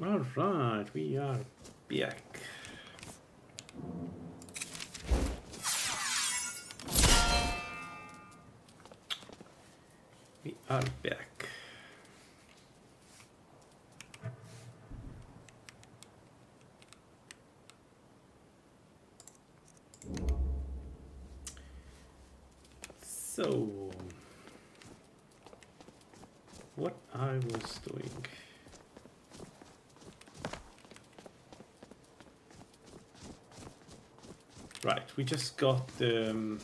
Alright, we are back. We are back. So, what I was doing. Right, we just got the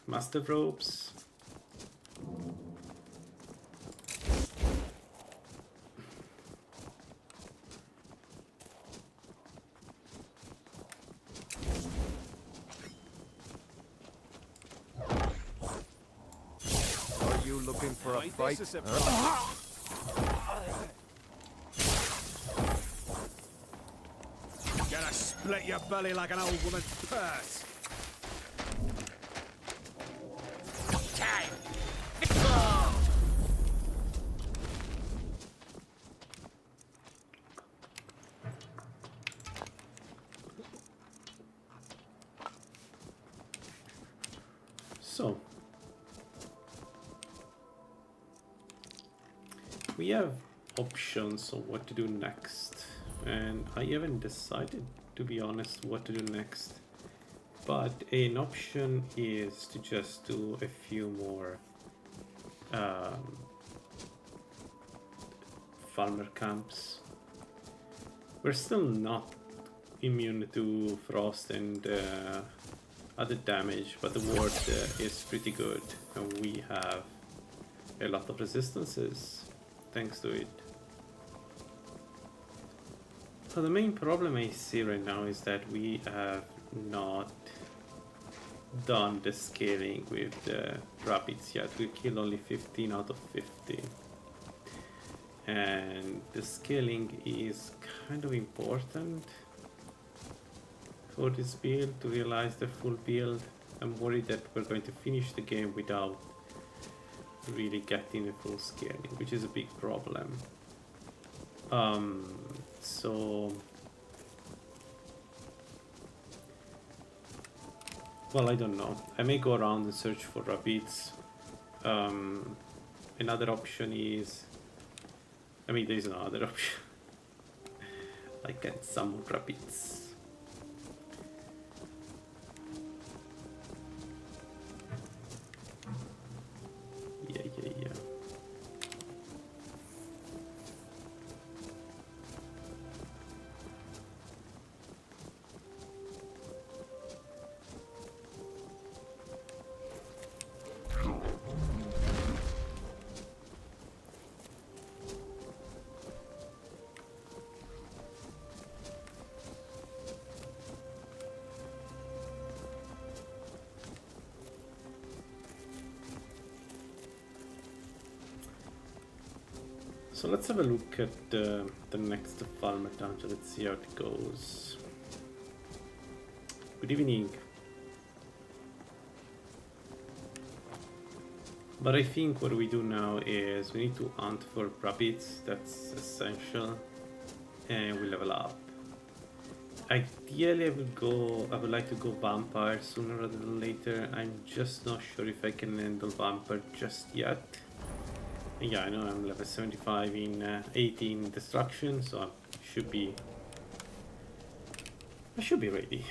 master robes. Are you looking for a fight? Gonna split your belly like an old woman's purse. So, we have options on what to do next, and I haven't decided, to be honest, what to do next. But an option is to just do a few more farmer camps. We're still not immune to frost and other damage, but the ward is pretty good, and we have a lot of resistances thanks to it. So the main problem I see right now is that we have not done the scaling with the rabbits yet. We killed only 15 out of 50. And the scaling is kind of important for this build to realize the full build. I'm worried that we're going to finish the game without really getting a full scaling, which is a big problem. So, well, I don't know. I may go around and search for rabbits. Another option is, I mean, there is no other option. I can summon rabbits. Yeah. So let's have a look at the next farmer dungeon. Let's see how it goes. Good evening. But I think what we do now is we need to hunt for rabbits. That's essential, and we level up. Ideally, I would like to go vampire sooner rather than later. I'm just not sure if I can handle vampire just yet. Yeah, I know I'm level 75 in 18 destruction, so I should be ready.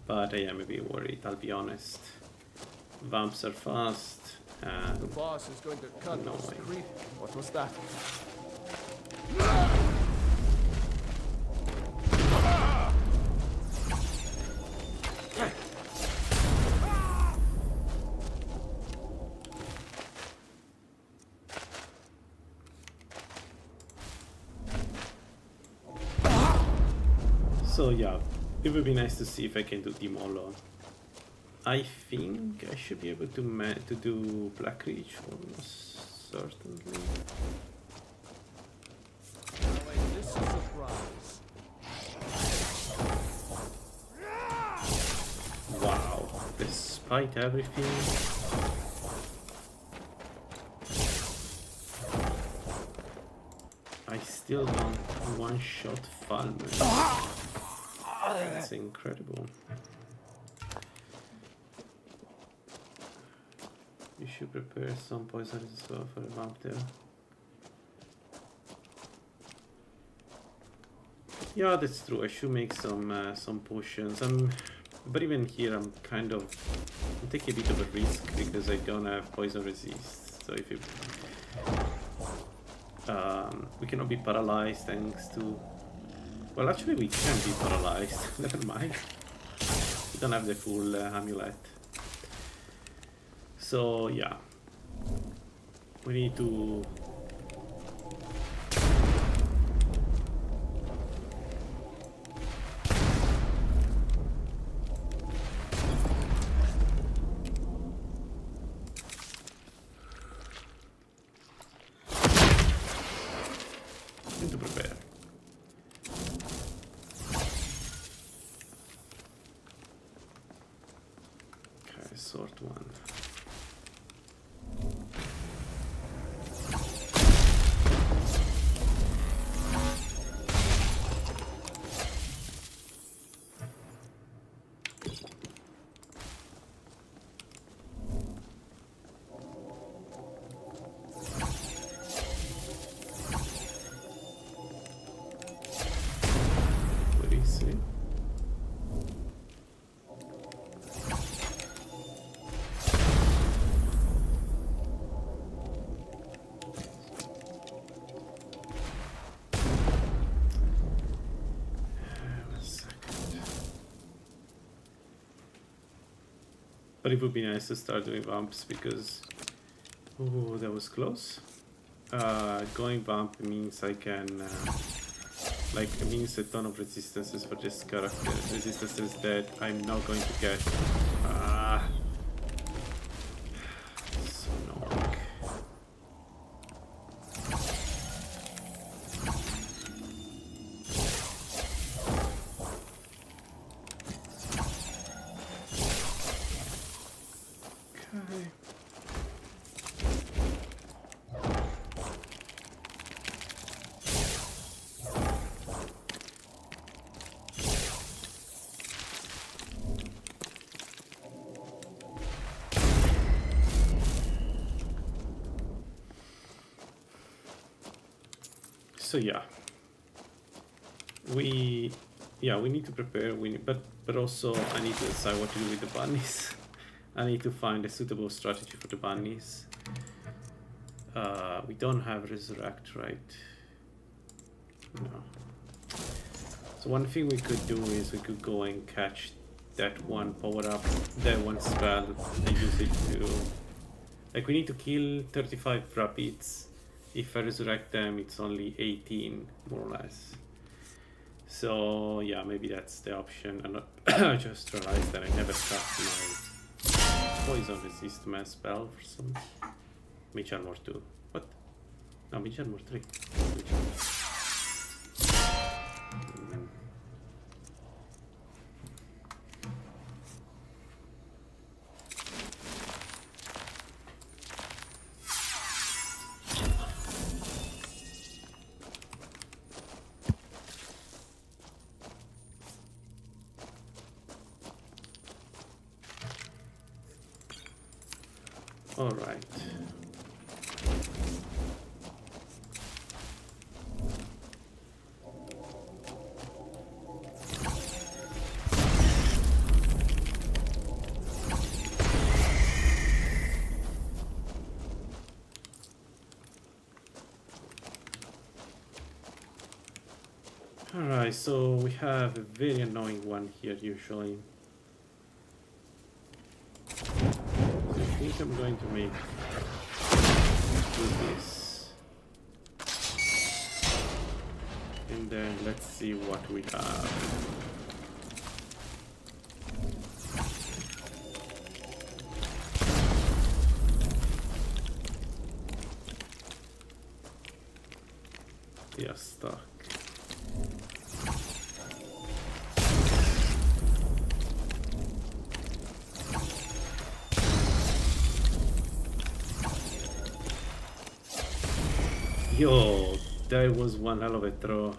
But I am a bit worried, I'll be honest. Vamps are fast, and The boss is going to cut No those way. creep. What was that? so yeah, it would be nice to see if I can do Demolo. I think I should be able to do Black Reach almost certainly. This is a surprise. Wow, this fight everything. I still don't one-shot Falmer. That's incredible. You should prepare some poisons as well for the vamp there. Yeah, that's true. I should make some potions. But even here, I'm taking a bit of a risk because I don't have poison resist. So if you, we cannot be paralyzed thanks to. Well, actually, we can be paralyzed. Never mind. We don't have the full amulet. So yeah, we need to. Need to prepare. Okay, sort one. What do you see? One second. But it would be nice to start doing vamps because, oh, that was close. Going vamp means I can, like, it means a ton of resistances for this character. Resistances that I'm not going to get. So annoying. Okay. So yeah, we need to prepare. But also I need to decide what to do with the bunnies. I need to find a suitable strategy for the bunnies. We don't have resurrect, right? No. So one thing we could do is we could go and catch that one power up, that one spell, and use it to. Like we need to kill 35 rapids. If I resurrect them, it's only 18, more or less. So yeah, maybe that's the option. And I just realized that I never cast my poison resist my spell for some. Mage armor 2. What? No, mage armor 3. All right. All right, so we have a very annoying one here usually. I think I'm going to make do this, and then let's see what we have. We are stuck. Yo, that was one hell of a throw.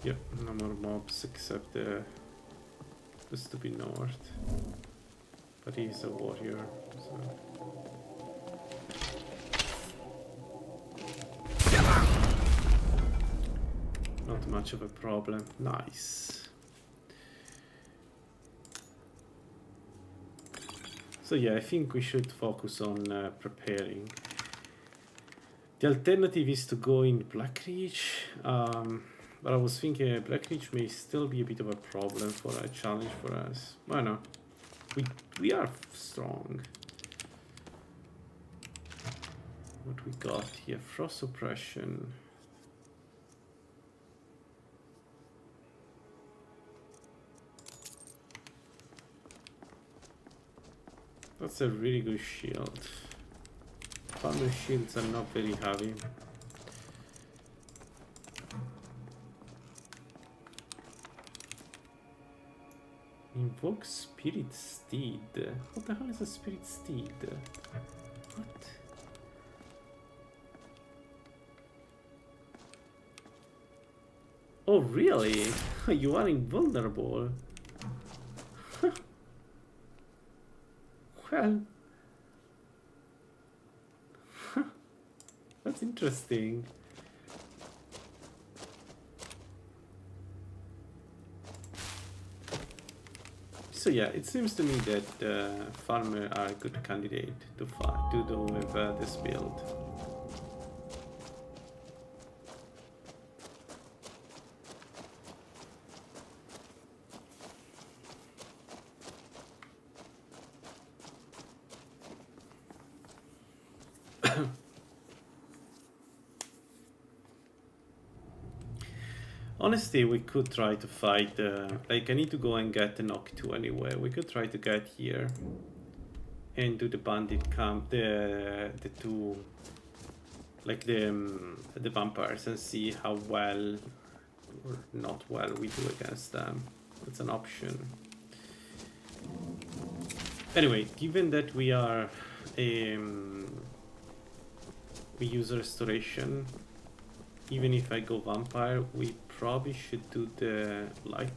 Yep, no more mobs except the stupid north. But he's a warrior, so. Not much of a problem. Nice. So yeah, I think we should focus on preparing. The alternative is to go in Blackreach, but I was thinking Blackreach may still be a bit of a problem for a challenge for us. Why not? We are strong. What we got here? Frost suppression. That's a really good shield. Thunder shields are not very heavy. Invoke Spirit Steed. What the hell is a Spirit Steed? What? Oh really? You are invulnerable. Well, that's interesting. So yeah, it seems to me that farmer are a good candidate to do with this build. Honestly, we could try to fight, like I need to go and get the knock 2 anyway. We could try to get here and do the bandit camp, the two, like the vampires, and see how well or not well we do against them. That's an option. Anyway, given that we are we use restoration, even if I go vampire, we probably should do the light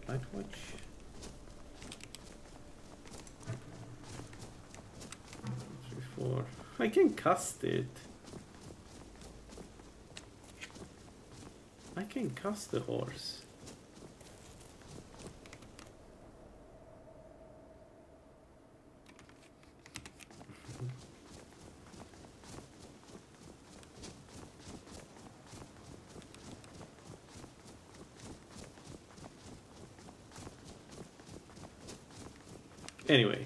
watch. Before I can cast it, I can cast the horse. Anyway,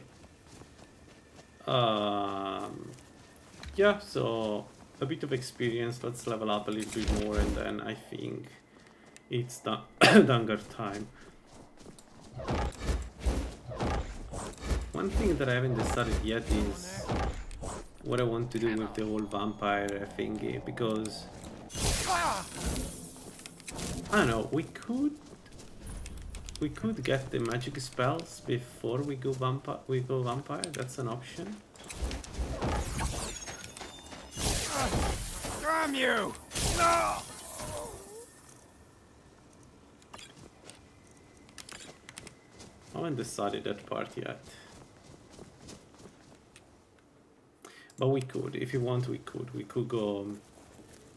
yeah, so a bit of experience, let's level up a little bit more, and then I think it's Dangar time. One thing that I haven't decided yet is what I want to do with the whole vampire thingy, because I don't know, we could get the magic spells before we go vampire. That's an option. Damn you! I haven't decided that part yet. But we could, if you want, we could go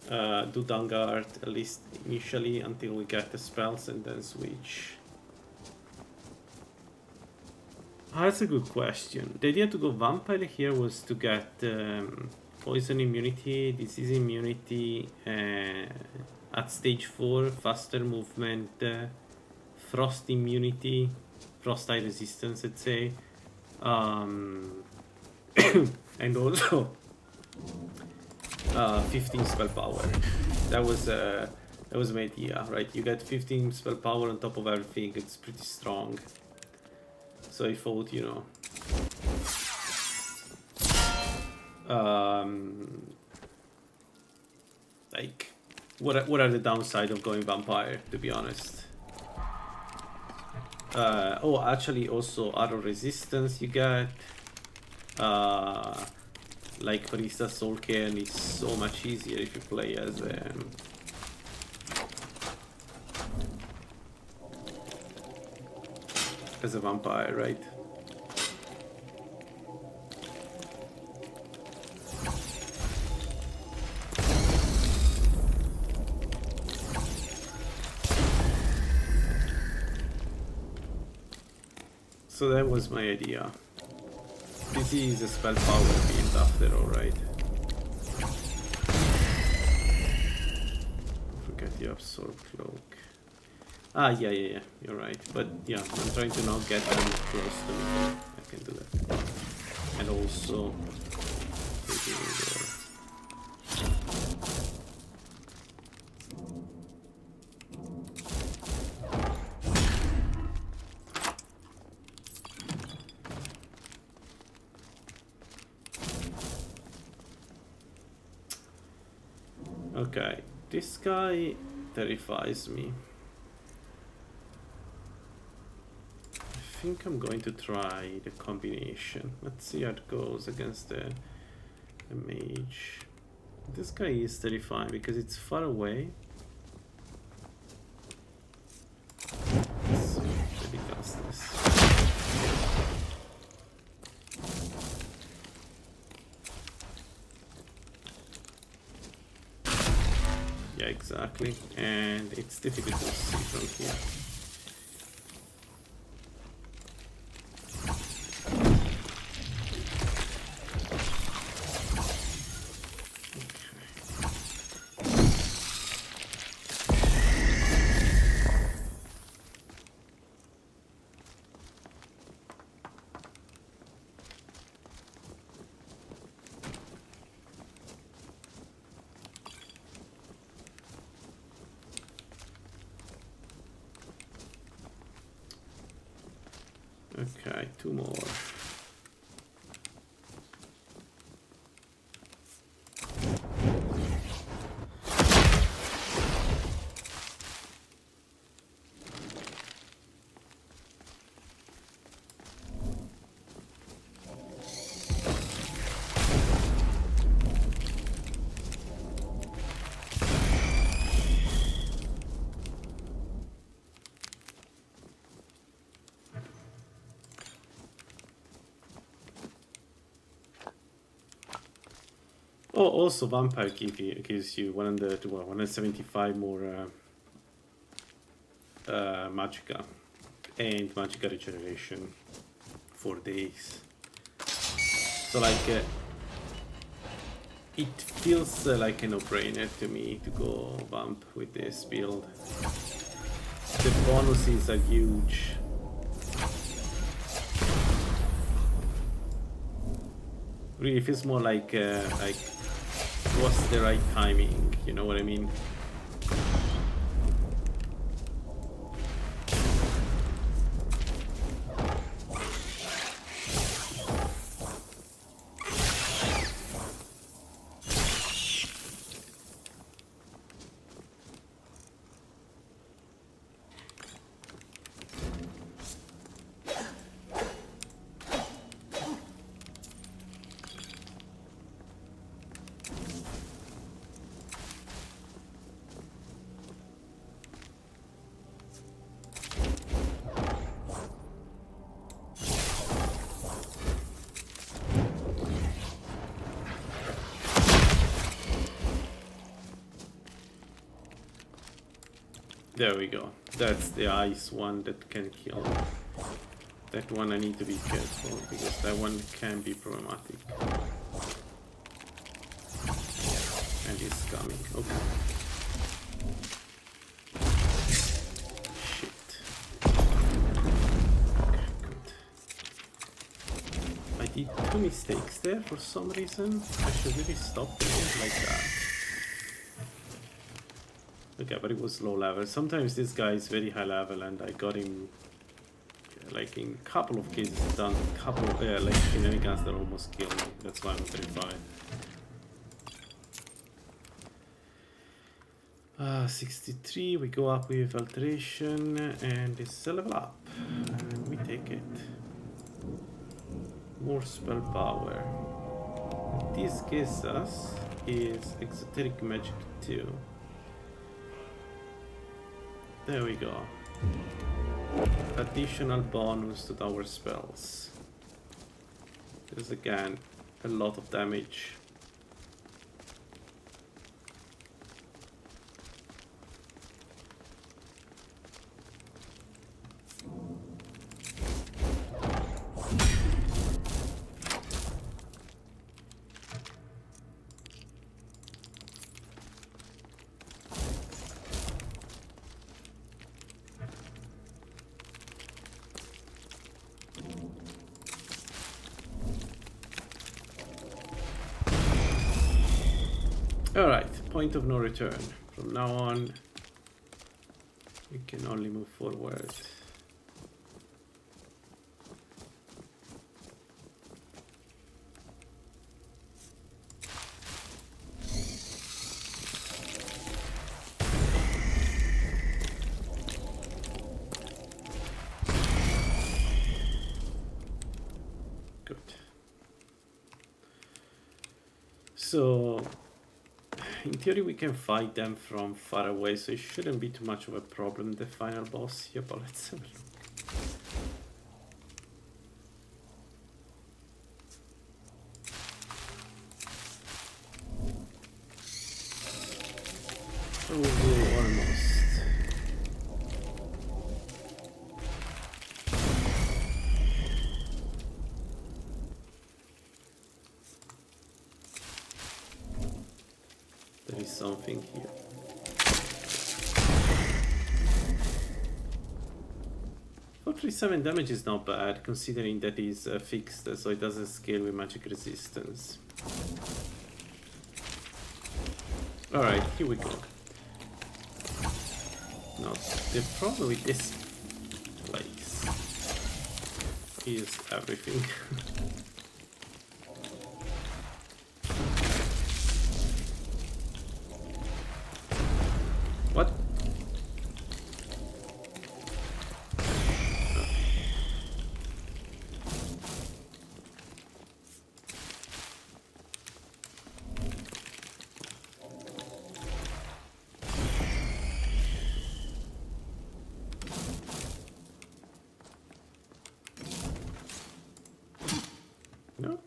do Dungard at least initially until we get the spells and then switch. That's a good question. The idea to go vampire here was to get poison immunity, disease immunity at stage 4, faster movement, frost immunity, frost eye resistance, let's say, and also 15 spell power. That was my idea, right? You get 15 spell power on top of everything. It's pretty strong. So I thought, you know, Like, what are the downside of going vampire, to be honest? Oh, actually, also auto resistance you get. Like Barista Soul Cairn is so much easier if you play as a vampire, right? So that was my idea. This is a spell power build after all, right? Forget the absorb cloak. Ah, yeah, you're right. But yeah, I'm trying to not get them close to me. I can do that. And also... Okay, this guy terrifies me. I think I'm going to try the combination. Let's see how it goes against the mage. This guy is terrifying because it's far away. It's really cast this. Yeah, exactly. And it's difficult to see from here. Okay, two more. Oh, also vampire gives you 175 more magicka and magicka regeneration for days. So like it feels like a no-brainer to me to go vamp with this build. The bonuses are huge. Really feels more like what's the right timing, you know what I mean? There we go. That's the ice one that can kill. That one I need to be careful because that one can be problematic. And he's coming. Okay. Shit. Okay, good. I did two mistakes there for some reason. I should really stop doing it like that. Okay, but it was low level. Sometimes this guy is very high level and I got him Like in a couple of cases, done couple like shenanigans that almost kill me. That's why I'm terrified. 63. We go up with alteration, and it's a level up, and we take it. More spell power. What this gives us is exoteric magic 2. There we go. Additional bonus to our spells. There's again a lot of damage. Alright, point of no return. From now on, we can only move forward. Good. So, in theory we can fight them from far away, so it shouldn't be too much of a problem, the final boss here, but let's have a look. Oh, almost. There is something here. For 37 damage is not bad, considering that is fixed, so it doesn't scale with magic resistance. Alright, here we go. Now, the problem with this place is everything. What? No?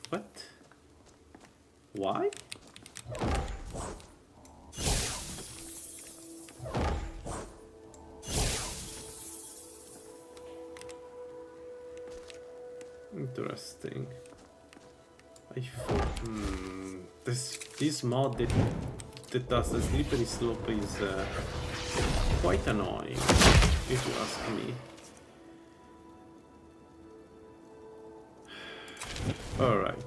What? Why? Interesting. I thought, this mod that does the slippery slope is quite annoying, if you ask me. Alright.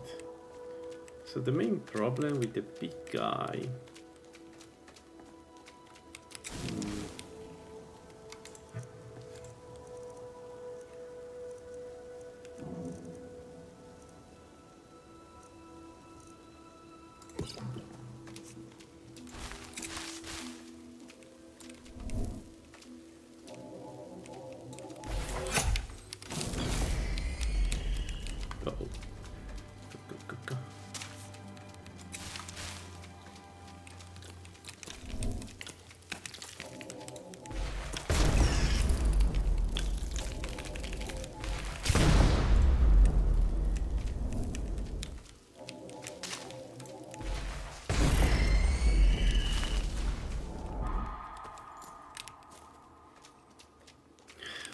So the main problem with the big guy... Uh-oh. Go.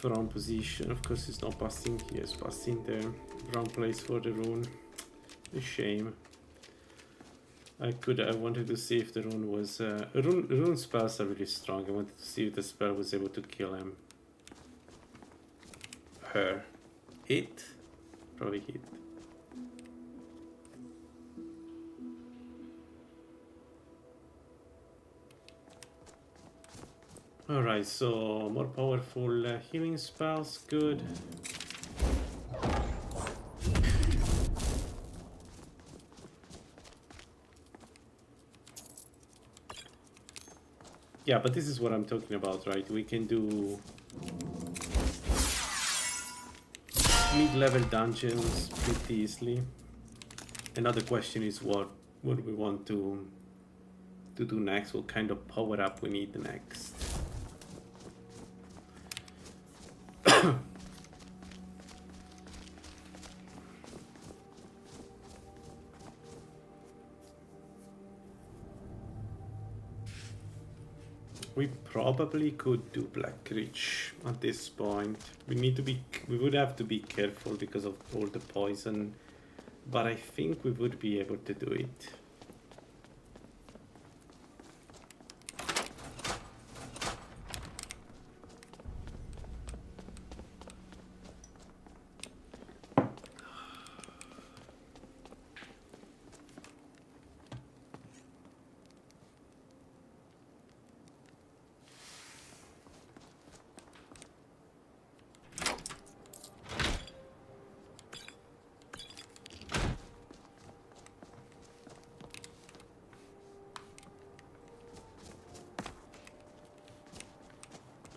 Wrong position, of course it's not passing here, it's passing there. Wrong place for the rune. A shame. I wanted to see if the rune was... rune spells are really strong. I wanted to see if the spell was able to kill him. Her. Hit? Probably hit. Alright, so more powerful healing spells, good. Yeah, but this is what I'm talking about, right? We can do mid-level dungeons pretty easily. Another question is what we want to do next, what kind of power up we need next. We probably could do Black Reach at this point. We would have to be careful because of all the poison, but I think we would be able to do it.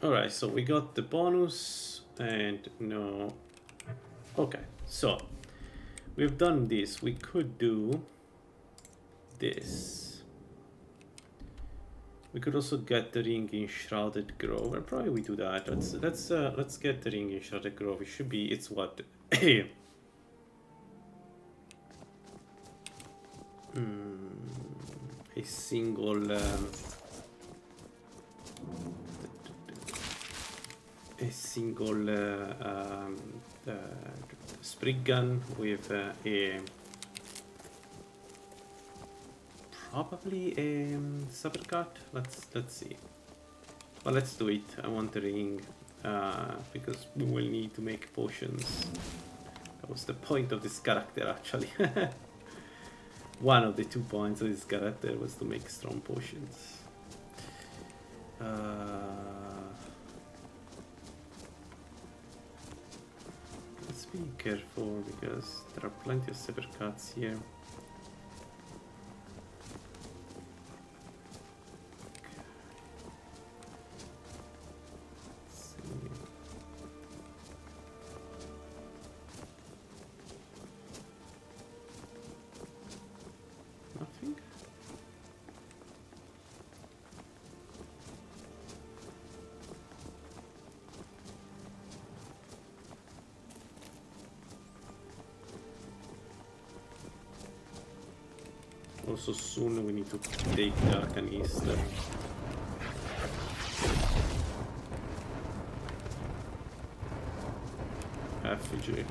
Alright, so we got the bonus and no. Okay, so we've done this. We could do this. We could also get the ring in Shrouded Grove, and probably we do that. Let's get the ring in Shrouded Grove. It should be, it's what a single sprig gun with a probably a saber cut. Let's see. Well, let's do it. I want the ring because we will need to make potions. That was the point of this character, actually. One of the 2 points of this character was to make strong potions. Let's be careful because there are plenty of saber cuts here. Nothing. Also soon we need to take the Arcanist. Effigy.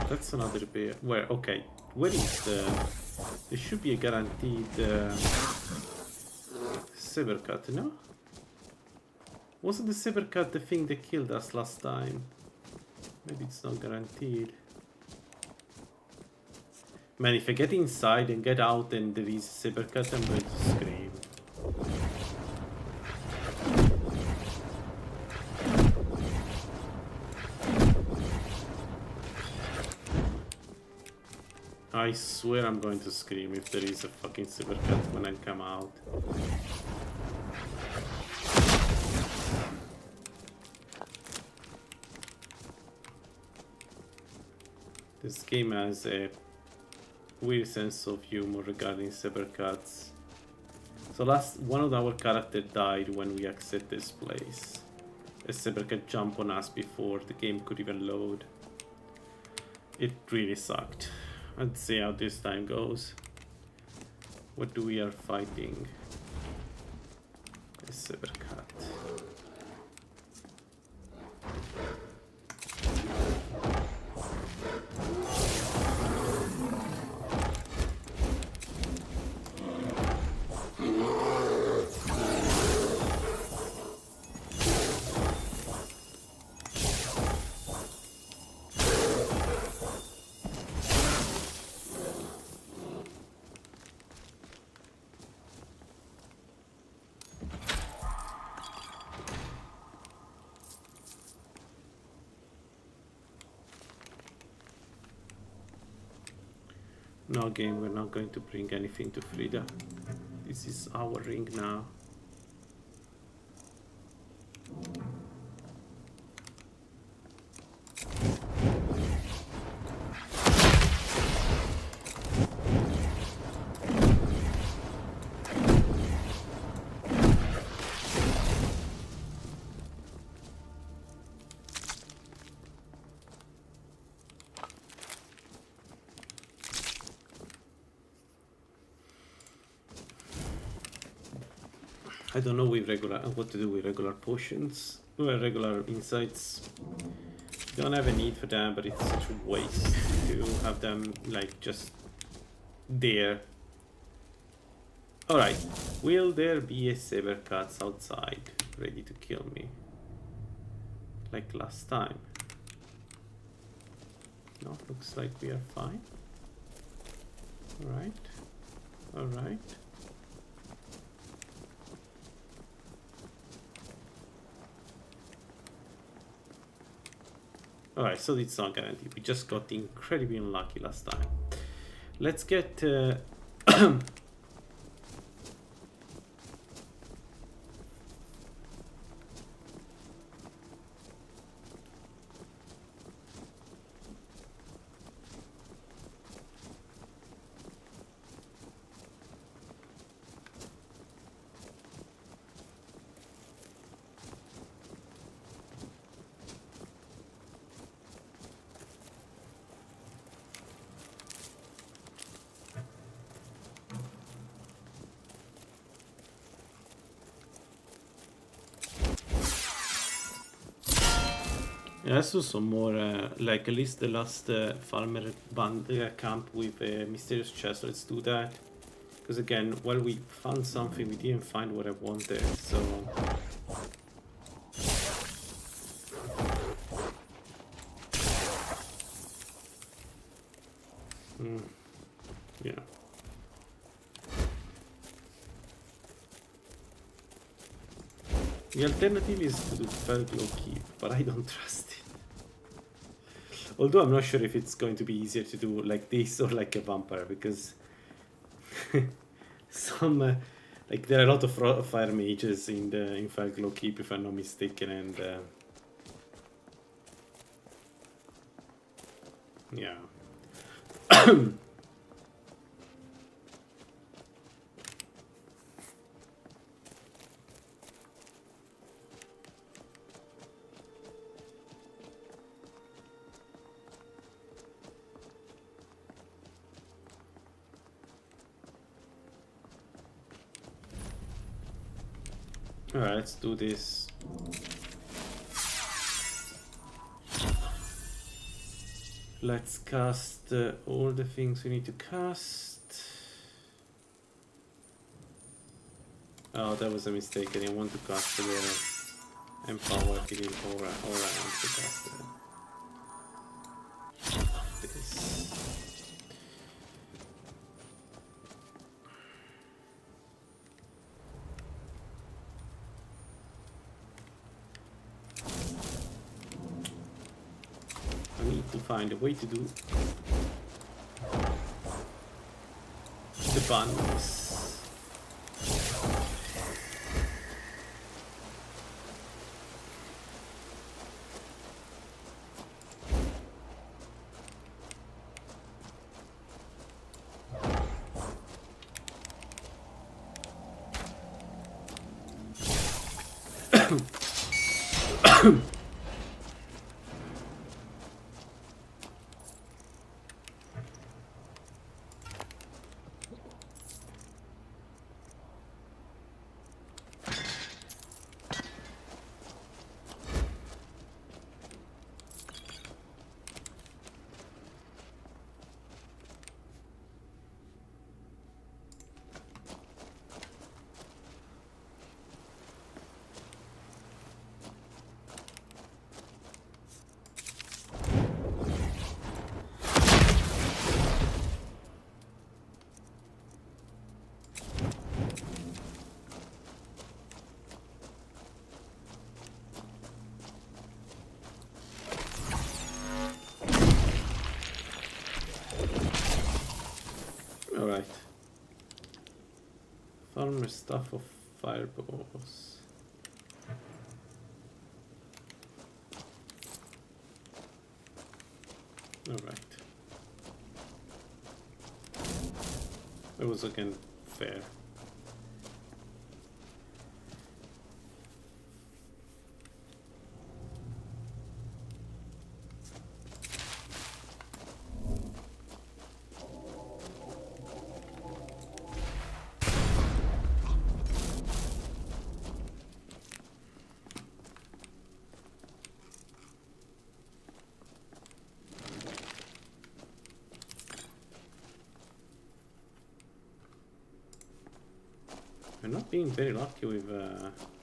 That's another bear. Where? Okay. Where is the... There should be a guaranteed saber cut, no? Wasn't the saber cut the thing that killed us last time? Maybe it's not guaranteed. Man, if I get inside and get out and there is a saber cut, I'm going to scream. I swear I'm going to scream if there is a fucking saber cut when I come out. This game has a weird sense of humor regarding saber cuts. So one of our characters died when we exit this place. A saber cut jumped on us before the game could even load. It really sucked. Let's see how this time goes. What do we are fighting? A saber cat. No game, we're not going to bring anything to Frida. This is our ring now. I don't know with what to do with regular potions, or regular insights. Don't have a need for them, but it's such a waste to have them like just there. Alright, will there be a saber cat outside ready to kill me? Like last time? No, looks like we are fine. Alright, alright. Alright, so it's not guaranteed. We just got incredibly unlucky last time. Let's get... let's do some more, like at least the last farmer band camp with a mysterious chest. Let's do that. Because again, while we found something, we didn't find what I wanted, so... yeah. The alternative is to do Felglow Keep, but I don't trust it. Although I'm not sure if it's going to be easier to do like this or like a vampire, because some like there are a lot of fire mages in Felglow Keep, if I'm not mistaken, and yeah. Alright, let's do this. Let's cast all the things we need to cast. Oh, that was a mistake. I didn't want to cast the Empower Healing Aura. I want to cast this. To find a way to do the bundles. armor stuff of fireballs. Alright. It was again fair. I'm not being very lucky with,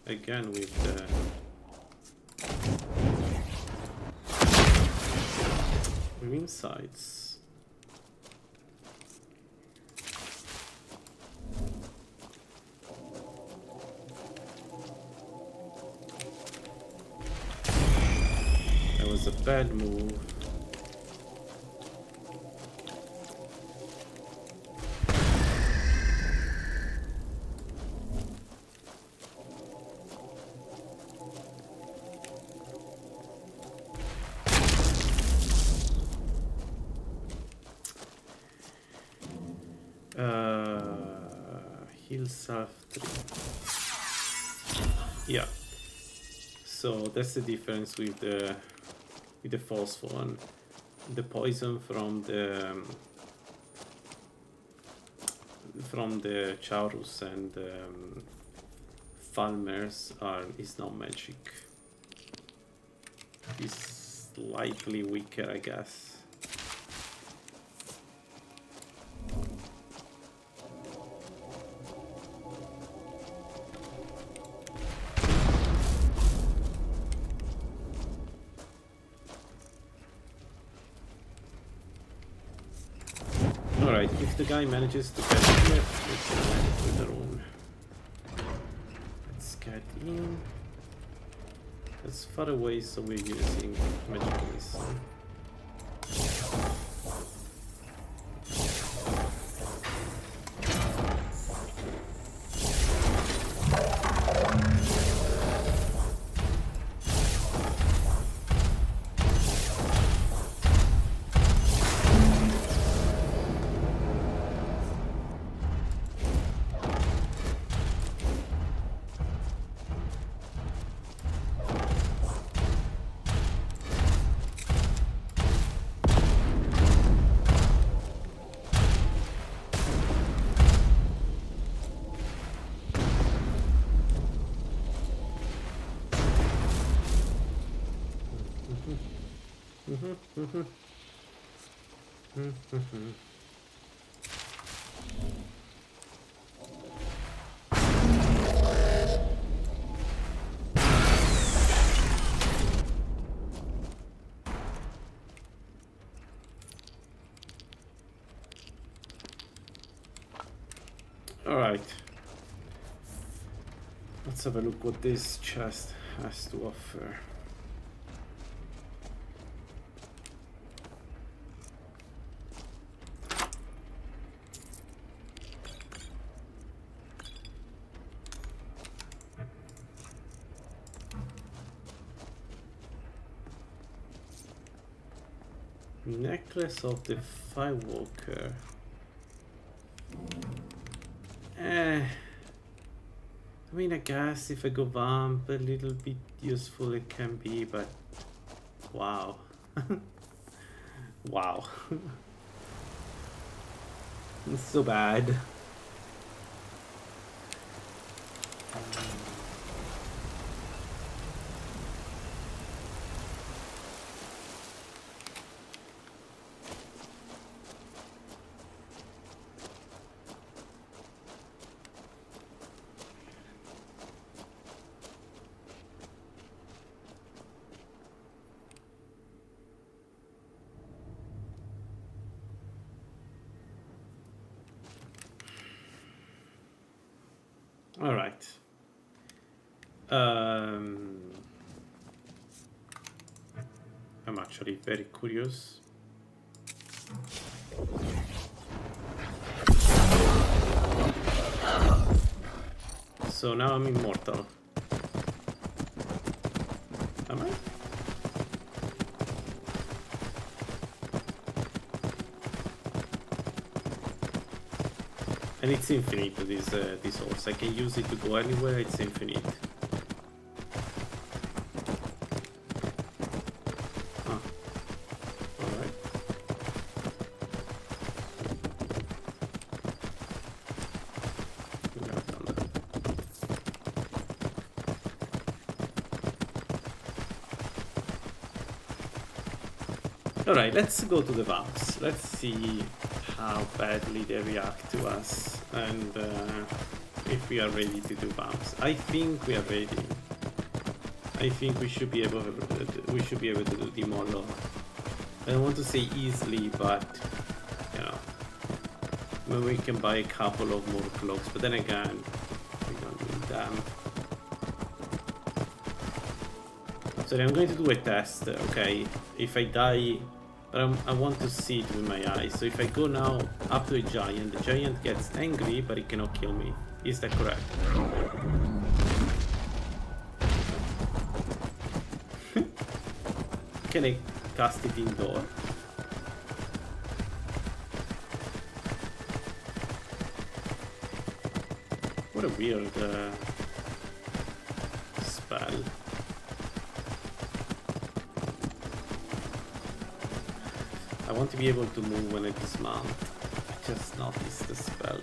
again, with the insides. That was a bad move. Heal self 3. Yeah. So that's the difference with the false one. The poison from the Chaurus and Falmers is not magic. It's slightly weaker, I guess. Alright, if the guy manages to get here, we can manage with our own. Let's get in. That's far away, so we're using magic missile. Alright. Let's have a look what this chest has to offer. Necklace of the Firewalker. I mean, I guess if I go vamp, a little bit useful it can be, but wow. Wow. It's so bad. All right. I'm actually very curious. So now I'm immortal. Am I? And it's infinite, this horse. I can use it to go anywhere, it's infinite. Huh. Alright. We have done that. Alright, let's go to the vamps. Let's see how badly they react to us and if we are ready to do vamps. I think we are ready. I think we should be able to do Demolo. I don't want to say easily, but you know, maybe we can buy a couple of more cloaks, but then again, we don't need them. So then I'm going to do a test, okay? If I die, but I want to see it with my eyes. So if I go now up to a giant, the giant gets angry, but it cannot kill me. Is that correct? Can I cast it indoor? What a weird spell. I want to be able to move when I dismount. I just noticed the spell.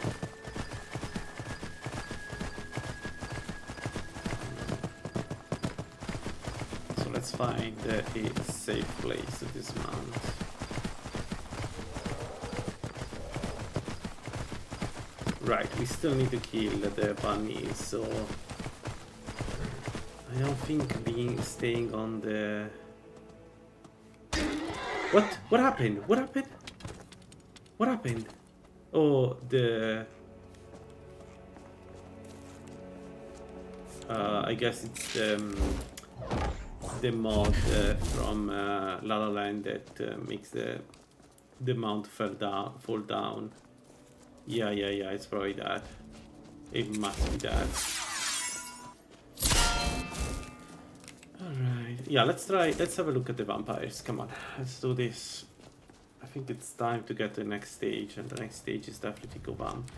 So let's find a safe place to dismount. Right, we still need to kill the bunnies, so I don't think staying on the... What happened? What happened? What happened? Oh, I guess it's the mod from LaLaLand that makes the mount fall down. Yeah, it's probably that. It must be that. Alright. Yeah, let's have a look at the vampires. Come on, let's do this. I think it's time to get to the next stage, and the next stage is definitely go vamp.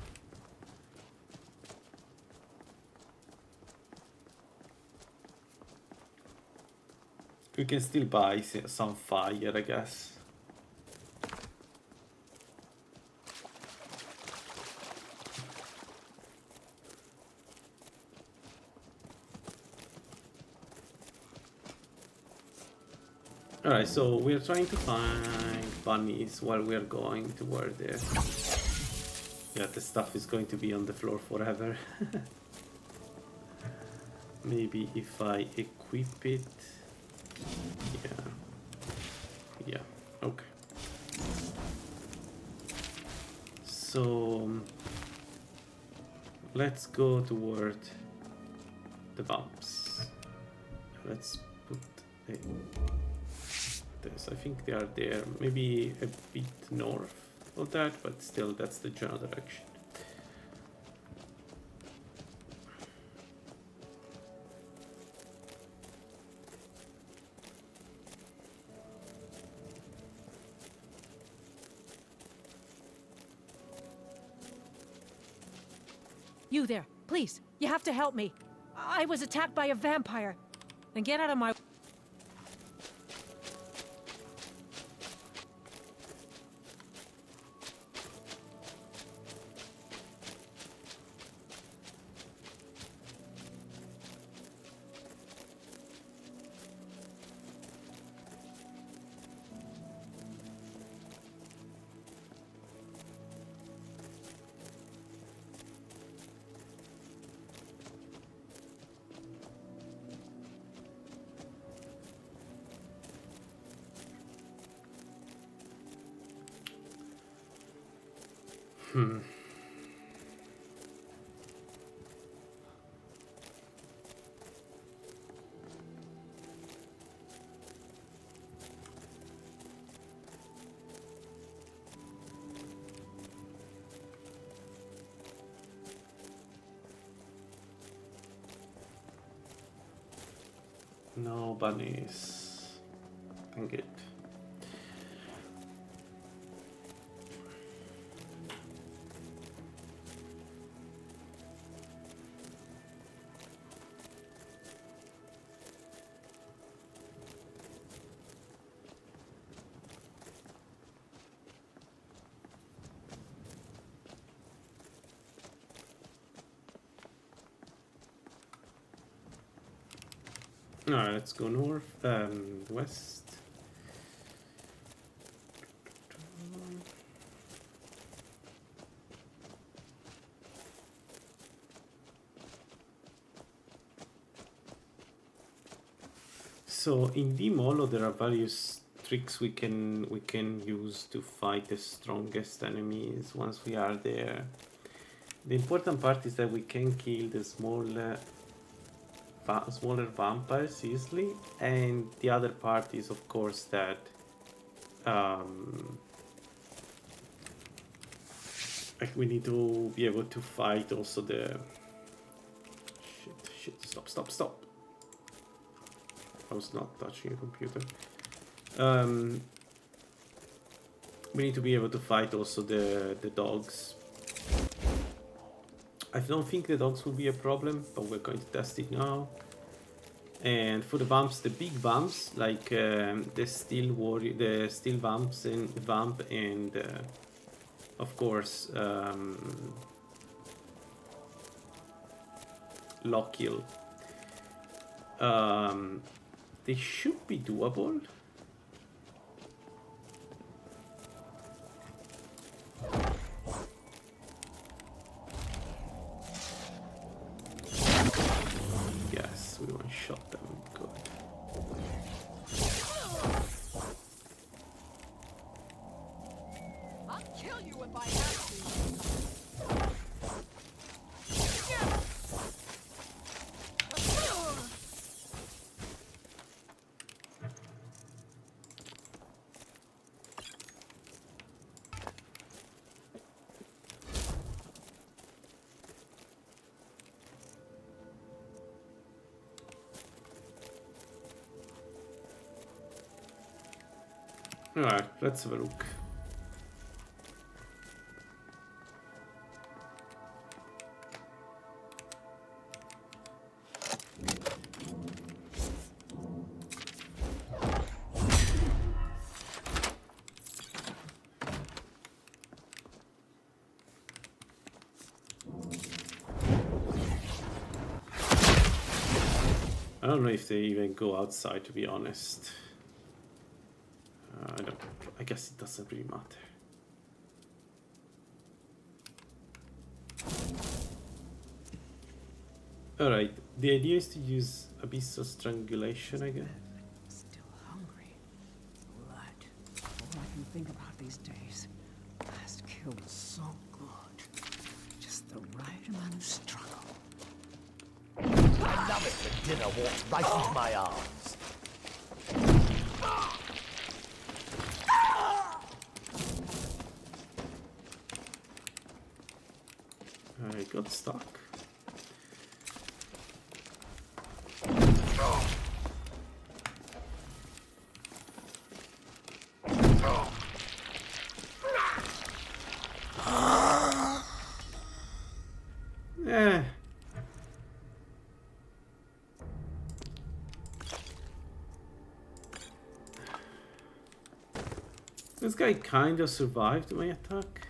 We can still buy some fire, I guess. Alright, so we're trying to find bunnies while we're going toward there. Yeah, the stuff is going to be on the floor forever. Maybe if I equip it. Yeah, okay. So let's go toward the vamps. Let's put this. I think they are there, maybe a bit north of that, but still that's the general direction. You there, please, you have to help me. I was attacked by a vampire. Then get out of my... No bunnies. Dang it. Alright, let's go north, west. So in Dimolo there are various tricks we can use to fight the strongest enemies once we are there. The important part is that we can kill the smaller vampires easily, and the other part is of course that like we need to be able to fight also the stop. I was not touching a computer. We need to be able to fight also the dogs. I don't think the dogs will be a problem, but we're going to test it now. And for the vamps, the big vamps, like the steel warrior, the steel vamps and vamp, and of course Lockkill. They should be doable. Yes, we one-shot them. Good. I'll kill you if I have to. Alright, let's have a look. I don't know if they even go outside, to be honest. I guess it doesn't really matter. Alright, the idea is to use Abyssal Strangulation, I guess. Still hungry. Blood. All I can think about these days. Last kill was so good. Just the right amount of struggle. I love it when dinner walks right into my arms. I got stuck. Eh. This guy kind of survived my attack.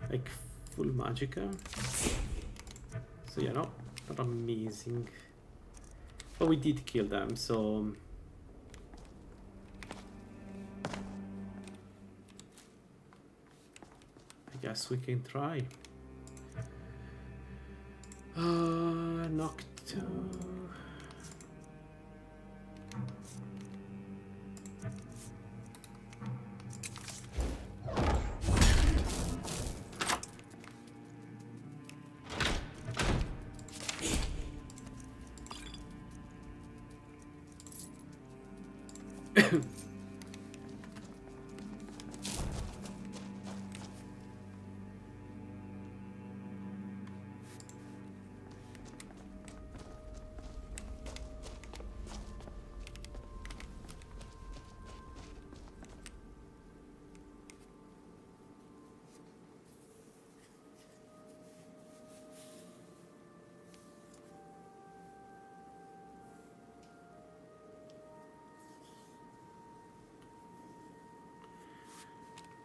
Like full magicka. So yeah, not amazing. But we did kill them, so I guess we can try. Nocto.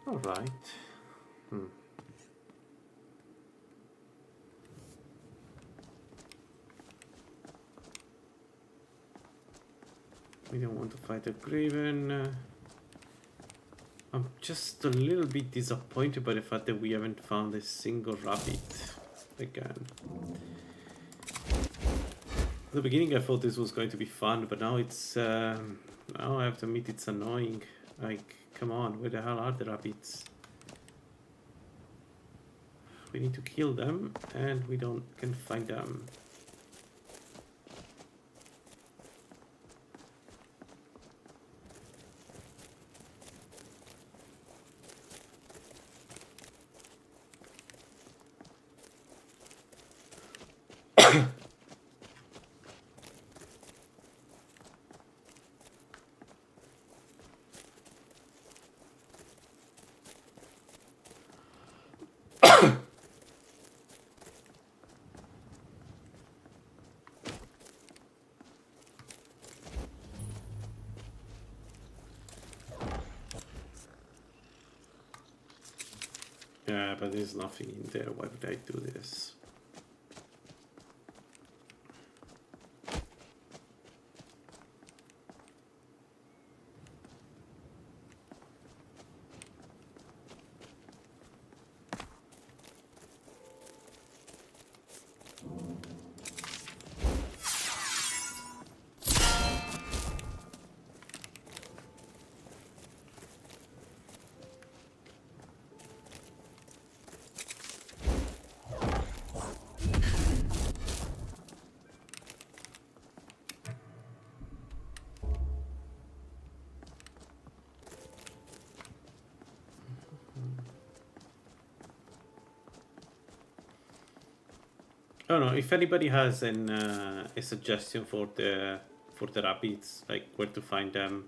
All right. We don't want to fight a Graven. I'm just a little bit disappointed by the fact that we haven't found a single rabbit again. At the beginning I thought this was going to be fun, but now it's now I have to admit it's annoying. Like, come on, where the hell are the rabbits? We need to kill them and we can't find them. Yeah, but there's nothing in there. Why would I do this? I don't know if anybody has a suggestion for the rabbits, like where to find them.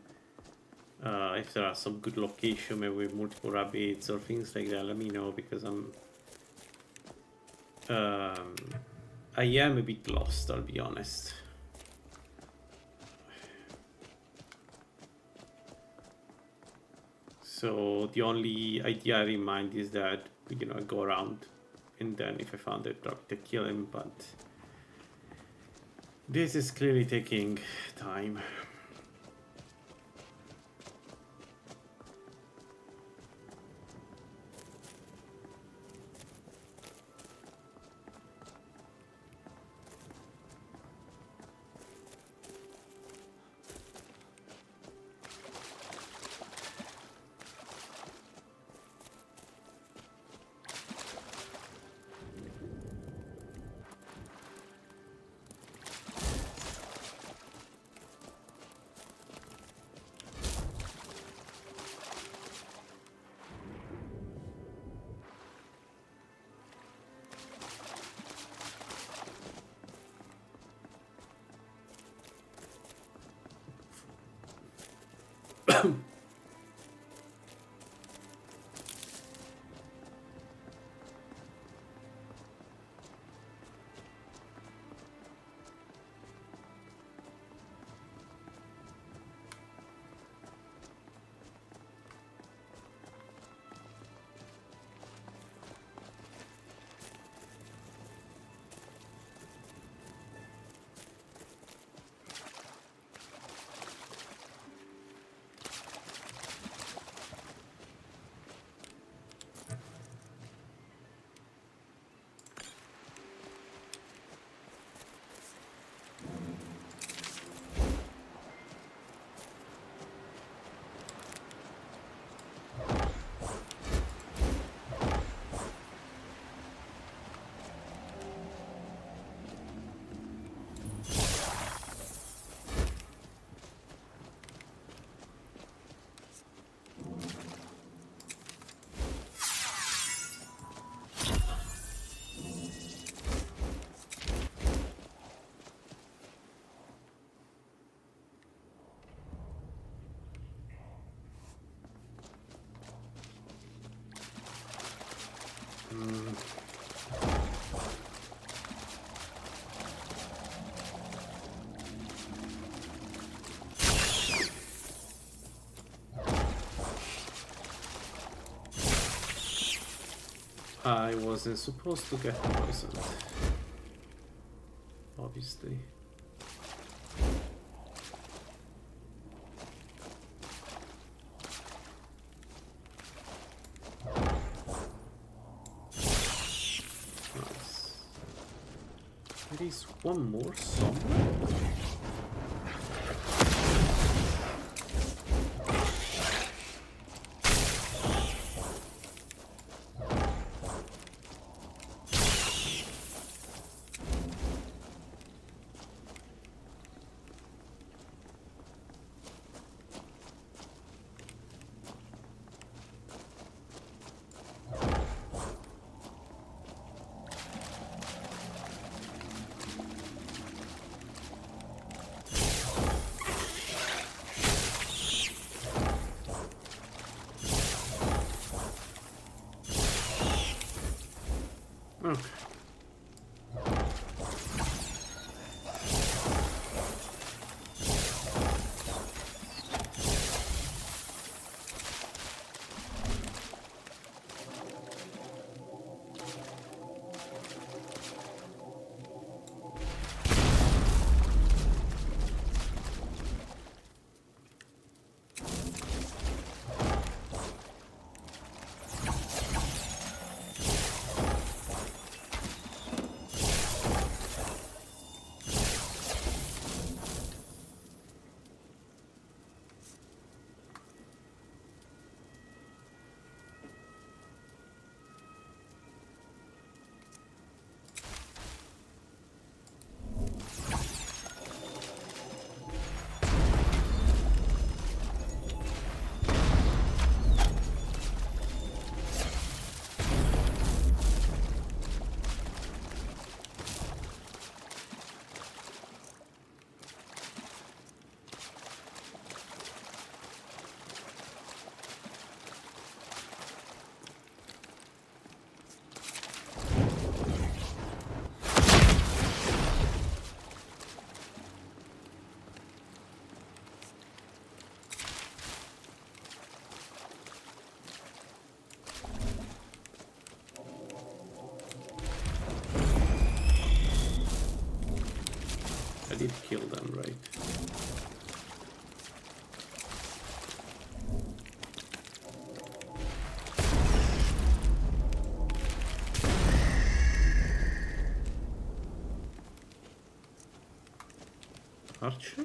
If there are some good location, maybe with multiple rabbits or things like that, let me know, because I am a bit lost, I'll be honest. So the only idea I have in mind is that, you know, I go around and then if I found a rabbit, I kill him, but this is clearly taking time. I wasn't supposed to get poisoned. Obviously. Nice. There is one more somewhere. Okay. I did kill them, right? Archer?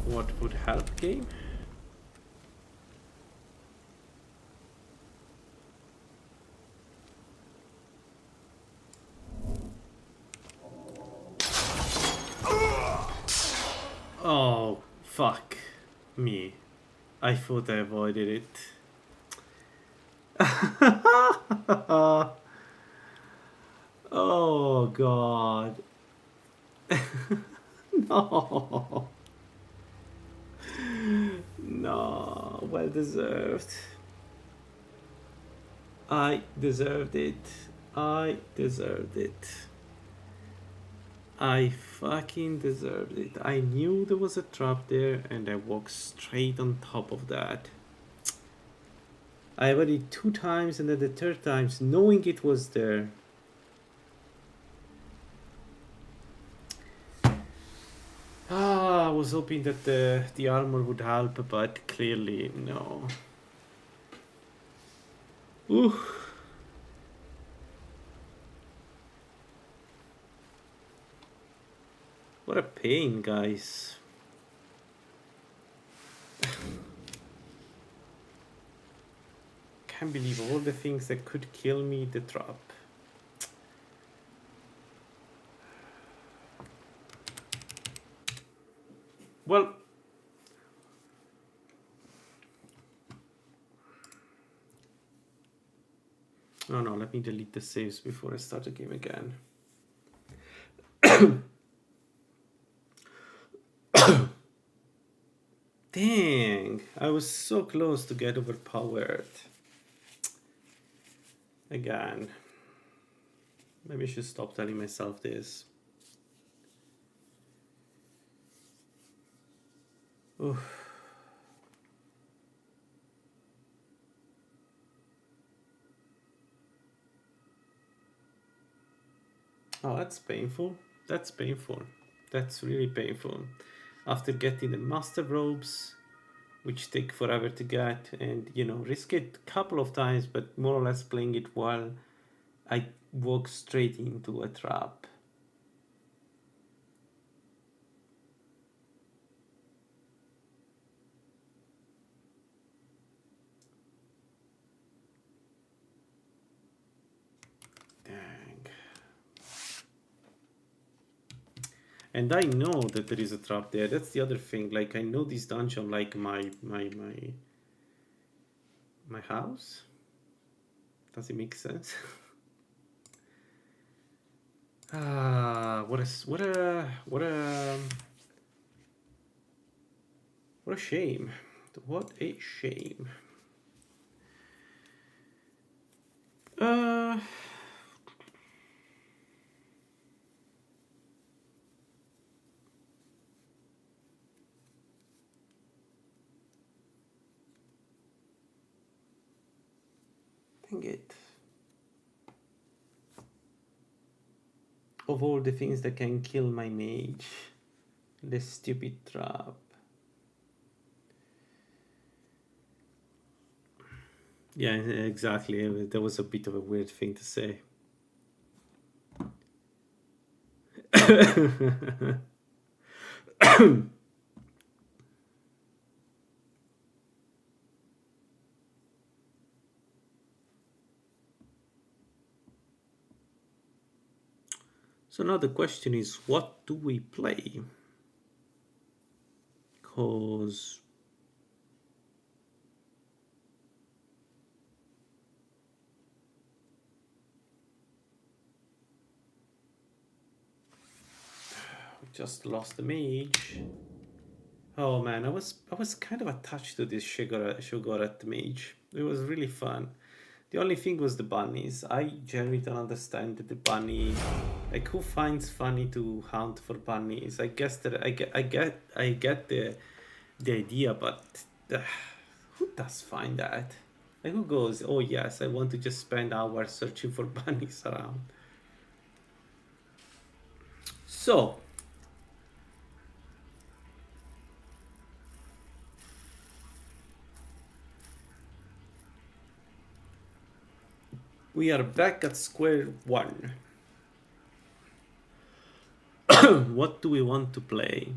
What would help game? Oh, fuck me. I thought I avoided it. Oh, God. No. No, well deserved. I deserved it. I deserved it. I fucking deserved it. I knew there was a trap there and I walked straight on top of that. I avoided 2 times and then the 3rd time knowing it was there. I was hoping that the armor would help, but clearly no. Ooh. What a pain, guys. Can't believe all the things that could kill me, the trap. Well, no, let me delete the saves before I start the game again. Dang. I was so close to get overpowered. Again. Maybe I should stop telling myself this. Oof. Oh, that's painful. That's painful. That's really painful. After getting the master robes, which take forever to get, and you know, risk it a couple of times, but more or less playing it well, I walk straight into a trap. Dang. And I know that there is a trap there. That's the other thing. Like, I know this dungeon like my house. Does it make sense? What a shame. What a shame. Dang it. Of all the things that can kill my mage, the stupid trap. Yeah, exactly. That was a bit of a weird thing to say. So now the question is, what do we play? Because we just lost the mage. Oh man, I was kind of attached to this Sheogorath mage. It was really fun. The only thing was the bunnies. I generally don't understand the bunny. Like, who finds funny to hunt for bunnies? I guess that I get the idea, but who does find that? Like, who goes, oh yes, I want to just spend hours searching for bunnies around. So we are back at square one. What do we want to play?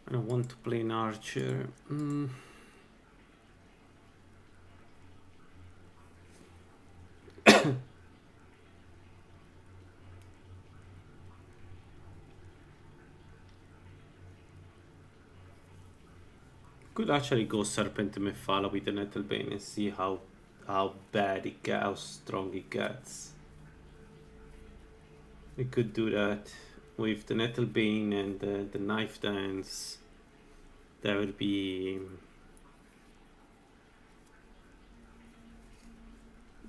I don't want to play an archer. Could actually go Serpent Mephala with the Nettlebane and see how bad it gets, how strong it gets. We could do that with the Nettlebane and the Knife Dance. That would be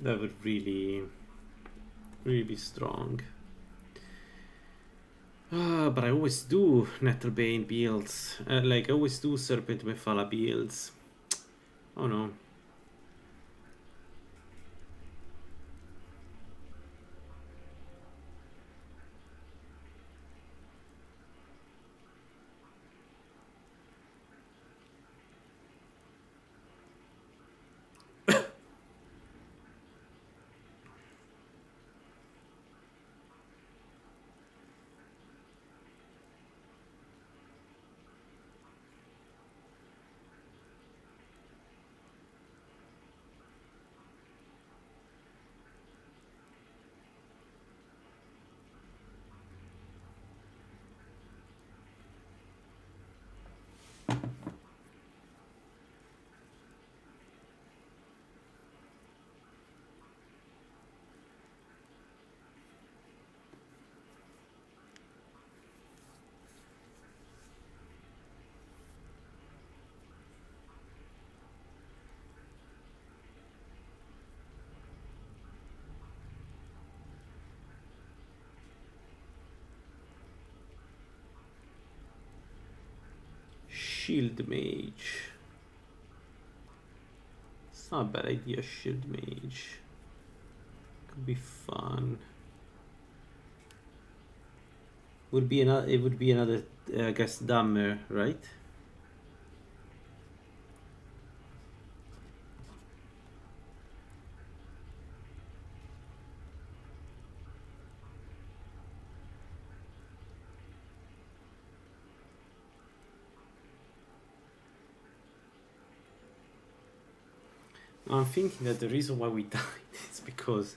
really be strong. But I always do Nettlebane builds. Like, I always do Serpent Mephala builds. Oh no. shield mage. It's not a bad idea, shield mage. Could be fun. Would be another. It would be another, I guess, Dammer, right? I'm thinking that the reason why we died is because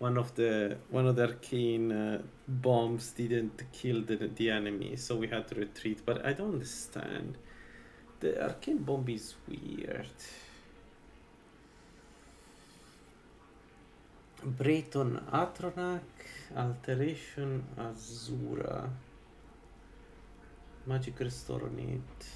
one of the arcane bombs didn't kill the enemy, so we had to retreat. But I don't understand. The arcane bomb is weird. Breton Atronak, Alteration Azura, Magic Restore on it.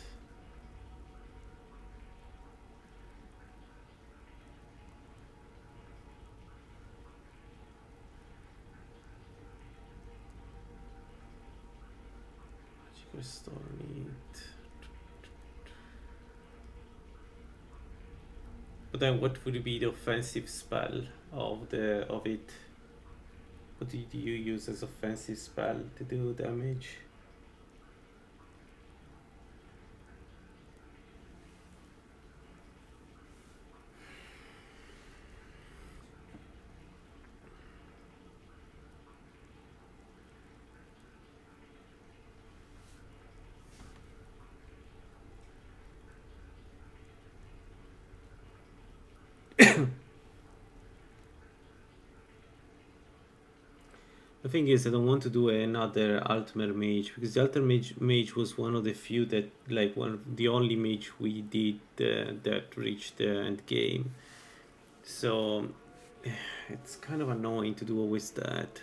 Restore need. But then what would be the offensive spell of it? What did you use as offensive spell to do damage? The thing is, I don't want to do another Altmer Mage because the Altmer Mage was one of the few that, like, one of the only mage we did that reached the end game. So it's kind of annoying to do always that.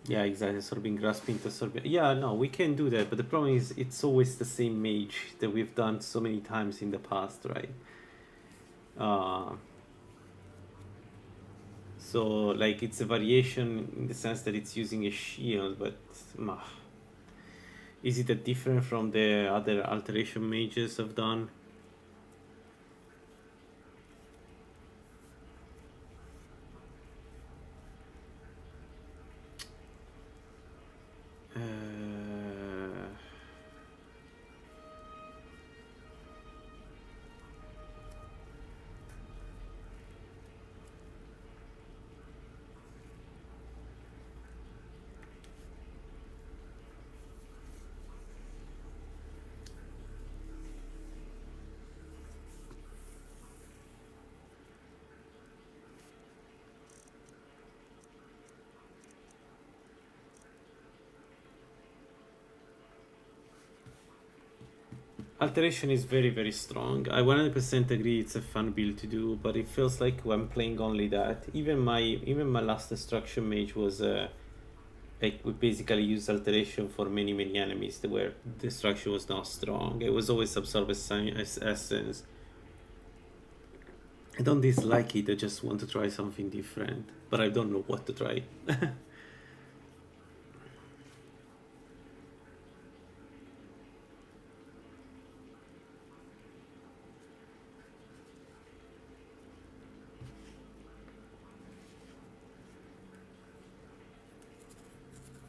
Yeah, exactly. Absorbing grasping to absorbing. Yeah, no, we can do that, but the problem is it's always the same mage that we've done so many times in the past, right? So like it's a variation in the sense that it's using a shield, but is it a different from the other alteration mages I've done? Alteration is very, very strong. I 100% agree it's a fun build to do, but it feels like when playing only that. Even my last destruction mage was like we basically used alteration for many enemies where destruction was not strong. It was always absorb essence. I don't dislike it, I just want to try something different, but I don't know what to try.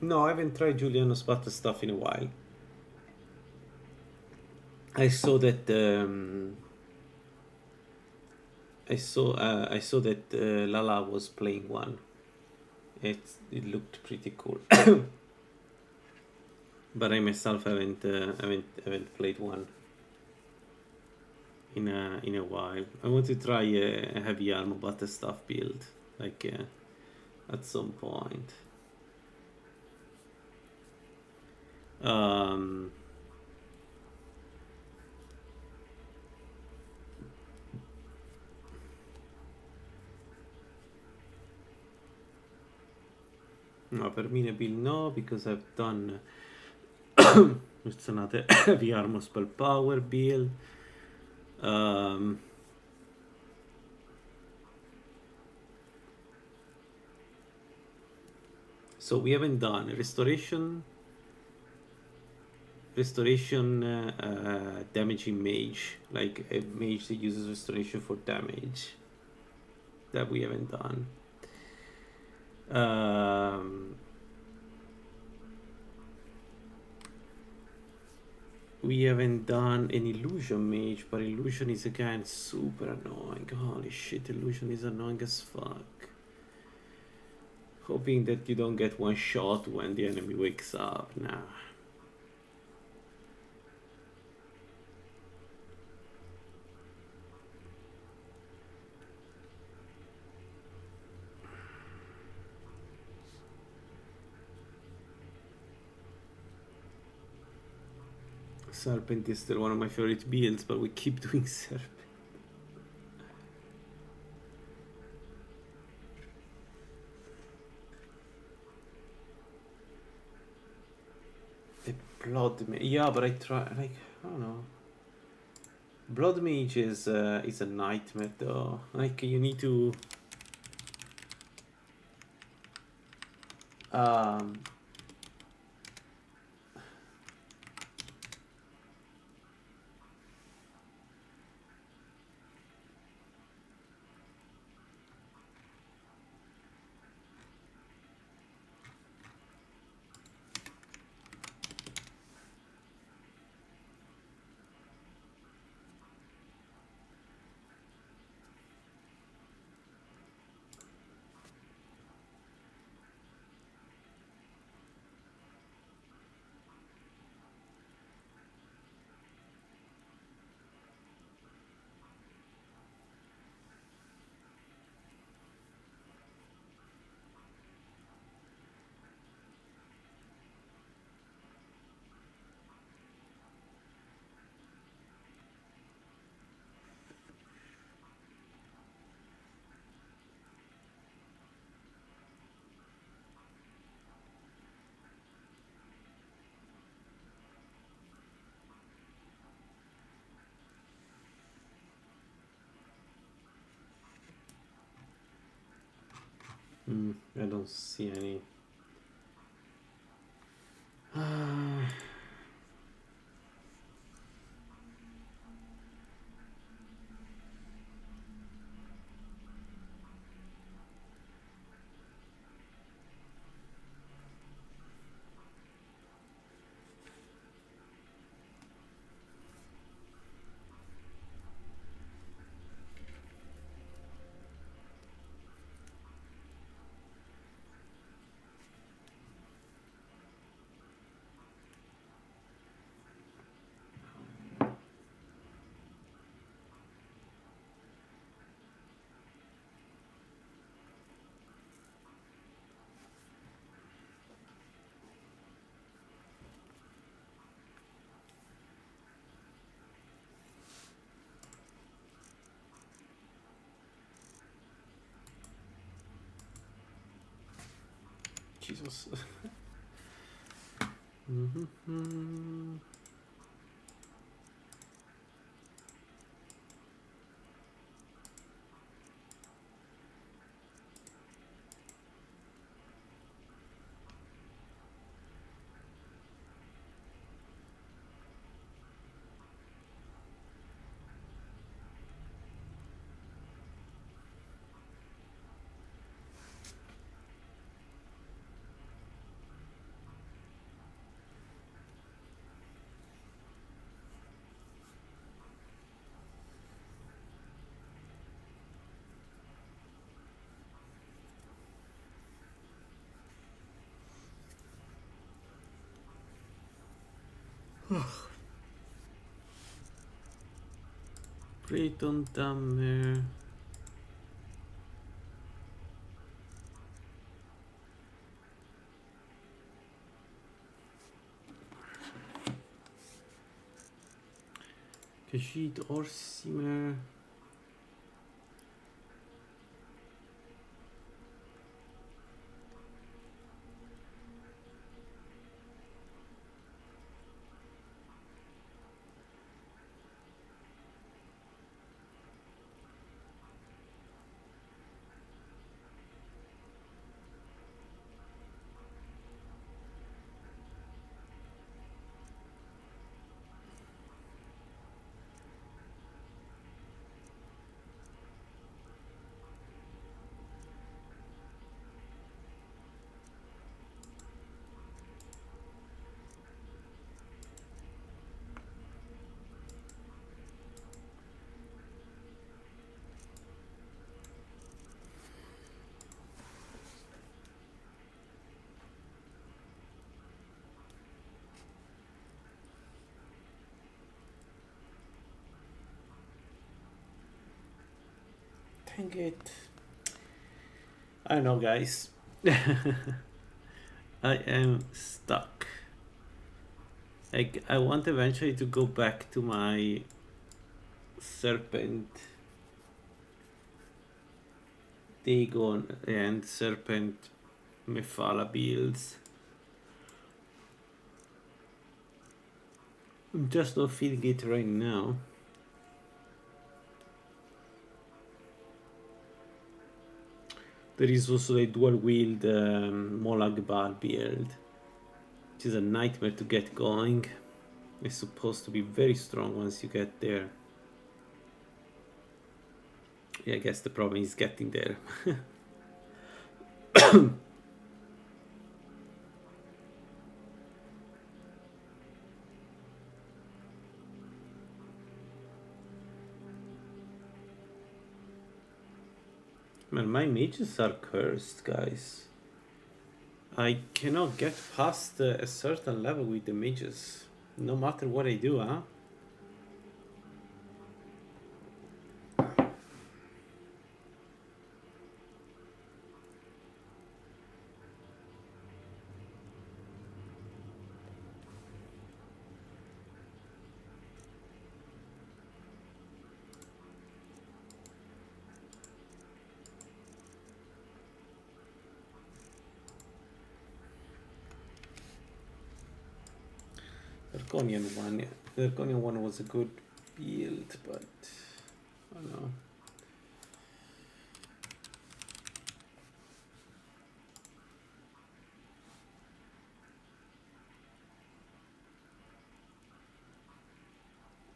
No, I haven't tried Giuliano Spata stuff in a while. I saw that Lala was playing one. It looked pretty cool, but I myself haven't played one in a while. I want to try a heavy armor battle stuff build. like at some point. No, Vermine build no, because I've done it's another heavy armor spell power build. So we haven't done restoration damaging mage, like a mage that uses restoration for damage. That we haven't done. We haven't done an illusion mage, but illusion is again super annoying. Holy shit, illusion is annoying as fuck. Hoping that you don't get one shot when the enemy wakes up. Nah. Serpent is still one of my favorite builds, but we keep doing Serpent. The Blood Mage, yeah, but I try, like, I don't know. Blood Mage is a nightmare though. Like, you need to I don't see any. Jesus. Breton Dammer. Khajiit or Simmer. Dang it. I don't know, guys. I am stuck. Like, I want eventually to go back to my Serpent Dagon and Serpent Mephala builds. I'm just not feeling it right now. There is also a dual wield Molag Bal build, which is a nightmare to get going. It's supposed to be very strong once you get there. Yeah, I guess the problem is getting there. Man, my mages are cursed, guys. I cannot get past a certain level with the mages, no matter what I do, huh? The Arconian one was a good build, but I don't know.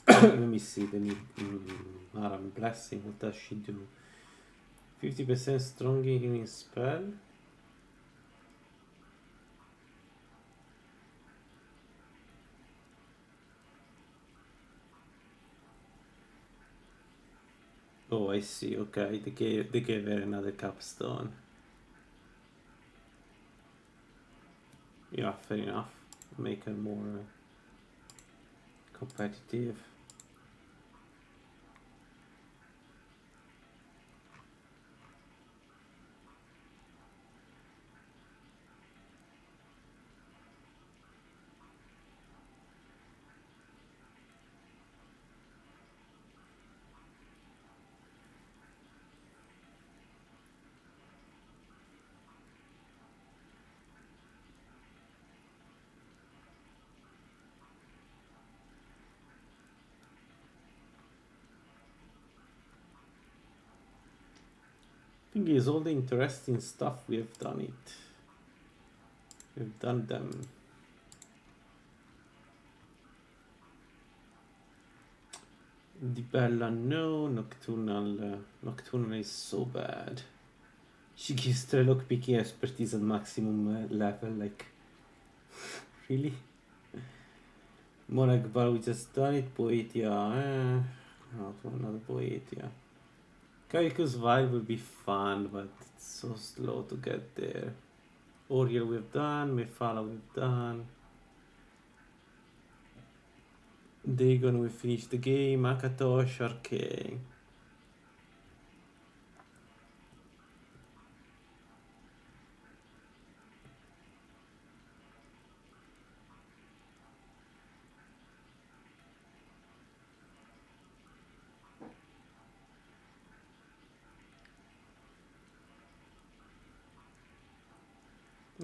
Let me see the new Aram Blessing. What does she do? 50% strong healing spell. Oh, I see. Okay, they gave her another capstone. Yeah, fair enough. Make her more competitive. Thing is, all the interesting stuff we have done it. We've done them. Di Bella, no. Nocturnal is so bad. She gives Trelloc picking expertise at maximum level, like, really? Molag Bal, we just done it. Boetia, not another Boetia. Kaiku's Vibe will be fun, but it's so slow to get there. Oriel we've done, Mephala we've done. Dagon we finished the game, Akatosh, Arcane.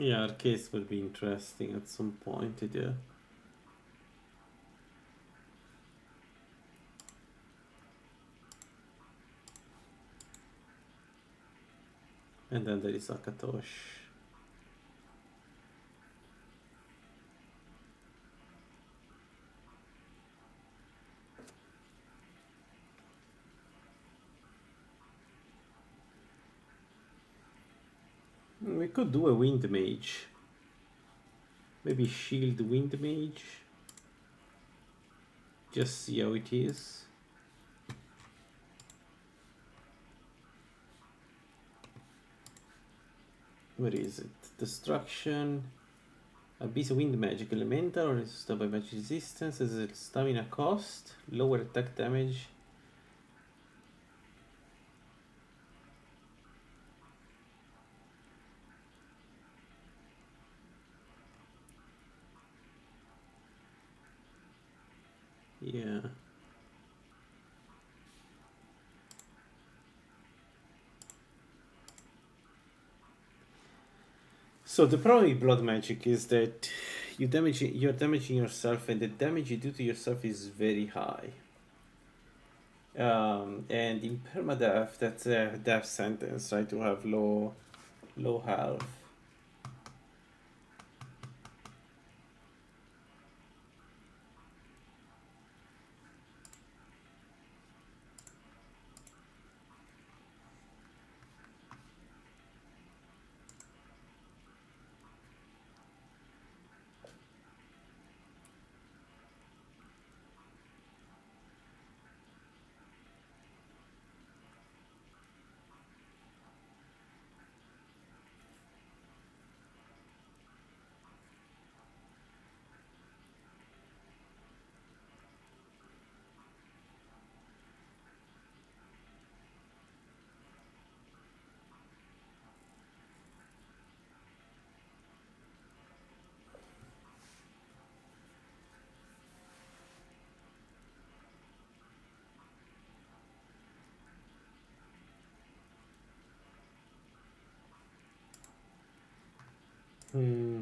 Yeah, Arcades will be interesting at some point to do. And then there is Akatosh. We could do a Wind Mage. Maybe Shield Wind Mage. Just see how it is. Where is it? Destruction. Abyssal Wind Magic Elemental or resisted by magic resistance as a stamina cost. Lower attack damage. Yeah. So the problem with blood magic is that you're damaging yourself, and the damage you do to yourself is very high. And in permadeath, that's a death sentence, right? To have low health. Hmm.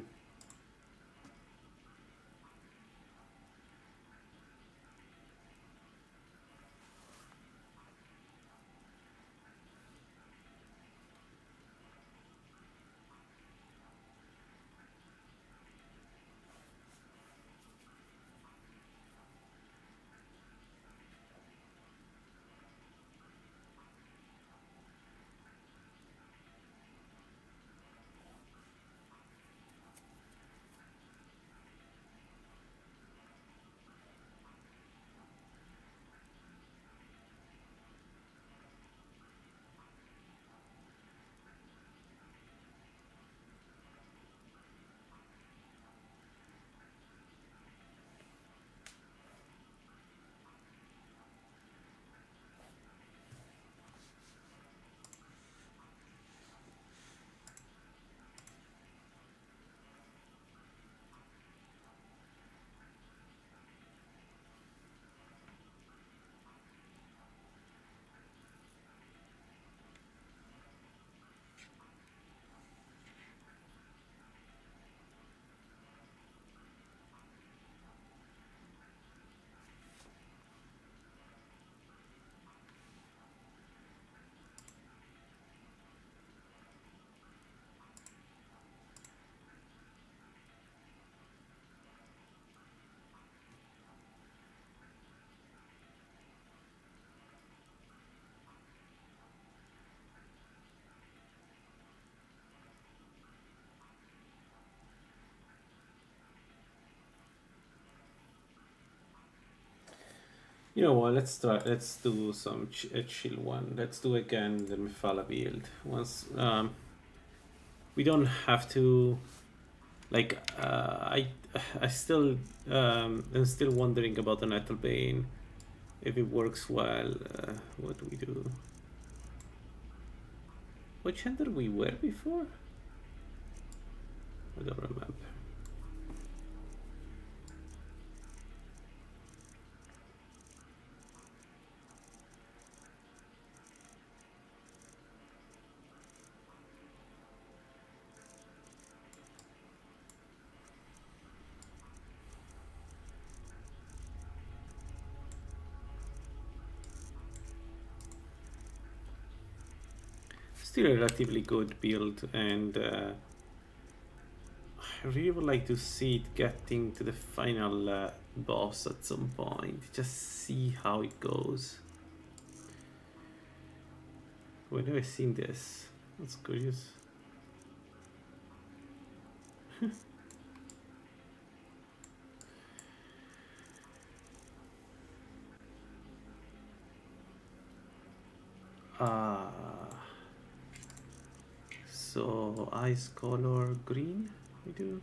You know what? Let's try. Let's do a chill one. Let's do again the Mephala build. Once we don't have to. Like I still I'm still wondering about the Nettlebane. If it works well, what do we do? What gender we were before? I don't remember. still a relatively good build, and I really would like to see it getting to the final boss at some point. Just see how it goes. I've never seen this. That's curious. So ice color green we do.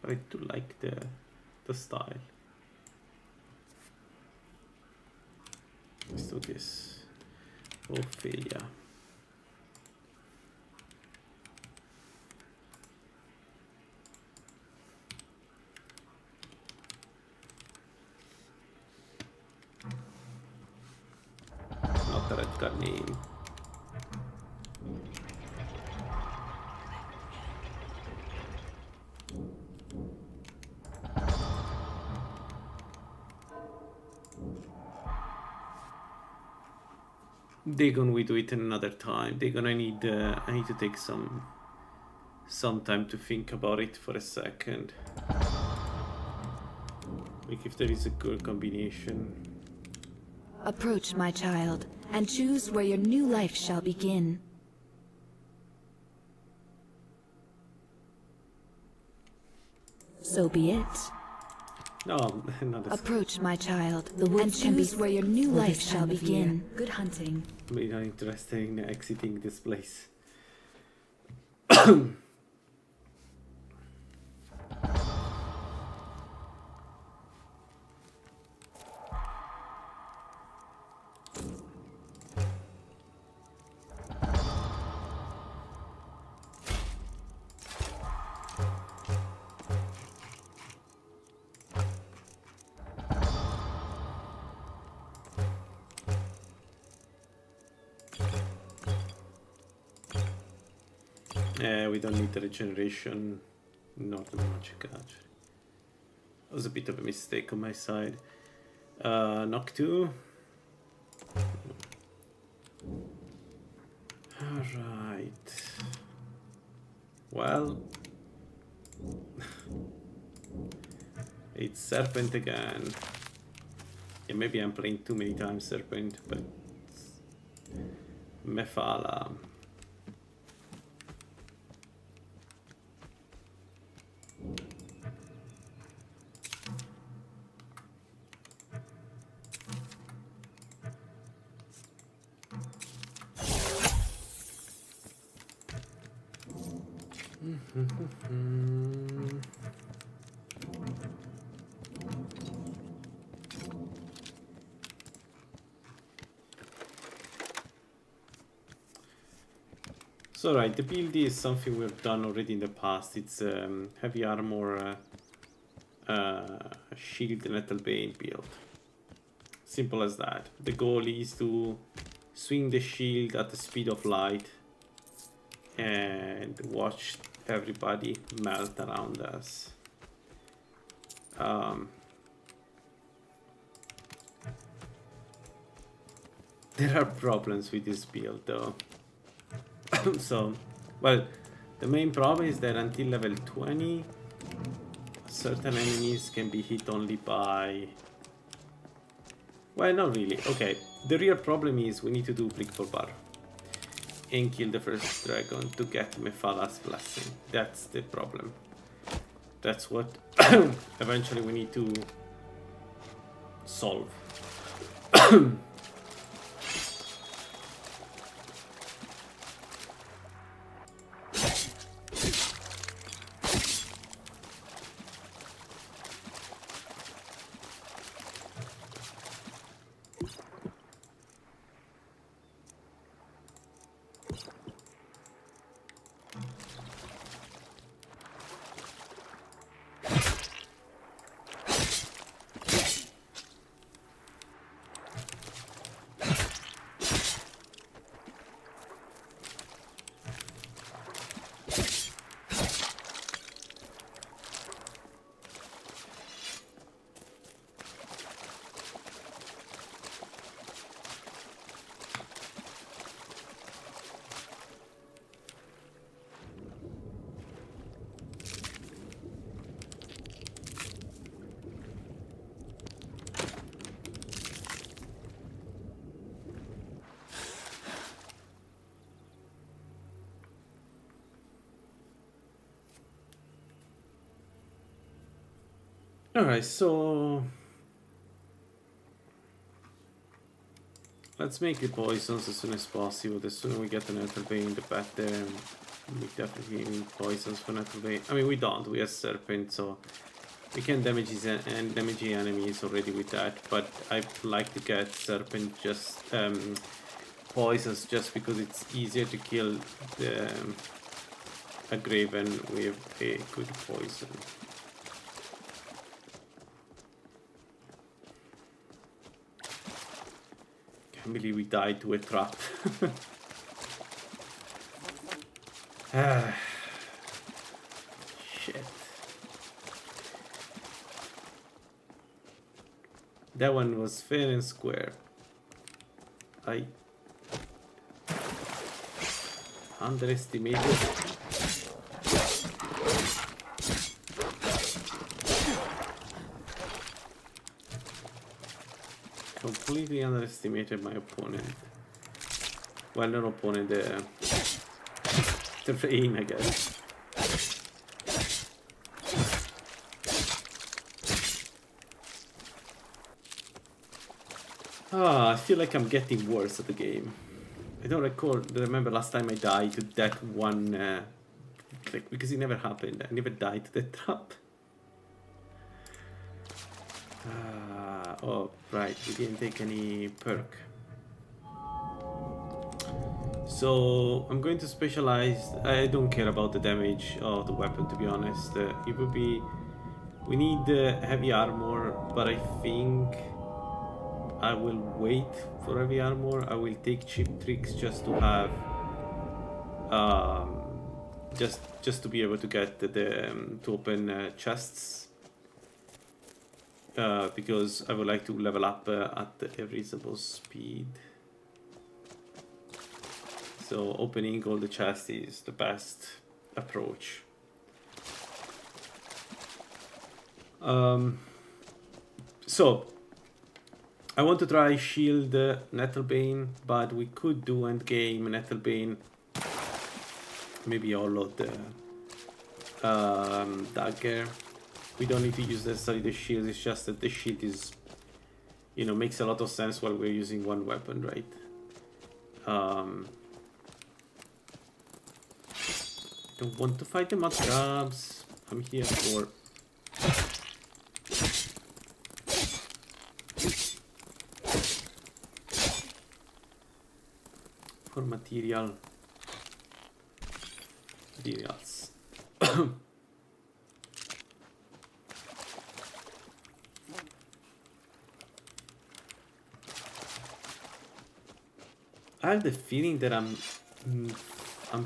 But I do like the style. Let's do this. Ophelia. Not that I've got name. Dagon, we do it another time. Dagon, I need to take some time to think about it for a second. Like if there is a good combination. Approach, my child, and choose where your new life shall begin. So be it. No, not a Approach, my child. The woods can be where your new life shall begin. Good hunting. I'm not interested in exiting this place. We don't need the regeneration, not the magic actually. That was a bit of a mistake on my side. Knock 2. Alright. Well, it's Serpent again. Yeah, maybe I'm playing too many times Serpent, but Mephala. So right, the build is something we've done already in the past. It's heavy armor, shield and Nettlebane build. Simple as that. The goal is to swing the shield at the speed of light and watch everybody melt around us. There are problems with this build though. So, well, the main problem is that until level 20, certain enemies can be hit only by... Well, not really. Okay, the real problem is we need to do Blick for Bar and kill the first dragon to get Mephala's blessing. That's the problem. That's what eventually we need to solve. Alright, so let's make the poisons as soon as possible. The sooner we get the Nether Vein, the better. We definitely need poisons for Nether Vein. I mean, we don't. We have Serpent, so we can damage his and damage the enemies already with that. But I like to get Serpent just poisons just because it's easier to kill a Graven with a good poison. Can't believe we died to a trap. Shit. That one was fair and square. I underestimated. Completely underestimated my opponent. Well, not opponent, the Vein, I guess. I feel like I'm getting worse at the game. I don't remember last time I died to that one click, because it never happened. I never died to the trap. Oh, right, we didn't take any perk. So I'm going to specialize. I don't care about the damage of the weapon, to be honest. It would be. We need heavy armor, but I think I will wait for heavy armor. I will take cheap tricks just to have, just to be able to get to open chests. Because I would like to level up at a reasonable speed. So opening all the chests is the best approach. So I want to try shield Nettlebane, but we could do endgame Nettlebane. Maybe all of the dagger. We don't need to use necessarily the shield. It's just that the shield is, you know, makes a lot of sense while we're using one weapon, right? Don't want to fight the mud crabs. I'm here for materials. I have the feeling that I'm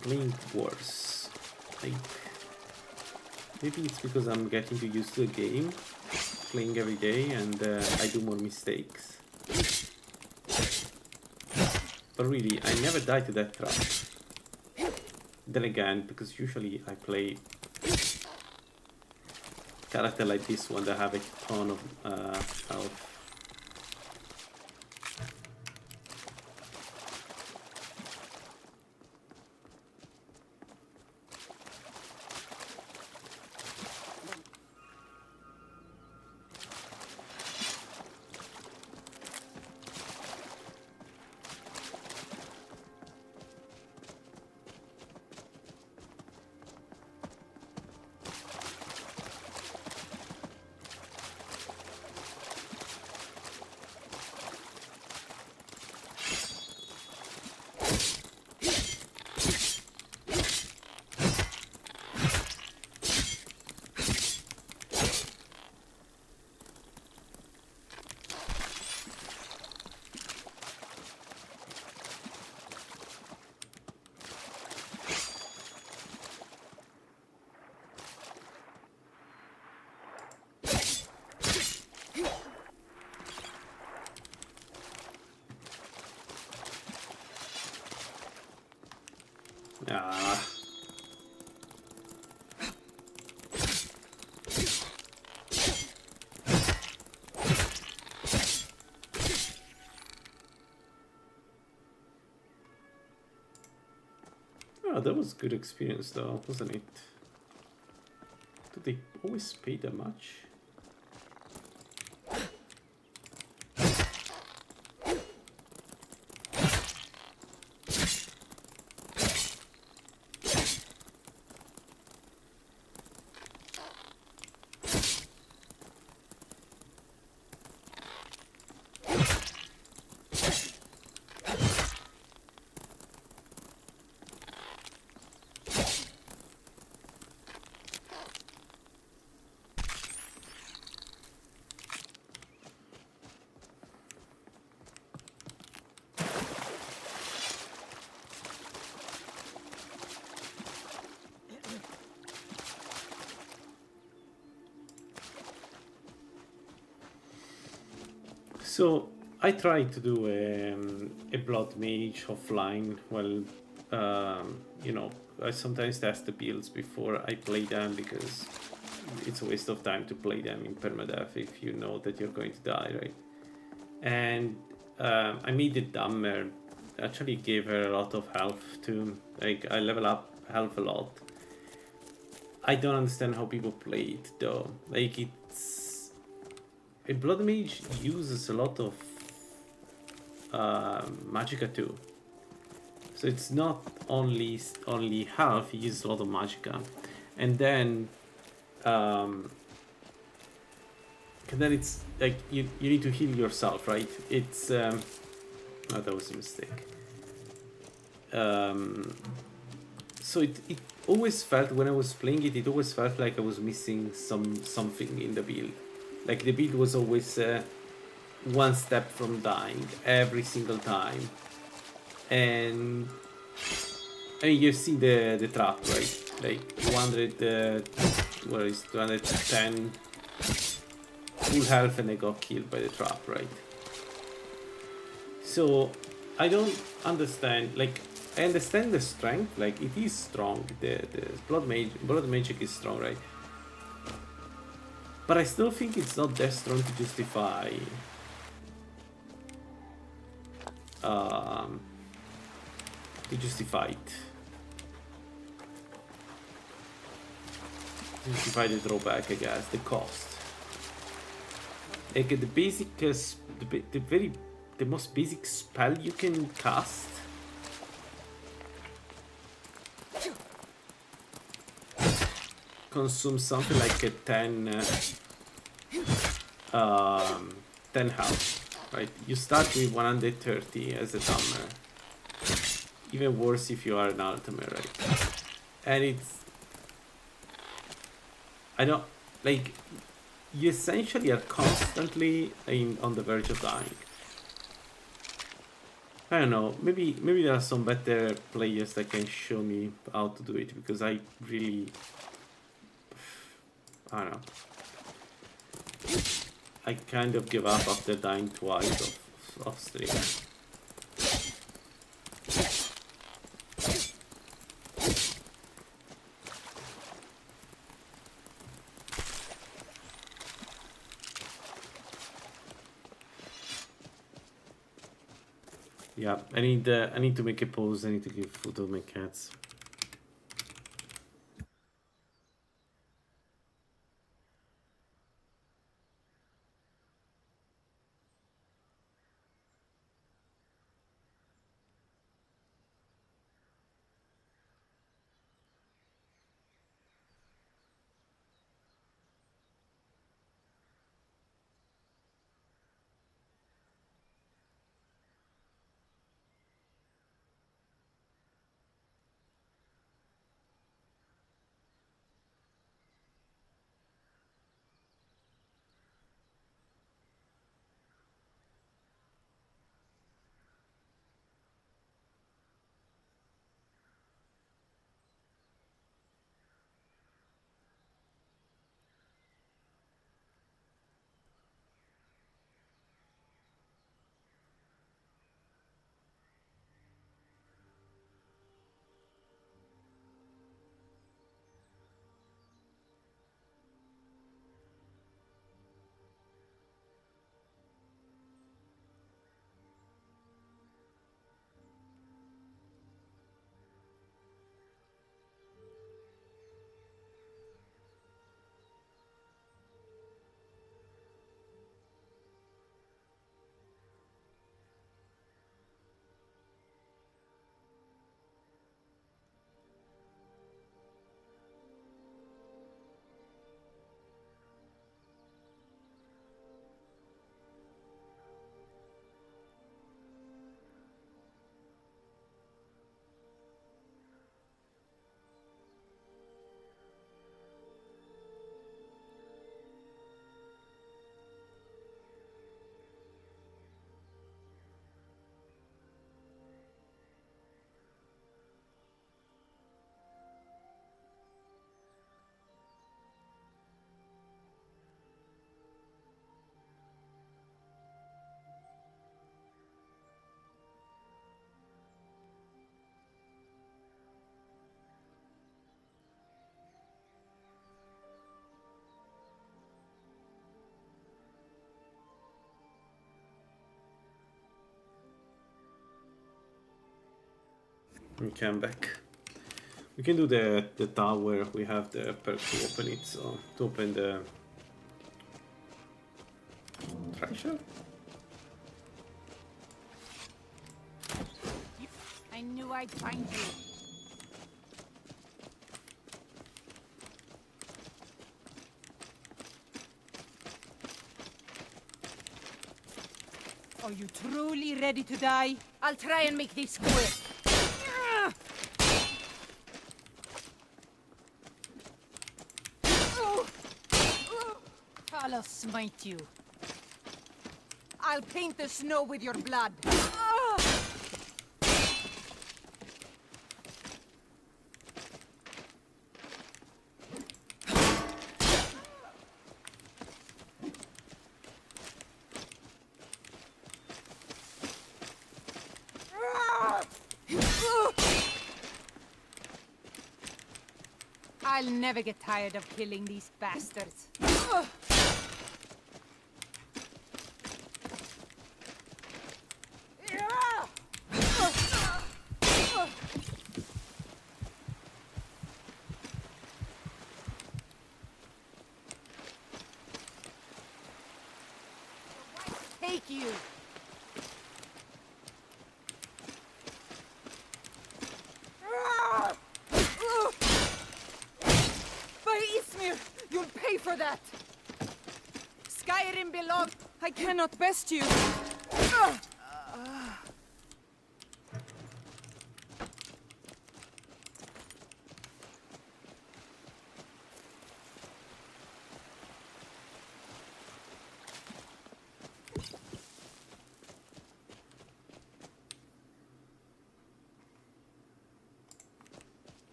playing worse. Like, maybe it's because I'm getting used to the game, playing every day, and I do more mistakes. But really, I never die to that trap. Then again, because usually I play character like this one that have a ton of health. Ah. Oh, that was good experience though, wasn't it? Do they always pay that much? So I tried to do a blood mage offline. Well, you know, I sometimes test the builds before I play them because it's a waste of time to play them in permadeath if you know that you're going to die, right? And I made the Dummer. Actually gave her a lot of health too. Like I level up health a lot. I don't understand how people play it though. Like it's a blood mage uses a lot of magicka too. So it's not only health, he uses a lot of magicka. And then it's like you need to heal yourself, right? It's oh, that was a mistake. So it always felt, when I was playing it, it always felt like I was missing something in the build. Like the build was always one step from dying every single time. And I mean, you see the trap, right? Like 200, where is 210 full health, and I got killed by the trap, right? So I don't understand. Like I understand the strength. Like it is strong. The blood magic is strong, right? But I still think it's not that strong to justify it. Justify the drawback, I guess, the cost. Like the basic, the most basic spell you can cast consumes something like a 10 health, right? You start with 130 as a Dummer. Even worse if you are an Ultimate, right? And it's... I don't... Like, you essentially are constantly on the verge of dying. I don't know, maybe there are some better players that can show me how to do it, because I really... I don't know. I kind of give up after dying twice off stream. Yeah, I need to make a pause. I need to give food to my cats. We came back. We can do the tower. We have the perk to open it. So to open the treasure. I knew I'd find you. Are you truly ready to die? I'll try and make this quick. I'll smite you. I'll paint the snow with your blood. I'll never get tired of killing these bastards. Take you! By Ismir, you'll pay for that! Skyrim belongs... I cannot best you!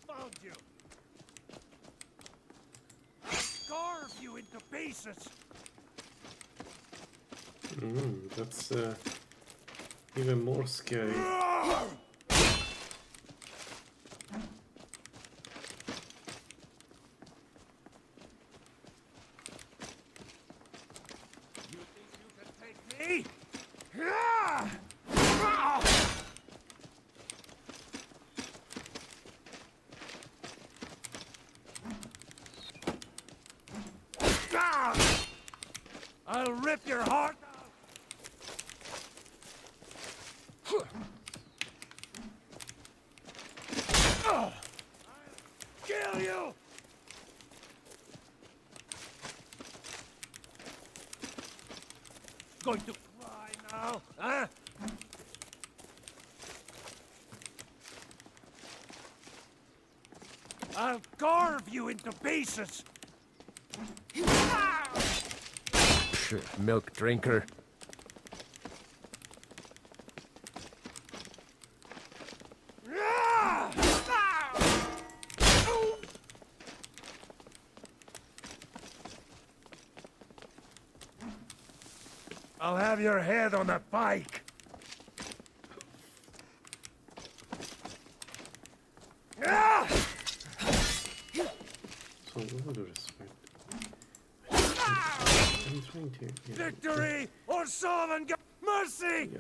Found you. I'll carve you into pieces. That's even more scary. Me? I'll rip your heart out. I'll kill you. Going to cry now, huh? I'll carve you into pieces. Milk drinker. I'll have your head on a pike. So what do respect? I'm trying to. Yeah. Victory or Solven mercy! Yeah.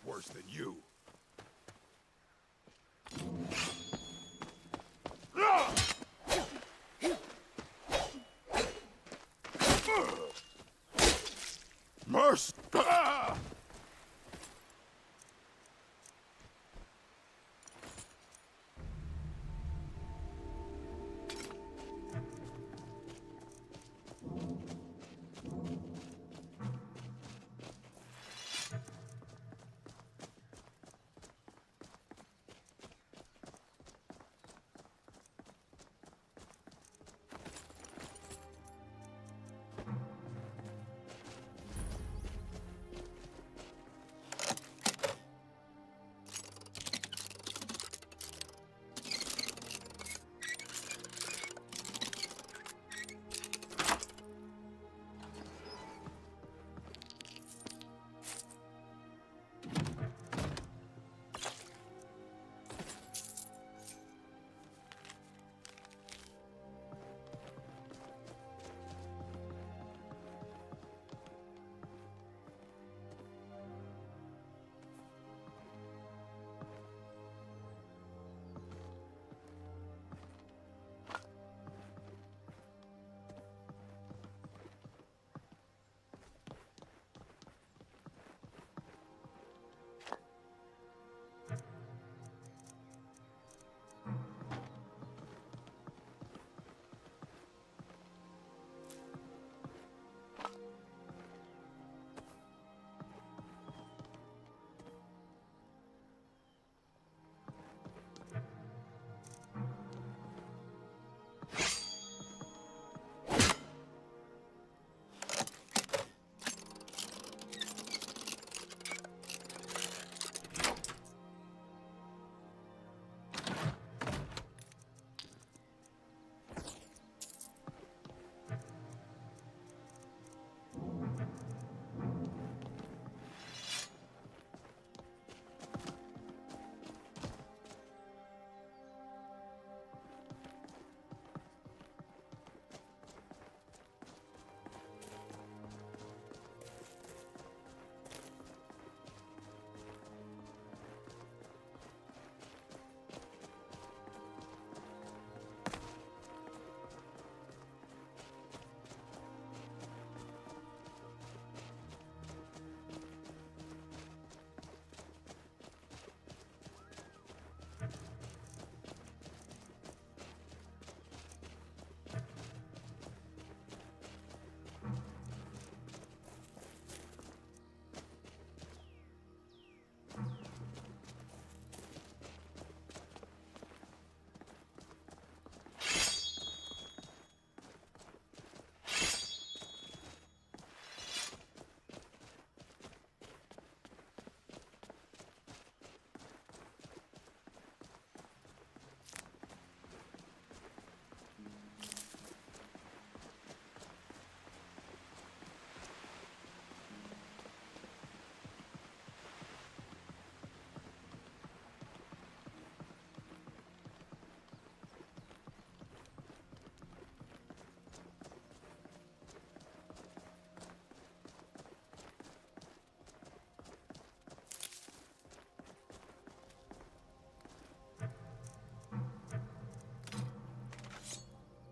worse than you. Mercy!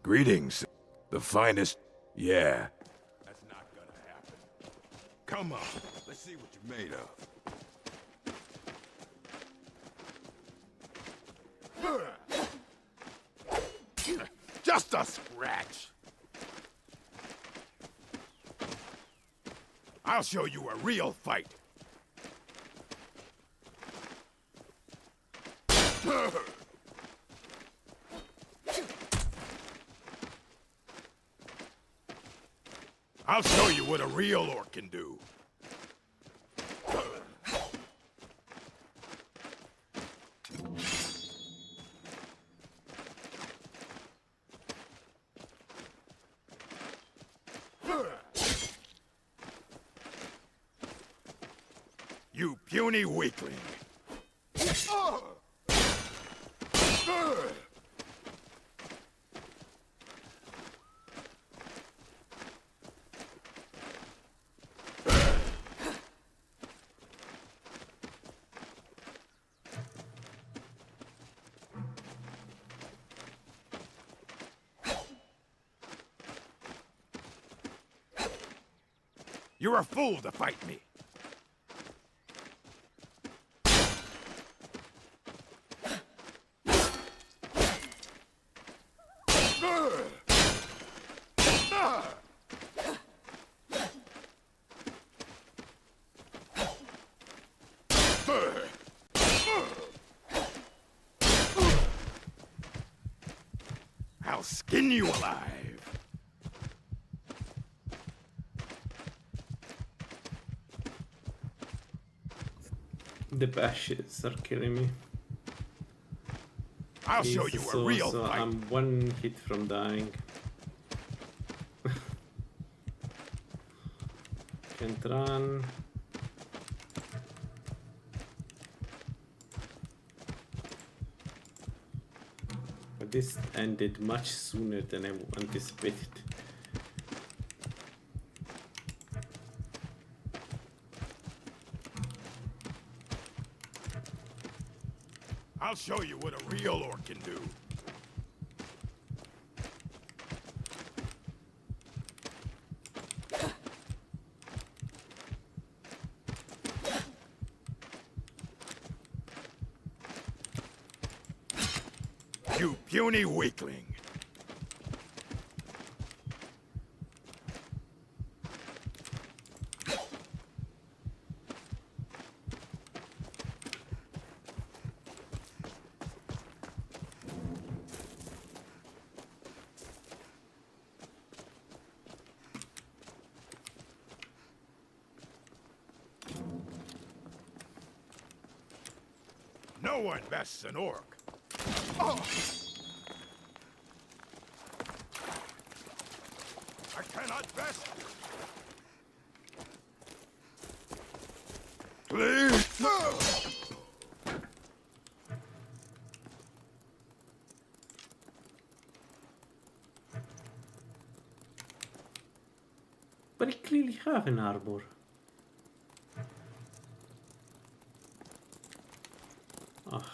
Greetings. The finest... Yeah. That's not gonna happen. Come on, let's see what you're made of. Just a scratch. I'll show you a real fight. I'll show you what a real orc can do. You puny weakling. You're a fool to fight me. I'll skin you alive. The bashes are killing me. I'll show you a real so fight. I'm one hit from dying. Can't run. But this ended much sooner than I anticipated. I'll show you what a real orc can do. You puny weakling. No one bests an orc. Oh! I cannot best. Please. No. But I clearly have an arbor. Ah.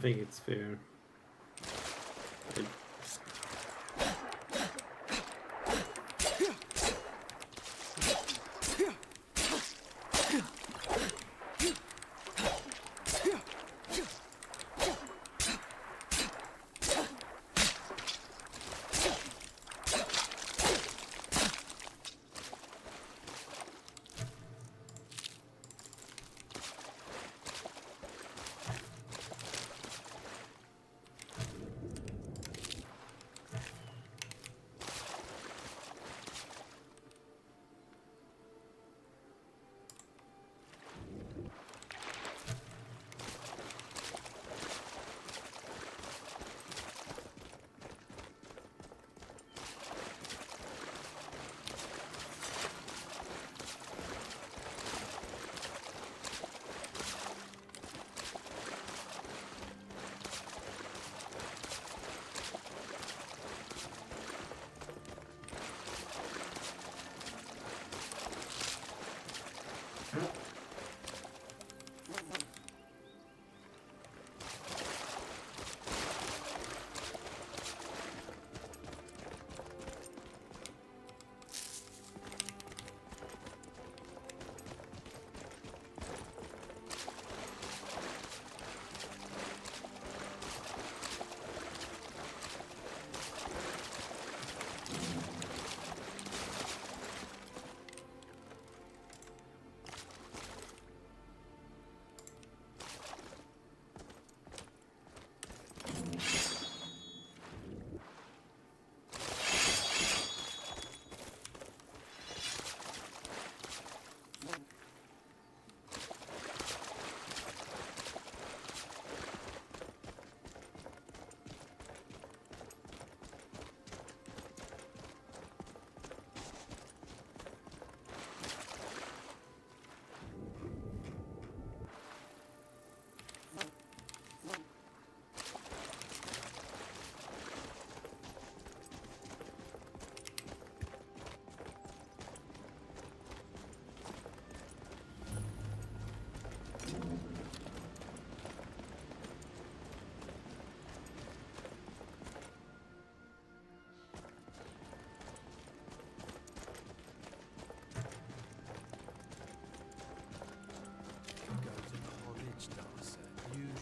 think it's fair.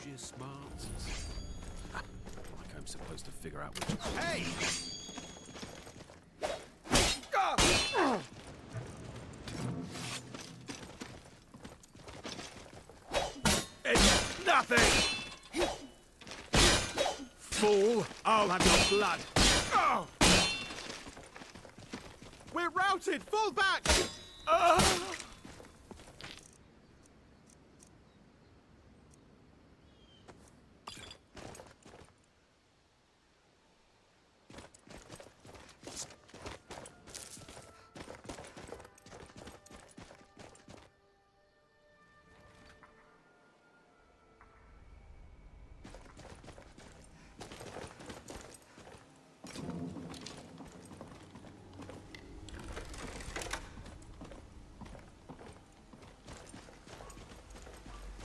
Your smarts. Like I'm supposed to figure out which. Hey! It's nothing! Fool! I'll have your blood! We're routed! Fall back!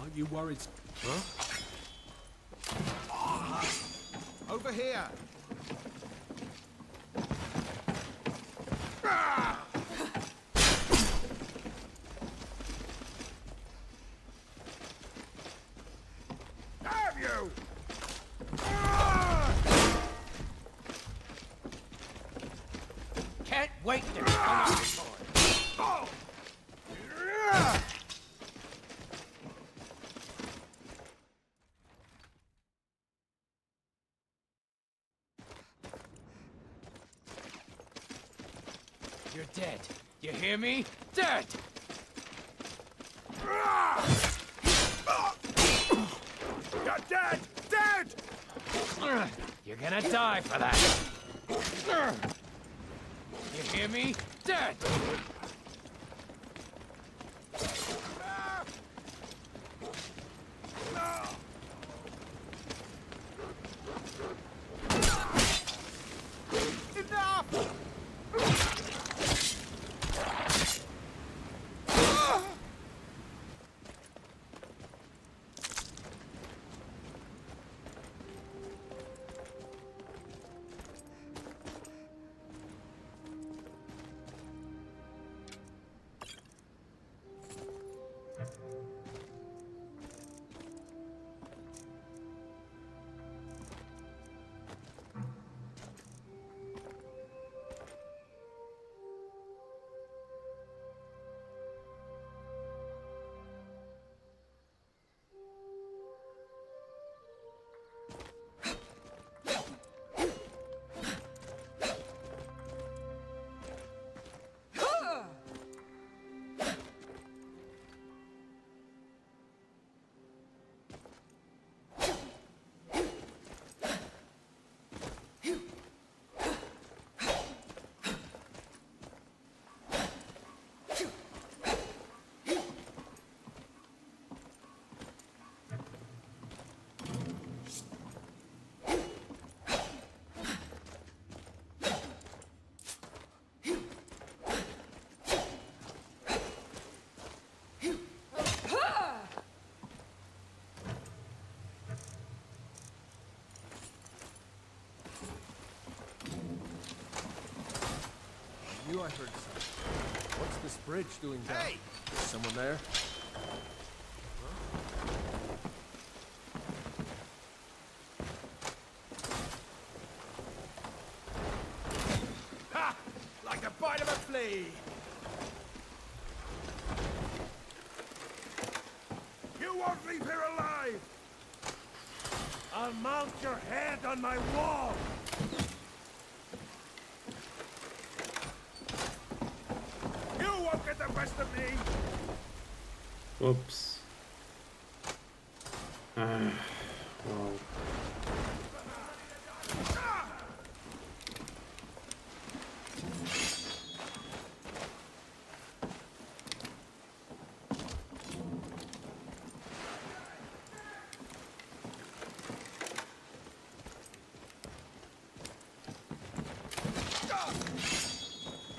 Aren't you worried? Huh? Over here! Have you? Can't wait to come out before. You're dead. You hear me? Dead! You're dead! Dead! You're gonna die for that. You hear me? Dead! knew I heard something. What's this bridge doing down? Hey! Is someone there? Ha! Like the bite of a flea! You won't leave here alive! I'll mount your head on my wall! You won't get the best of me! Whoops. Well.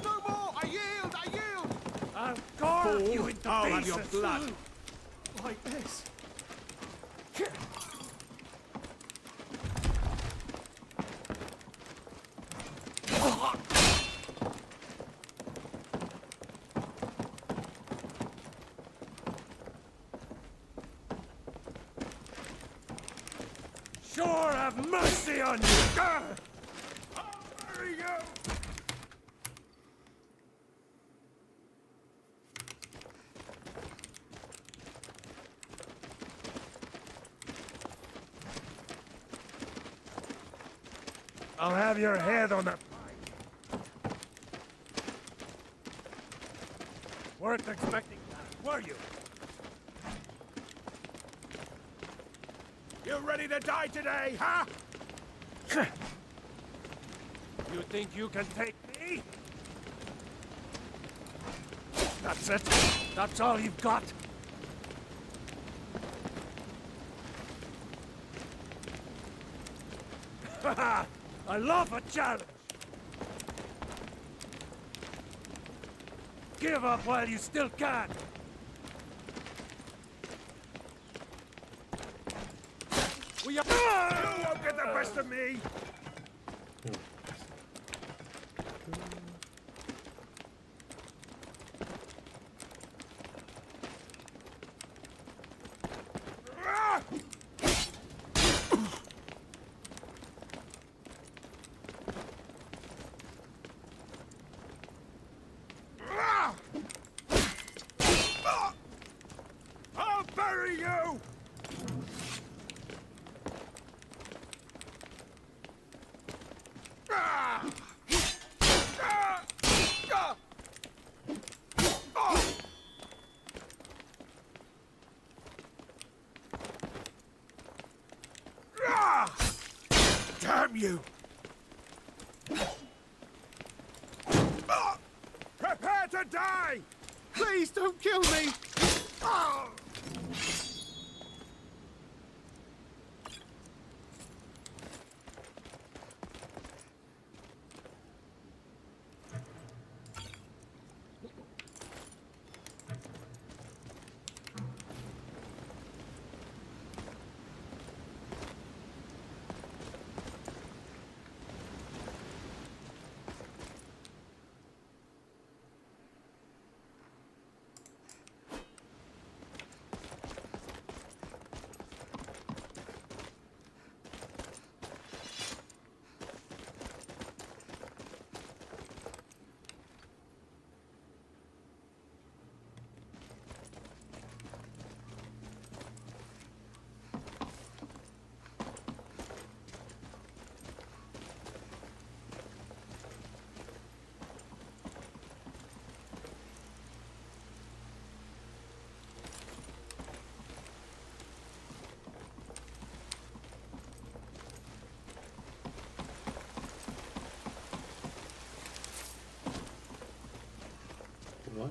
No more! I yield! I yield! I'll carve you into pieces! Have your blood! Like this. Sure have mercy on you! There you go! I'll have your head on the pike. Weren't expecting that, were you? You ready to die today, huh? You think you can take me? That's it? That's all you've got? I love a challenge! Give up while you still can! You won't get the best of me! I'll bury you! Damn you! Prepare to die! Please don't kill me! What?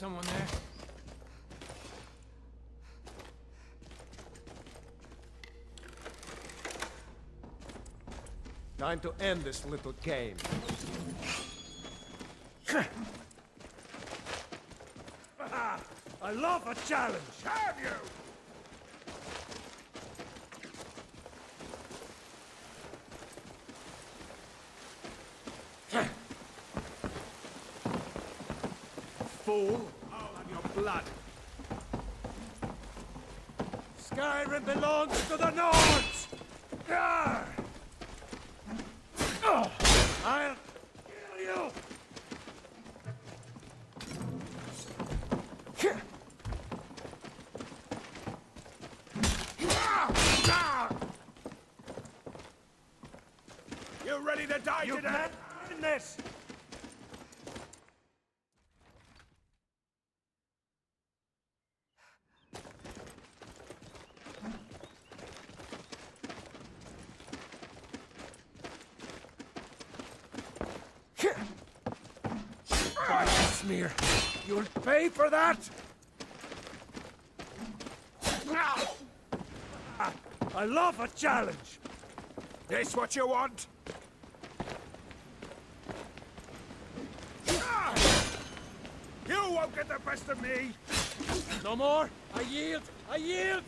someone there? Time to end this little game. I love a challenge! Have you? Fool! I'll have your blood! Skyrim belongs to the Nords! Arr! I'll kill you! You ready to die You today? can't win this! By the smear! You'll pay for that! I love a challenge! This what you want? You won't get the best of me! No more! I yield! I yield!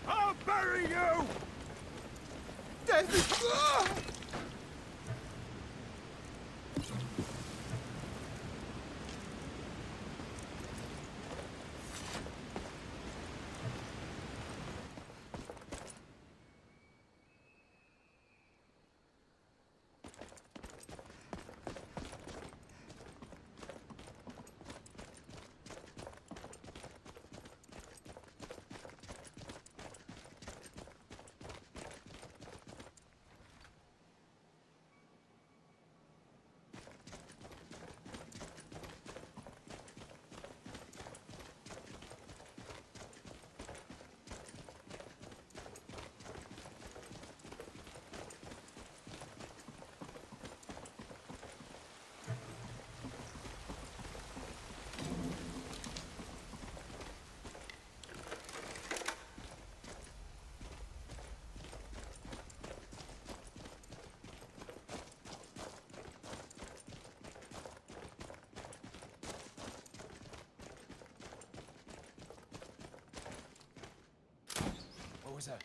I'll bury you! What was that?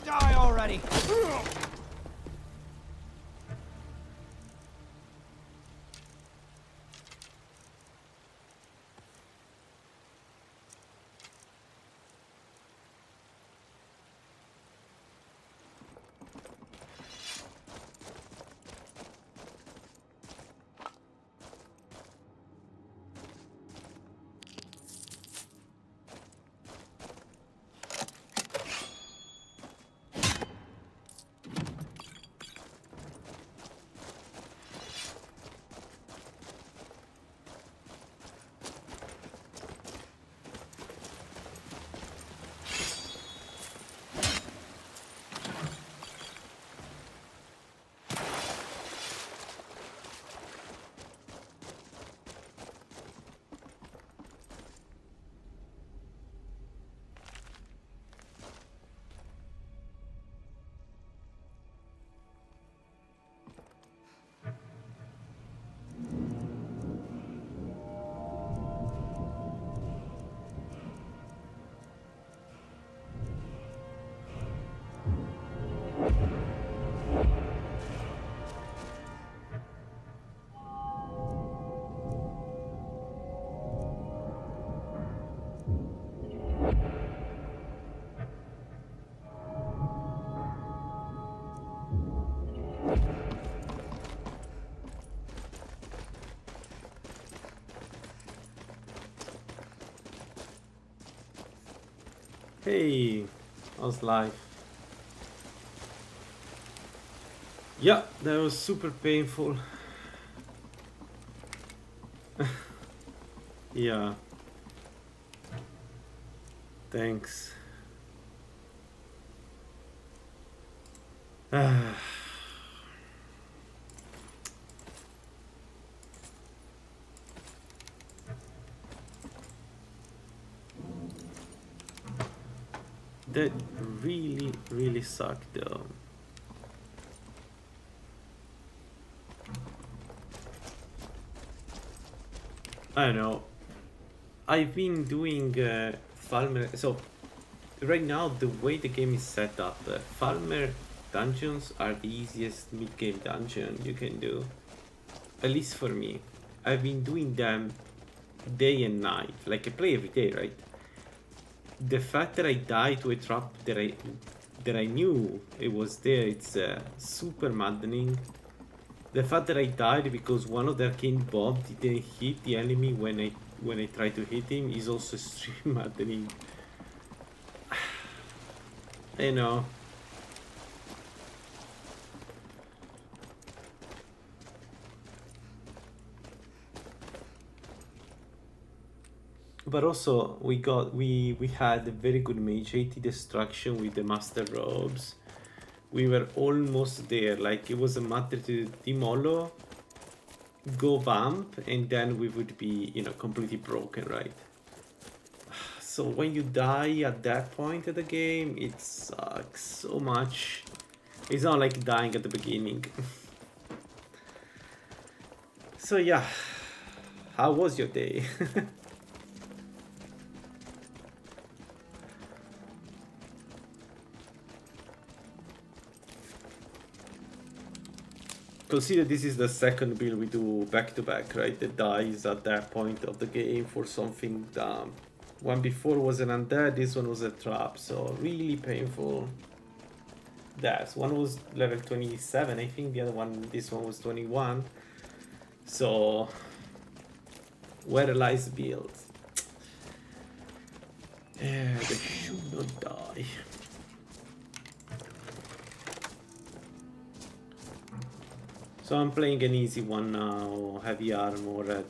Die already! Hey, how's life? Yeah, that was super painful. Yeah. Thanks. That really sucked though. I don't know. I've been doing Falmer. So right now, the way the game is set up, Falmer dungeons are the easiest mid-game dungeon you can do. At least for me. I've been doing them day and night. Like I play every day, right? The fact that I died to a trap that I knew it was there, it's super maddening. The fact that I died because one of the arcane bombs didn't hit the enemy when I tried to hit him is also extremely maddening. I know. But also we had a very good mage 80 destruction with the master robes. We were almost there, like it was a matter to demolo, go vamp, and then we would be, you know, completely broken, right? So when you die at that point of the game, it sucks so much. It's not like dying at the beginning. So yeah, how was your day? Consider this is the second build we do back to back, right? The dies at that point of the game for something dumb. One before was an undead, this one was a trap, so really painful. Deaths. One was level 27, I think the other one, this one was 21. So, where lies build? They should not die. So I'm playing an easy one now, heavy armor at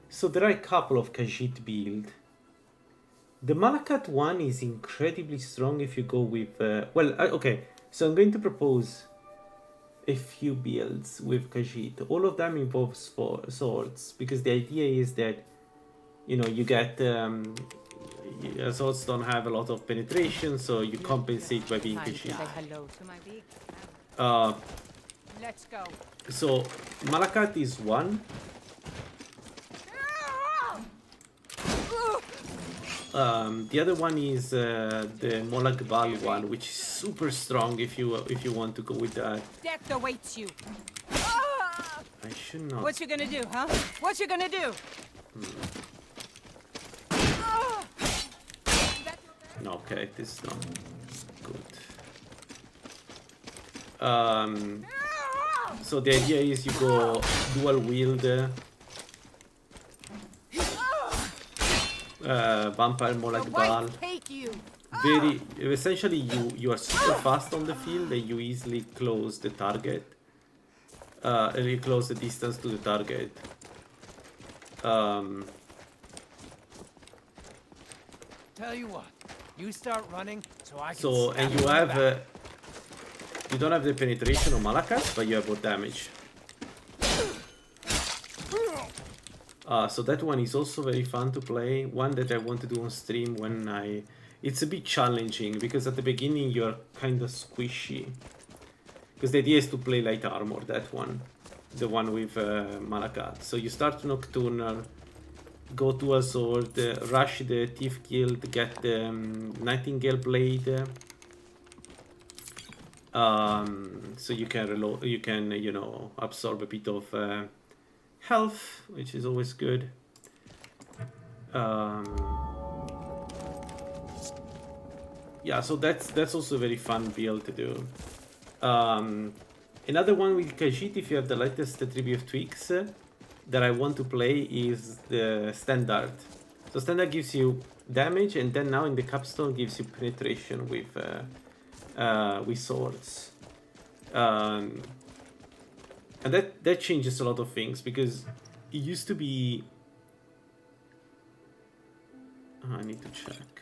so there are a couple of Khajiit build. The Malakat one is incredibly strong if you go with okay, so I'm going to propose a few builds with Khajiit. All of them involve swords, because the idea is that, you know, you get swords don't have a lot of penetration, so you compensate by being Khajiit. Let's go. So Malakat is one. The other one is the Molagbal one, which is super strong if you want to go with that. Death awaits you. I should not. What you gonna do, huh? What you gonna do? No, okay, this is not good. So the idea is you go dual wield. Vampire Molagbal. Very essentially you are super fast on the field and you easily close the target. You close the distance to the target. Tell you what, you start running so I can. So and you have you don't have the penetration of Malakas, but you have more damage. So that one is also very fun to play. One that I want to do on stream when it's a bit challenging because at the beginning you're kind of squishy. Because the idea is to play light armor, that one. The one with Malakat. So you start Nocturnal, go to a sword, rush the Thief Guild, get the Nightingale Blade. So you can reload, you can, you know, absorb a bit of health, which is always good. Yeah, so that's also a very fun build to do. Another one with Khajiit, if you have the latest attribute tweaks that I want to play, is the Standard. So Standard gives you damage, and then now in the capstone gives you penetration with swords. And that changes a lot of things, because it used to be... Oh, I need to check.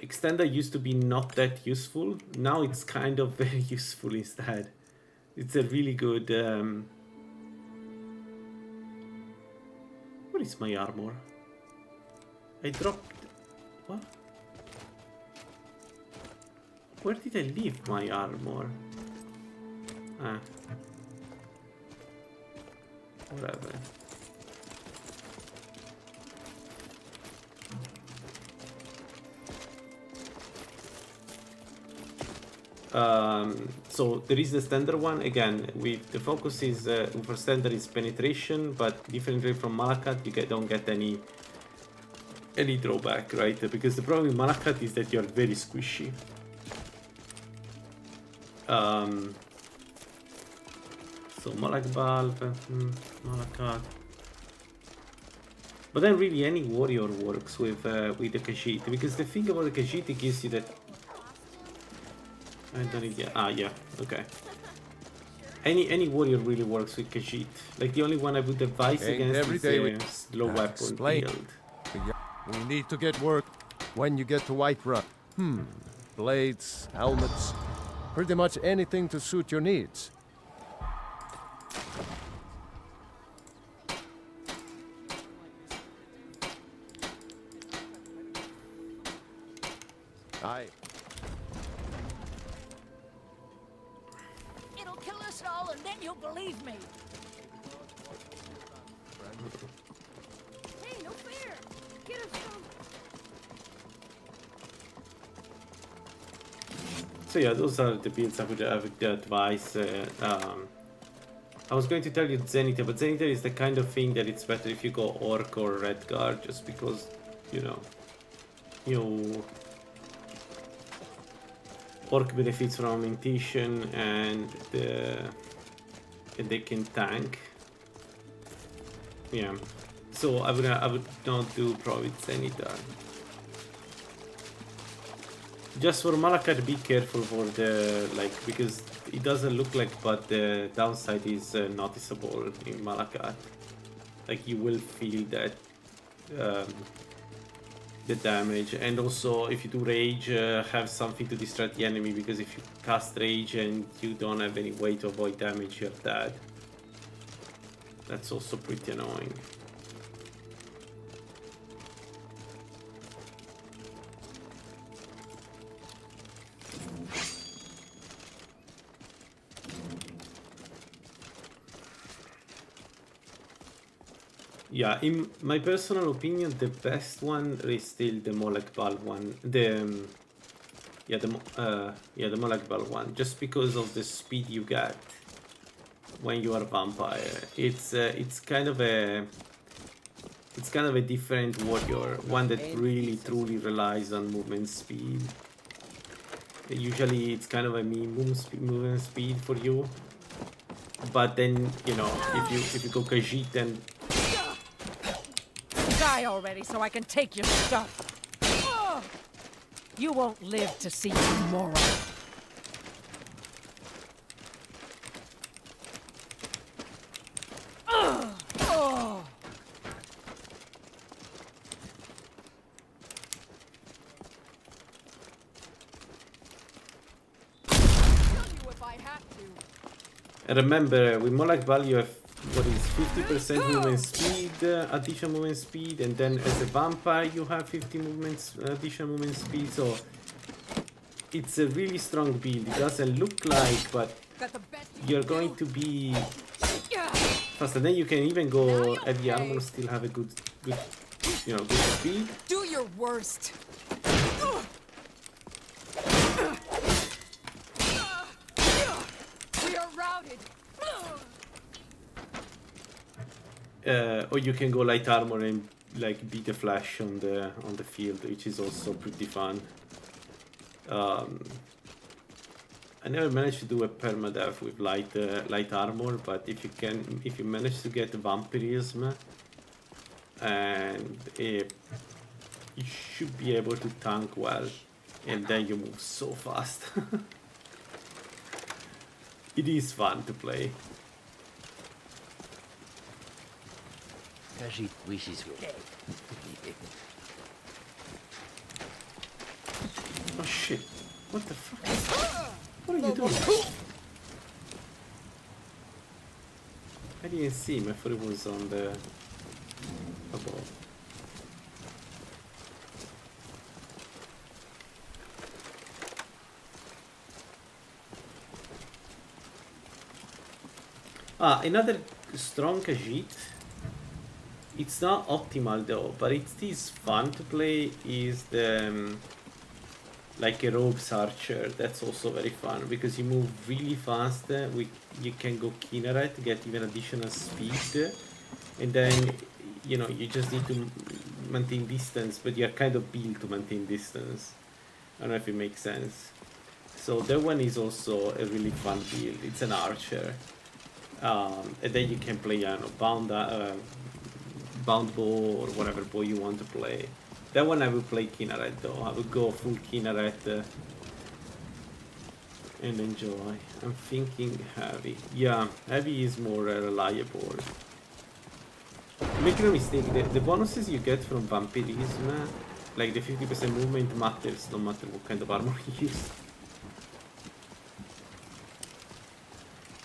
Extender used to be not that useful. Now it's kind of very useful instead. It's a really good... What is my armor? I dropped... What? Where did I leave my armor? Ah. Whatever. So there is the standard one. Again, with the focus is for standard is penetration, but differently from Malakat, you don't get any drawback, right? Because the problem with Malakat is that you're very squishy. So Malak Valve, Malakat. But then really any warrior works with the Khajiit, because the thing about the Khajiit, it gives you that... I don't need... yeah, okay. Any warrior really works with Khajiit. Like the only one I would advise against is low weapon build. We need to get work when you get to Whiterun. Blades, helmets, pretty much anything to suit your needs. Aye. It'll kill us all, and then you'll believe me. Hey, no fair. Get us some. So yeah, those are the builds I would advise. I was going to tell you Zenithal, but Zenithal is the kind of thing that it's better if you go Orc or Redguard, just because, you know, Orc benefits from augmentation and they can tank. Yeah, so I would not do probably Zenithal. Just for Malakat, be careful for the because it doesn't look like, but the downside is noticeable in Malakat. Like you will feel that the damage, and also if you do rage, have something to distract the enemy, because if you cast rage and you don't have any way to avoid damage, you're dead. That's also pretty annoying. Yeah, in my personal opinion, the best one is still the Molek Bal one. The Molek Bal one, just because of the speed you get when you are a vampire. It's kind of a different warrior, one that really truly relies on movement speed. Usually, it's kind of a movement speed for you. But then, you know, if you go Khajiit and Die already so I can take your stuff. You won't live to see tomorrow. And remember, with Molek Bal you have what is 50% movement speed, additional movement speed, and then as a vampire you have 50 additional movement speed, so it's a really strong build. It doesn't look like, but you're going to be fast, and then you can even go heavy armor, still have a good good speed. Do your worst. We are routed. Or you can go light armor and like beat the flash on the field, which is also pretty fun. I never managed to do a permadeath with light armor, but if you manage to get vampirism, and you should be able to tank well, and then you move so fast. It is fun to play. Khajiit wishes we dead. Oh shit! What the fuck? What are you doing? I didn't see him. I thought it was on the above. Another strong Khajiit. It's not optimal though, but it is fun to play. Is the like a rogue's archer. That's also very fun because you move really fast. You can go Kinneret to get even additional speed, and then you know you just need to maintain distance, but you're kind of built to maintain distance. I don't know if it makes sense. So that one is also a really fun build. It's an archer, and then you can play, I don't know, bound bow or whatever bow you want to play. That one I will play Kinneret though. I will go full Kinneret and enjoy. I'm thinking heavy. Yeah, heavy is more reliable. Make no mistake, the bonuses you get from vampirism, like the 50% movement matters, no matter what kind of armor you use.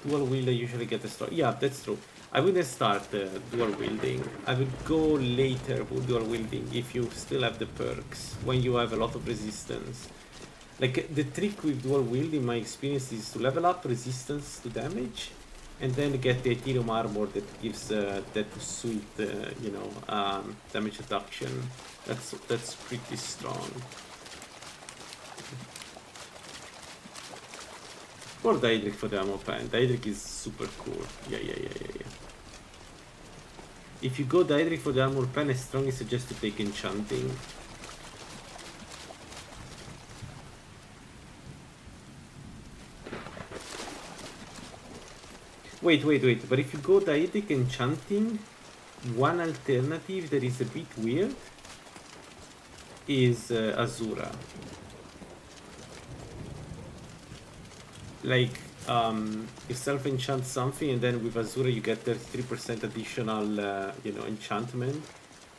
Dual wielder usually get a start. Yeah, that's true. I wouldn't start dual wielding. I would go later with dual wielding if you still have the perks, when you have a lot of resistance. Like the trick with dual wield in my experience is to level up resistance to damage and then get the Ethereum armor that gives that sweet, damage reduction. That's pretty strong. Or Daedric for the ammo pen. Daedric is super cool. Yeah. If you go Daedric for the armor pen, I strongly suggest to take enchanting. Wait, but if you go Daedric enchanting, one alternative that is a bit weird is Azura. Like, you self-enchant something and then with Azura you get 33% additional, enchantment.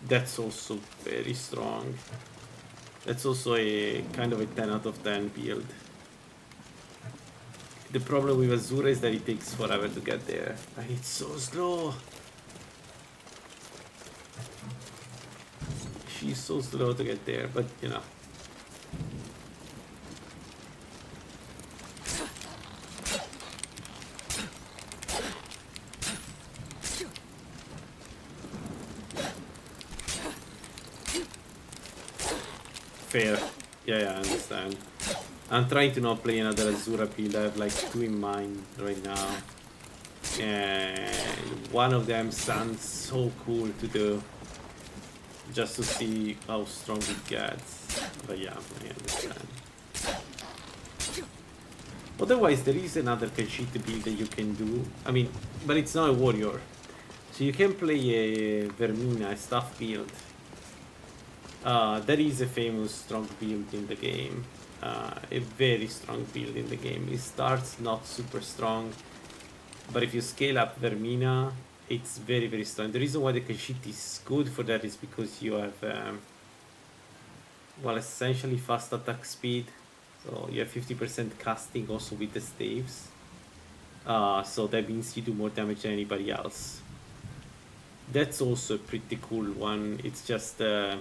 That's also very strong. That's also a kind of a 10 out of 10 build. The problem with Azura is that it takes forever to get there. And it's so slow. She's so slow to get there, but you know. Fair. Yeah, I understand. I'm trying to not play another Azura build. I have like two in mind right now. And one of them sounds so cool to do. Just to see how strong it gets. But yeah, I understand. Otherwise, there is another Khajiit build that you can do. I mean, but it's not a warrior. So you can play a Vermina, a staff build. That is a famous strong build in the game. A very strong build in the game. It starts not super strong, but if you scale up Vermina, it's very, very strong. The reason why the Khajiit is good for that is because you have, essentially fast attack speed. So you have 50% casting also with the staves. So that means you do more damage than anybody else. That's also a pretty cool one. It's just, you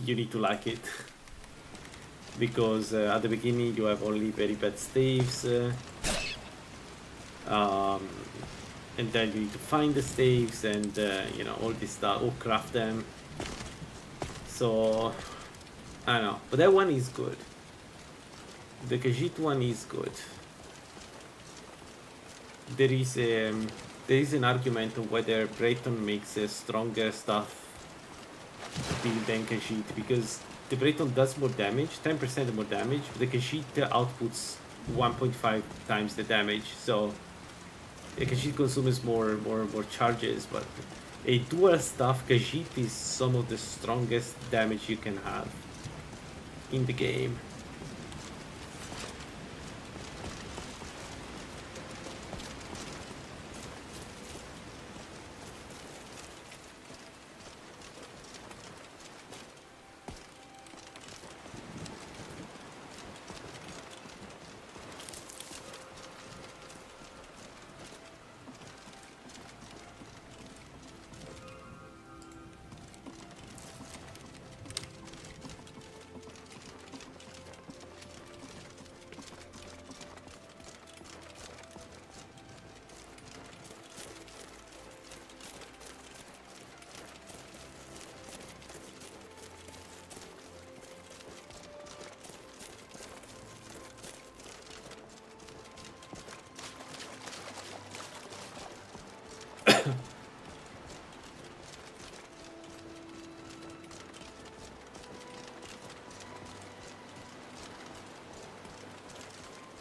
need to like it. Because at the beginning you have only very bad staves. And then you need to find the staves and, all this stuff, or craft them. So, I don't know. But that one is good. The Khajiit one is good. There is an argument of whether Brayton makes a stronger stuff build than Khajiit, because the Breton does more damage, 10% more damage, but the Khajiit outputs 1.5 times the damage, so the Khajiit consumes more charges, but a dual staff Khajiit is some of the strongest damage you can have in the game.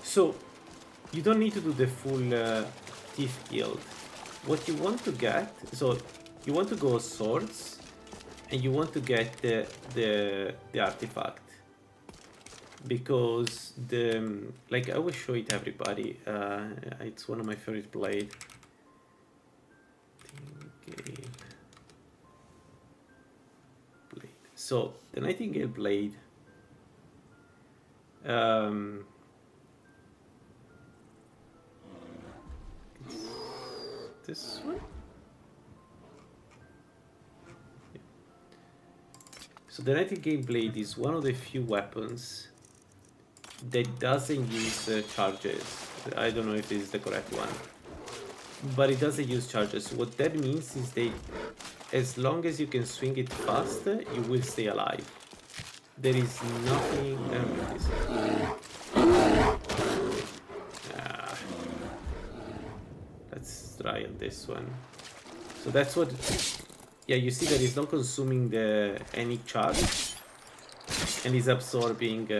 So, you don't need to do the full Thief Guild. What you want to get, so you want to go swords, and you want to get the artifact, because like I will show it to everybody. It's one of my favorite blade. So the Nightingale blade. This one? Yeah. So the Nightingale blade is one of the few weapons that doesn't use charges. I don't know if this is the correct one, but it doesn't use charges. What that means is that as long as you can swing it fast, you will stay alive. There is nothing... Let's try on this one. So that's what... Yeah, you see that it's not consuming any charge. And it's absorbing...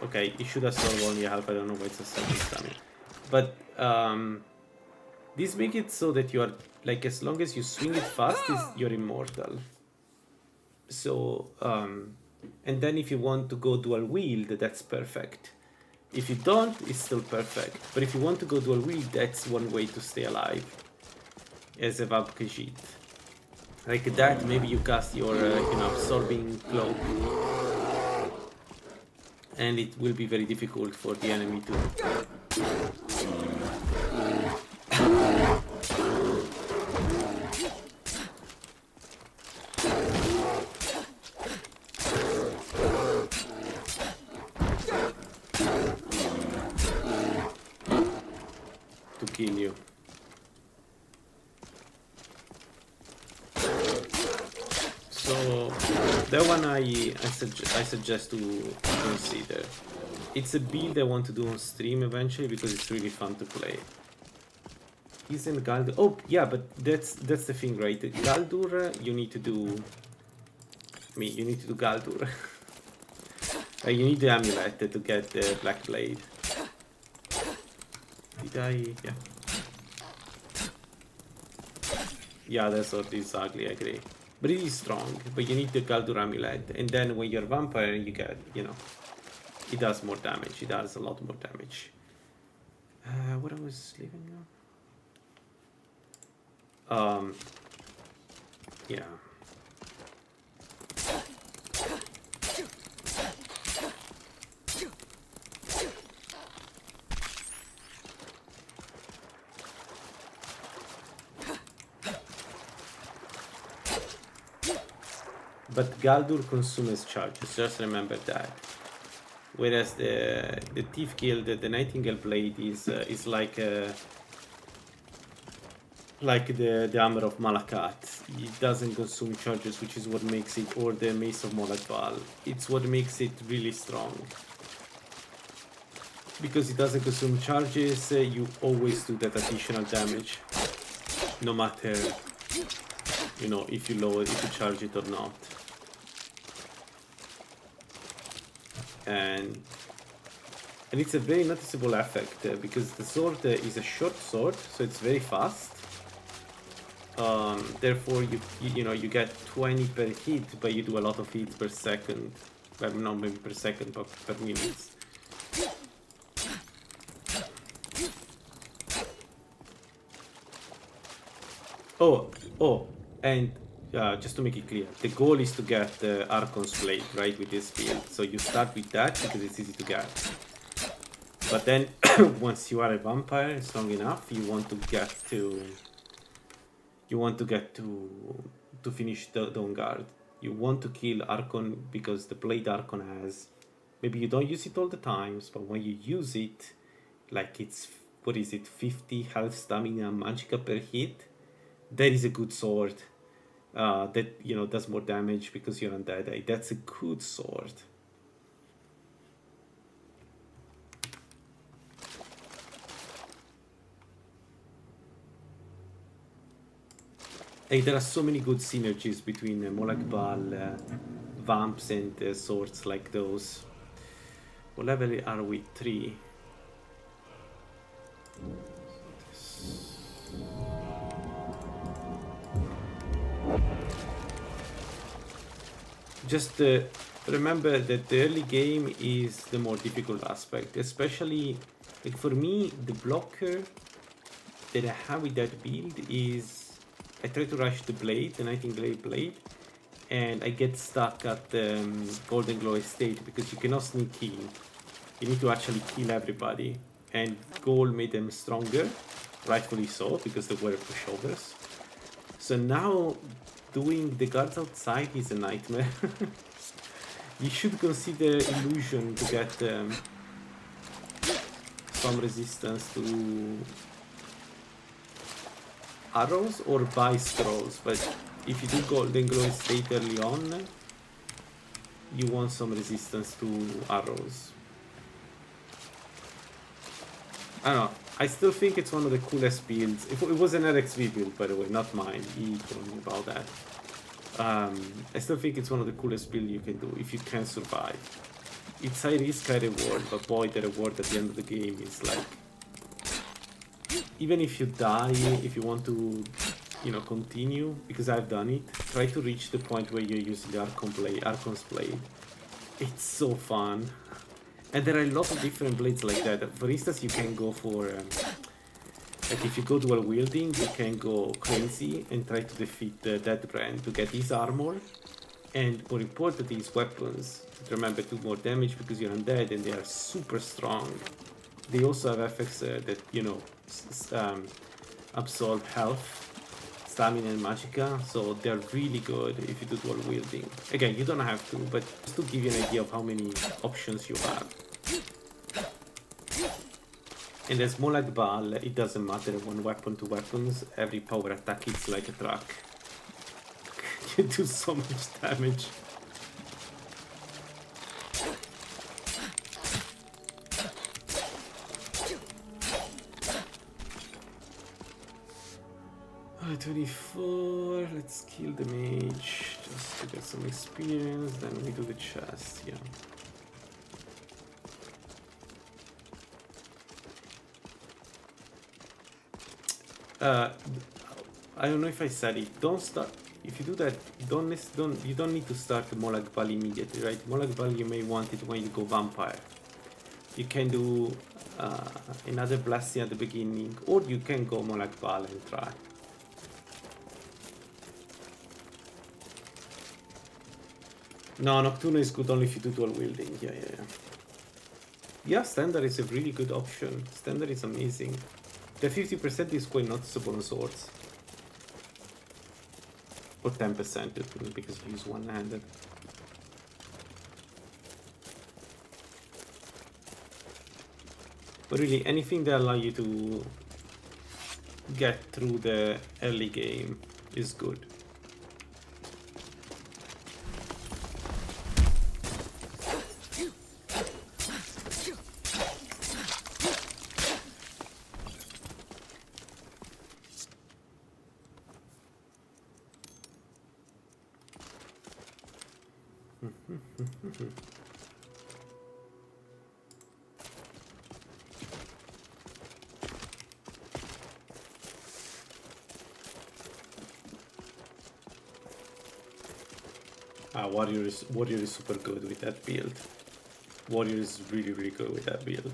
okay, it should absorb only half. I don't know why it's absorbing stamina. But this makes it so that you are... Like, as long as you swing it fast, you're immortal. So... and then if you want to go dual wield, that's perfect. If you don't, it's still perfect. But if you want to go dual wield, that's one way to stay alive. As a Vab Khajiit. Like that, maybe you cast your absorbing cloak. And it will be very difficult for the enemy to... kill you. So that one I suggest to consider. It's a build I want to do on stream eventually because it's really fun to play. Isn't Galdur? Oh yeah, but that's the thing, right? Galdur, you need to do. You need to do Galdur. You need the amulet to get the black blade. Did I? Yeah. Yeah, that sword is ugly, I agree. But it is strong, but you need the Galdur amulet. And then when you're a vampire, you get, it does more damage. It does a lot more damage. What I was leaving now? Yeah. But Galdur consumes charges, just remember that. Whereas the Thief Guild, the Nightingale blade is like the Hammer of Malakat. It doesn't consume charges, which is what makes it, or the Mace of Moladval. It's what makes it really strong. Because it doesn't consume charges, you always do that additional damage, no matter, if you charge it or not. and it's a very noticeable effect because the sword is a short sword, so it's very fast. Therefore, you get 20 per hit, but you do a lot of hits per second. Well, not maybe per second, but per minute. And just to make it clear, the goal is to get the Archon's Blade, right, with this build. So you start with that because it's easy to get. But then, once you are a vampire strong enough, you want to get to finish the Dawn Guard. You want to kill Archon because the Blade Archon has, maybe you don't use it all the times, but when you use it, like it's, what is it, 50 health, stamina, magicka per hit. That is a good sword. That does more damage because you're undead. That's a good sword. There are so many good synergies between Molag Bal, vamps, and swords like those. What level are we? 3. Just remember that the early game is the more difficult aspect, especially like for me, the blocker that I have with that build is I try to rush the blade, the Nightingale blade, and I get stuck at the Golden Glow Estate because you cannot sneak in. You need to actually kill everybody, and Gold made them stronger, rightfully so, because they were pushovers. So now doing the guards outside is a nightmare. You should consider illusion to get some resistance to arrows or buy scrolls, but if you do Golden Glow Estate early on, you want some resistance to arrows. I don't know, I still think it's one of the coolest builds. It was an RXV build, by the way, not mine. He told me about that. I still think it's one of the coolest builds you can do if you can survive. It's high risk, high reward, but boy, the reward at the end of the game is like, even if you die, if you want to, continue, because I've done it, try to reach the point where you're using the Archon's Blade. It's so fun. And there are a lot of different blades like that. For instance, you can go for, like if you go dual wielding, you can go crazy and try to defeat the Dead Brand to get his armor. And more importantly, his weapons. Remember, do more damage because you're undead and they are super strong. They also have effects that, absorb health, stamina, and magicka, so they're really good if you do dual wielding. Again, you don't have to, but just to give you an idea of how many options you have. And as Molag Bal, it doesn't matter one weapon to weapons, every power attack hits like a truck. You do so much damage. Alright, 24, let's kill the mage, just to get some experience, then we do the chest, yeah. I don't know if I said it, don't start, if you do that, you don't need to start Molag Bal immediately, right? Molag Bal you may want it when you go vampire. You can do another blessing at the beginning, or you can go Molag Bal and try. No, Nocturno is good only if you do dual wielding. Yeah. Yeah, Standard is a really good option. Standard is amazing. The 50% is quite noticeable on swords. Or 10% because you use one-handed. But really, anything that allows you to get through the early game is good. Warrior is super good with that build. Warrior is really, really good with that build.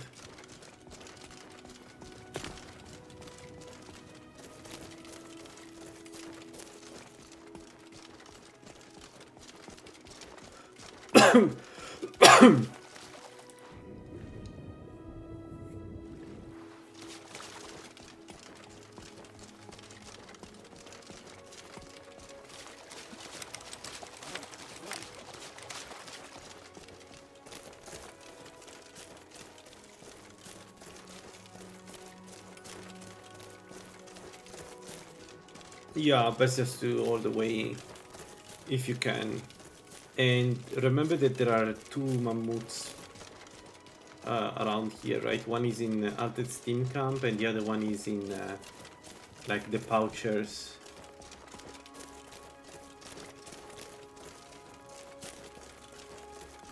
Yeah, best just do all the way if you can. And remember that there are two mammoths around here, right? One is in Altered Steam Camp and the other one is in like the Pouchers.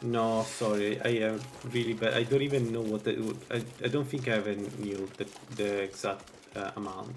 No, sorry, I am really bad. I don't even know what I don't think I even knew the exact amount.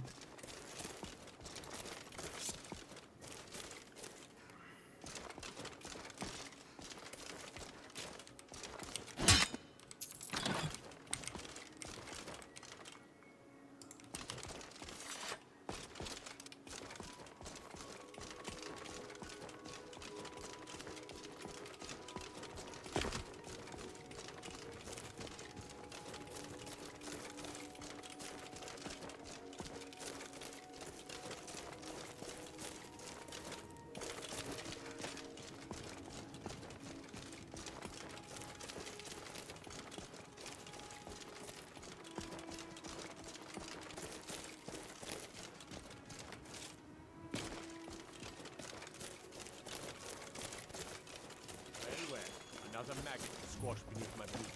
Another maggot squashed beneath my boot.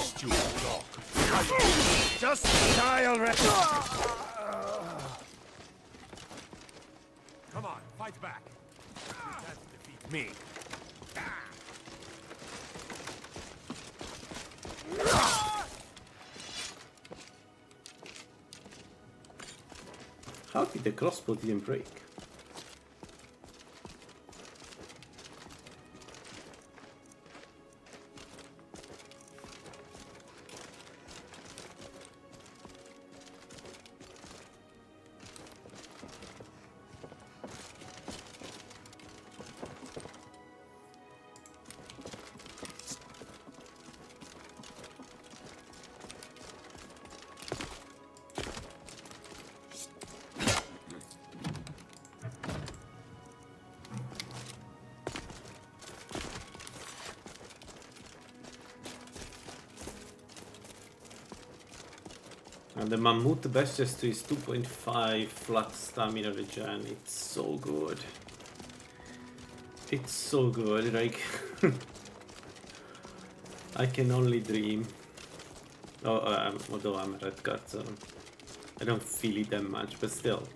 Stupid dog. Just die already. Come on, fight back. You can't defeat me. How did the crossbow didn't break? And the Mammoth best is 2.5 flat stamina regen. It's so good. It's so good, like I can only dream. Oh, although I'm a red card, so I don't feel it that much, but still.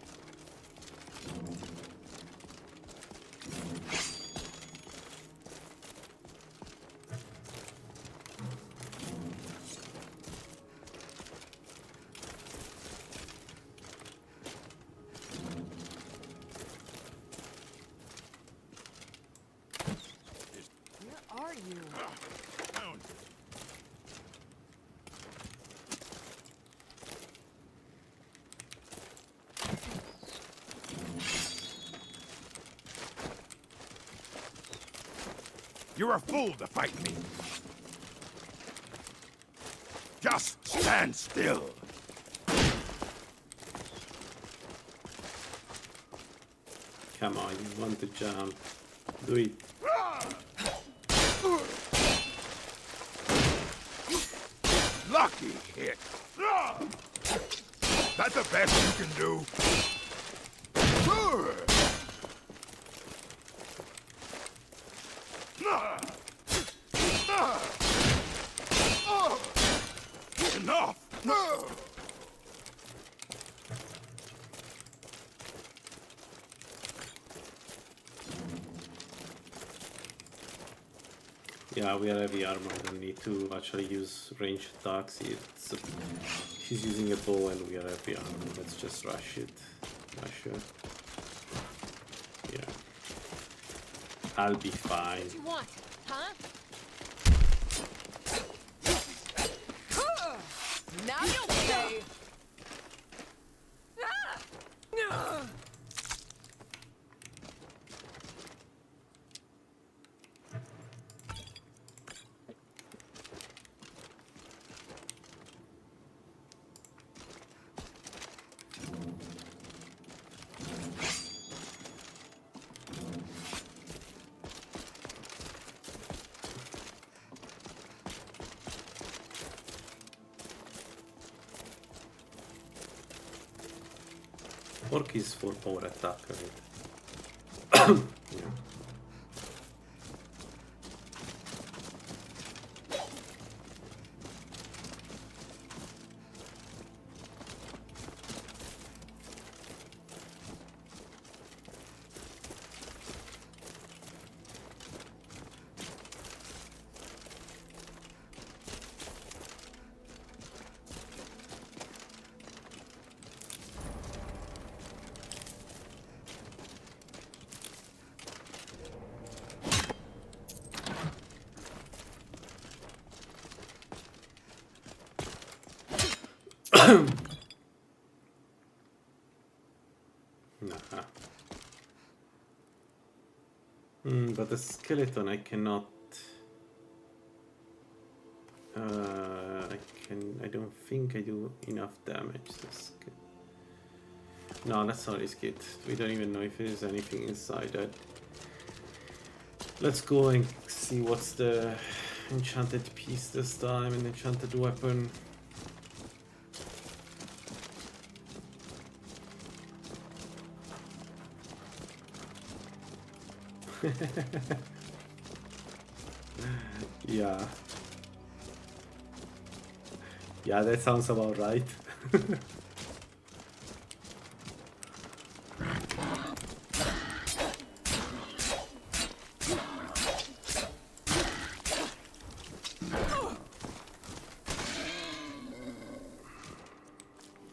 You're a fool to fight me. Just stand still. Come on, you want to jump. Do it. Lucky hit. That's the best you can do. Enough! Yeah, we are heavy armor. We need to actually use ranged attacks. It's She's using a bow and we are heavy armor. Let's just rush it. Rush her. Yeah. I'll be fine. What you want, huh? Now you'll stay. Orc is for power attack, right? Yeah. Nah. But the skeleton I cannot. I don't think I do enough damage. No, let's not risk it. We don't even know if there's anything inside that. Let's go and see what's the enchanted piece this time, an enchanted weapon. Yeah. Yeah, that sounds about right.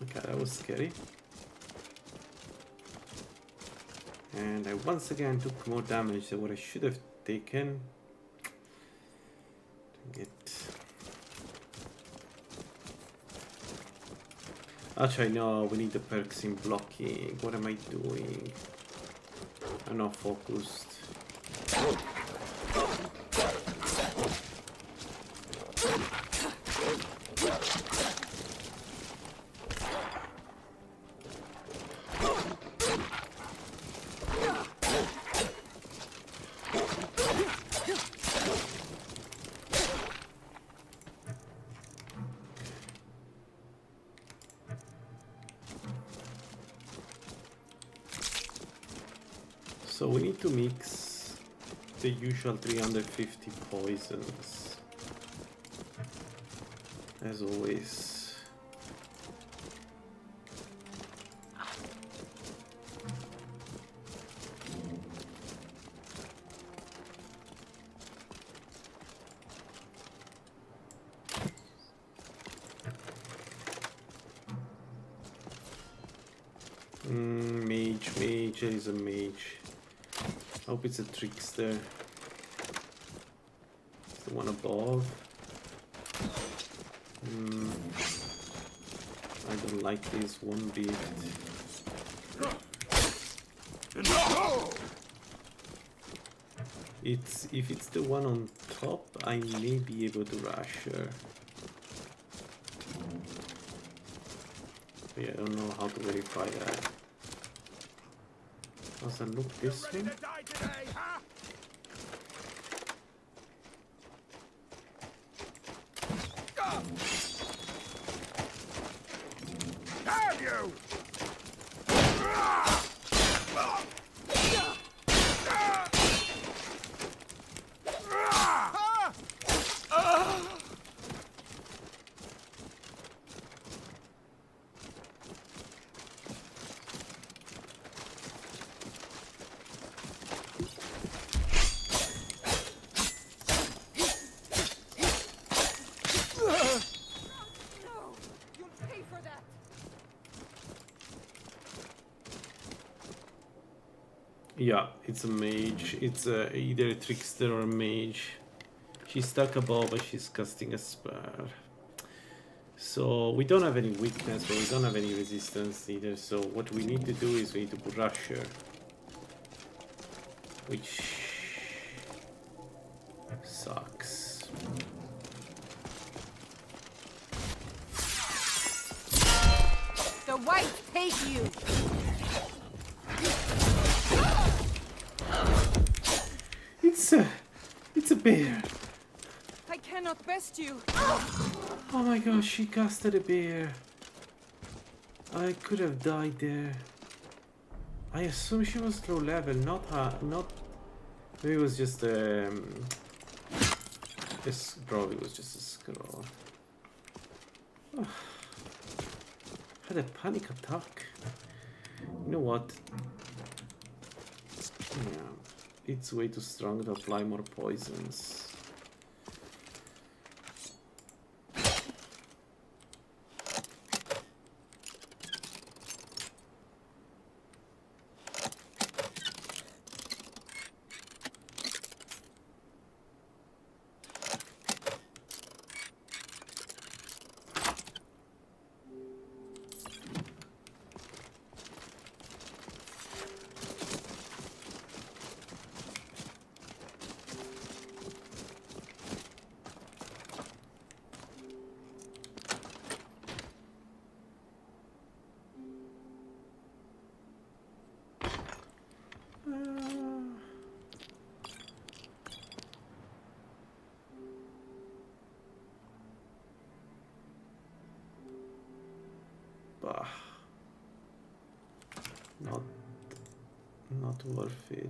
Okay, that was scary. And I once again took more damage than what I should have taken. Actually, no, we need the perks in blocking. What am I doing? I'm not focused. So we need to mix the usual 350 poisons, as always. Mage is a mage. Hope it's a trickster. It's the one above. I don't like this one bit. If it's the one on top, I may be able to rush her. But yeah, I don't know how to verify that. Does it look this way? Have you? Yeah, it's a mage. It's either a trickster or a mage. She's stuck above, but she's casting a spell. So we don't have any weakness, but we don't have any resistance either. So what we need to do is we need to put Rusher, which sucks. The whites hate you. It's a bear. I cannot best you. Oh my gosh, she casted a bear. I could have died there. I assume she was low level, not maybe it was just probably was just a scroll. Oh, had a panic attack. You know what? Yeah, it's way too strong to apply more poisons. Bah, not worth it.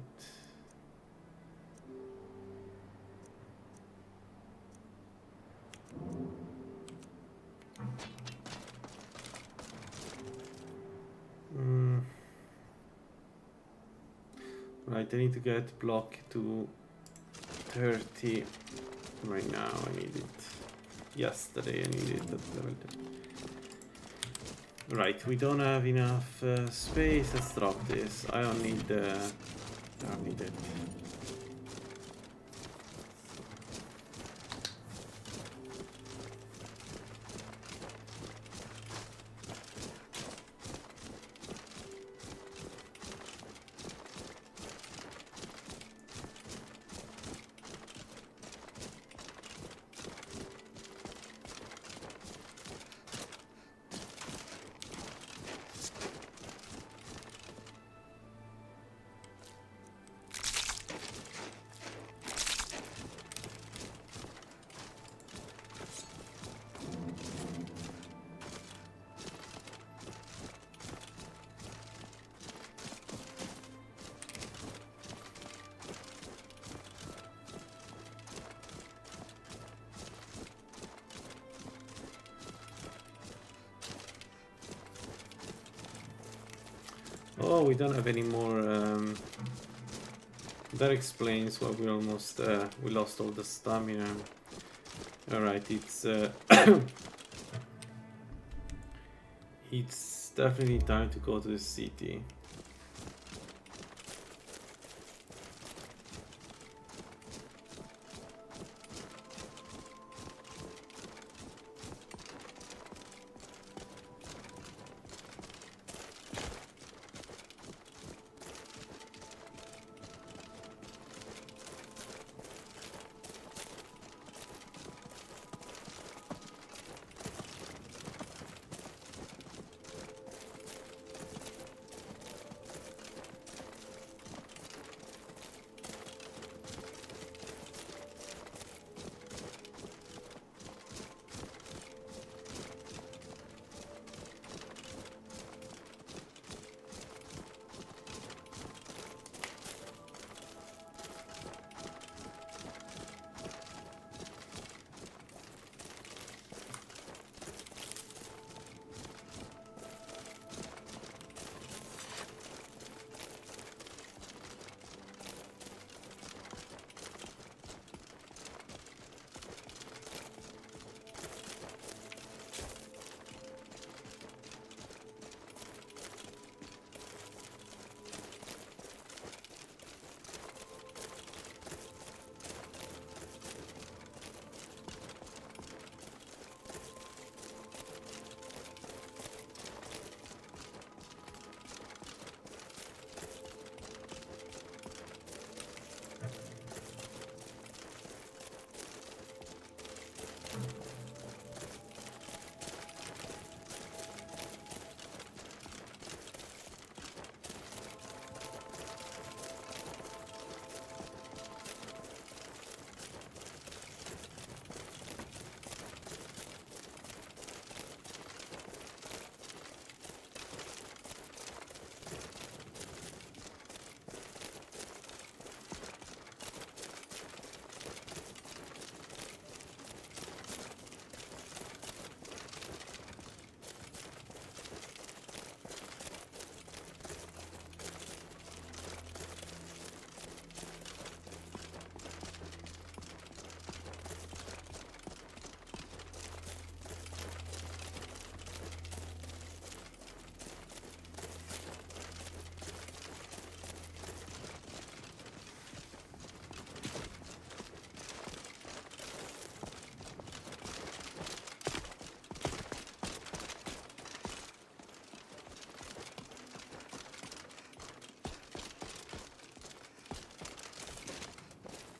Right, I need to get block to 30 right now. I need it. Yesterday I needed it at level 10. Right, we don't have enough space. Let's drop this. I don't need I don't need it. Oh, we don't have any more. That explains why we almost we lost all the stamina. All right, it's it's definitely time to go to the city.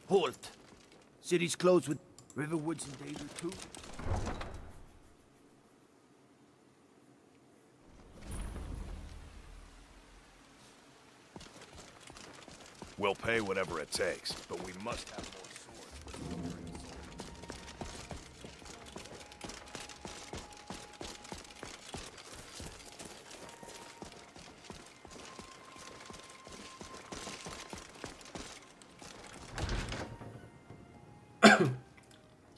Halt! City's closed with Riverwood's in danger too. We'll pay whatever it takes, but we must have more swords.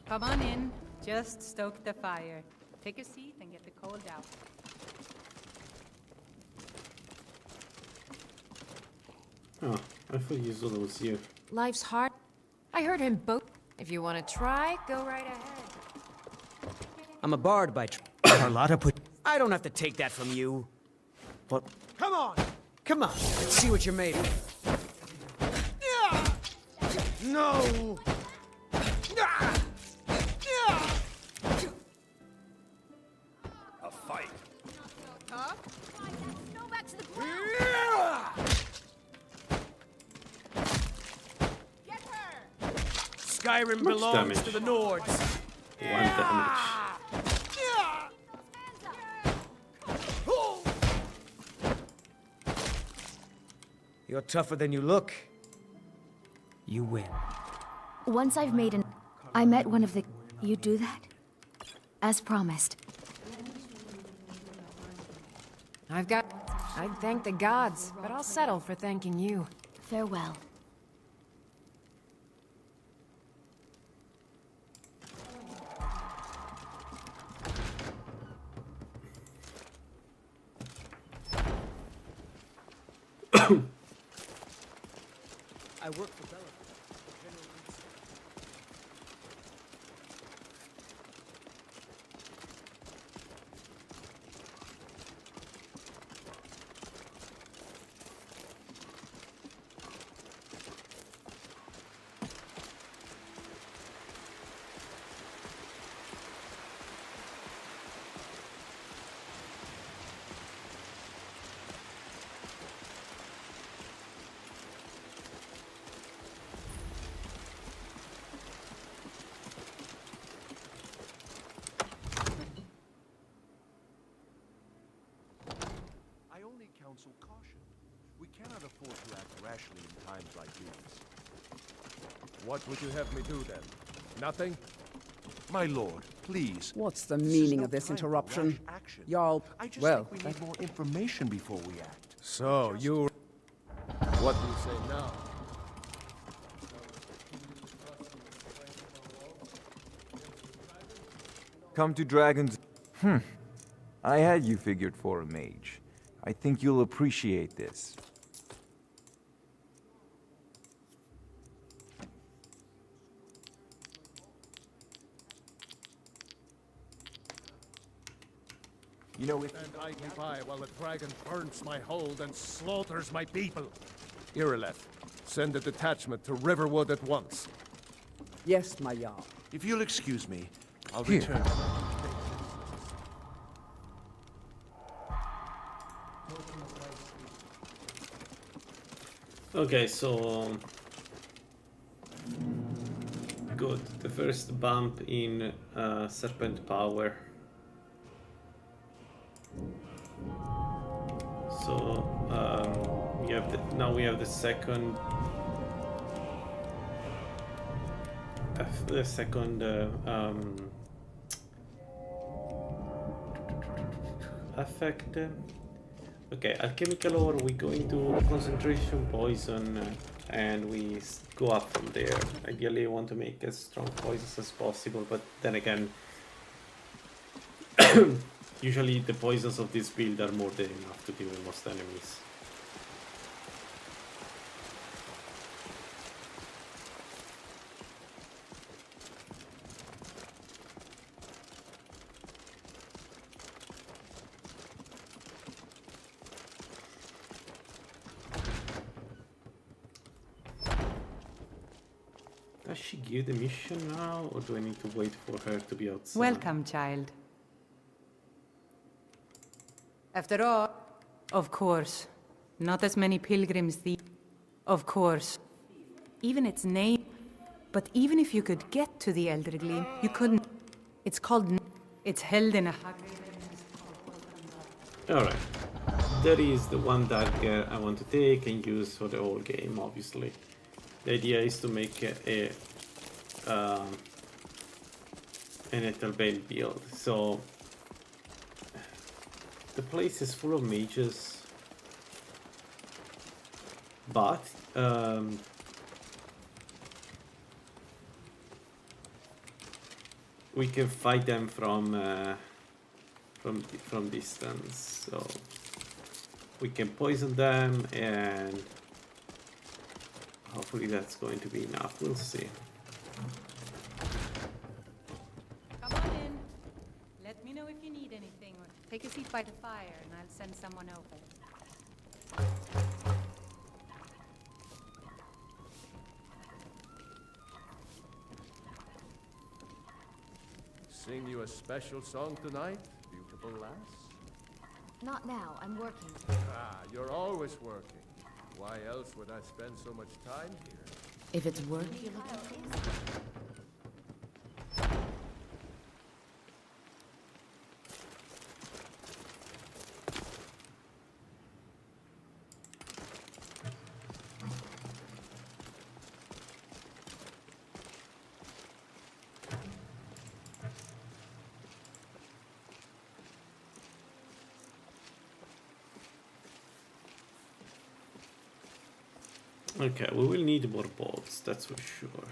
Come on in. Just stoke the fire. Take a seat and get the cold out. Oh, I thought Yuzula was here. Life's hard. I heard him both. If you want to try, go right ahead. I'm a bard by Carlotta put. I don't have to take that from you. But come on, let's see what you're made of. No. A fight. Skyrim Much belongs damage. to the Nords. 1 damage. You're tougher than you look. You win. Once I've made an... I met one of the... You do that? As promised. I'd thank the gods, but I'll settle for thanking you. Farewell. I work for Bella. Counsel caution. We cannot afford to act rashly in times like these. What would you have me do then? Nothing? My lord, please. What's the This is meaning no of this time for interruption? rash action. Y'all, I just well, think we need more information before we act. So, you... What do you say now? Come to dragons. I had you figured for a mage. I think you'll appreciate this. You know, if... Stand idly by while the dragon burns my hold and slaughters my people. Irileth, send a detachment to Riverwood at once. yes, my Jarl. If you'll excuse me, I'll Here. return. Okay, so good. The first bump in serpent power. So we have now we have the second effect. Okay, alchemical ore, we go into concentration poison and we go up from there. Ideally I want to make as strong poisons as possible, but then again usually the poisons of this build are more than enough to kill most enemies. Does she give the mission now, or do I need to wait for her to be outside? Welcome, child. After all, of course, not as many pilgrims Of course. Even its name, But even if you could get to the Elder Gleam, you couldn't. It's called. It's held in a. Alright. That is the one dagger I want to take and use for the whole game, obviously. The idea is to make a Nether Bale build. So the place is full of mages, but we can fight them from distance. So we can poison them, and hopefully that's going to be enough. We'll see. Come on in. Let me know if you need anything, or take a seat by the fire, and I'll send someone over. Sing you a special song tonight, beautiful lass? Not now, I'm working. Ah, you're always working. Why else would I spend so much time here? If it's work you're looking for. Okay, we will need more bolts, that's for sure.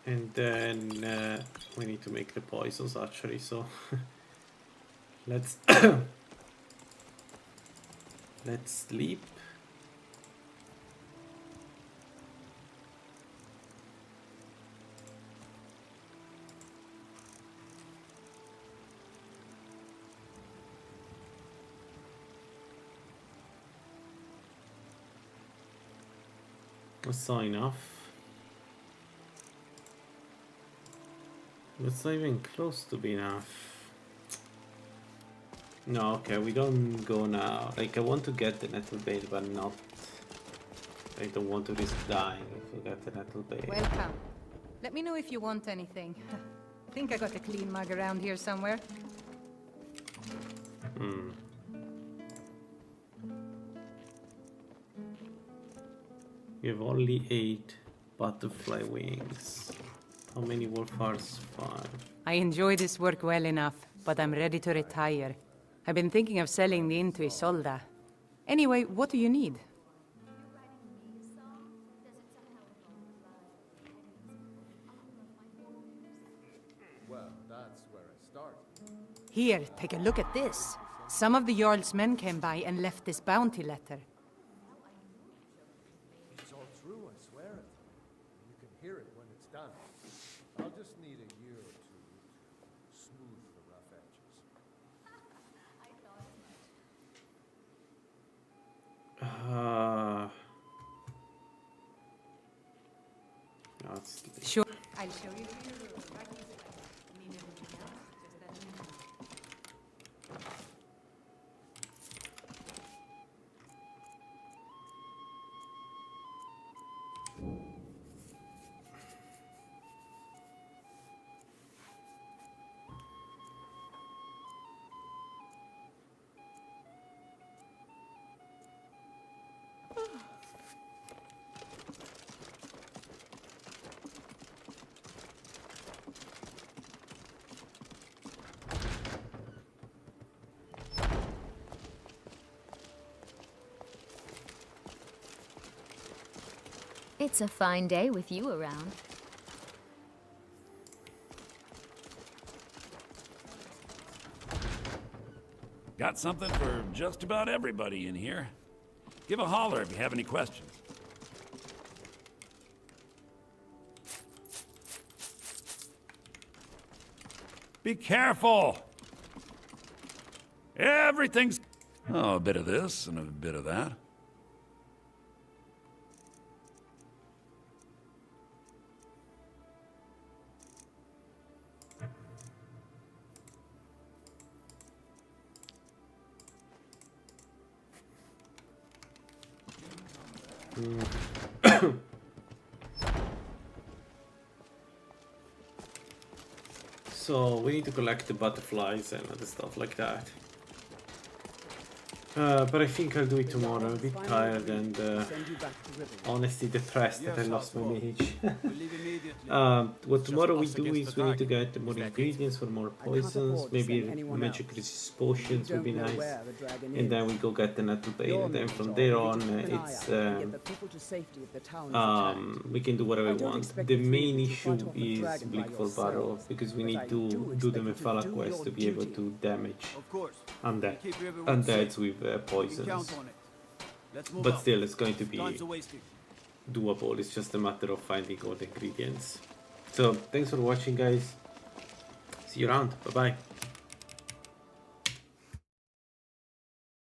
And then we need to make the poisons actually, so let's let's sleep. That's not enough. That's not even close to be enough. No, okay, we don't go now. Like, I want to get the Nether Bale, but not... I don't want to risk dying if we get the Nether Bale. Welcome. Let me know if you want anything. I think I got a clean mug around here somewhere. Hmm. You have only 8 butterfly wings. How many wolfars? 5. I enjoy this work well enough, but I'm ready to retire. I've been thinking of selling the inn to Isolda. Anyway, what do you need? Well, that's where I start. Here, take a look at this. Some of the Jarl's men came by and left this bounty letter. It's all true, I swear it. You can hear it when it's done. I'll just need a year or two to smooth the rough edges. Sure. I'll show you to your room. Right this way. Need anything else? Just let me know. It's a fine day with you around. Got something for just about everybody in here. Give a holler if you have any questions. Be careful! Everything's... Oh, a bit of this and a bit of that. So we need to collect the butterflies and other stuff like that. But I think I'll do it tomorrow. I'm a bit tired and honestly depressed that I lost my mage. What tomorrow we do is we need to get more ingredients for more poisons, maybe magic resist potions would be nice, and then we go get the nettle bane, and then from there on it's we can do whatever we want. The main issue is Bleak for Barrow, because we need to do the Mephala quest to be able to damage undeads with poisons. But still, it's going to be doable. It's just a matter of finding all the ingredients. So, thanks for watching, guys. See you around. Bye bye.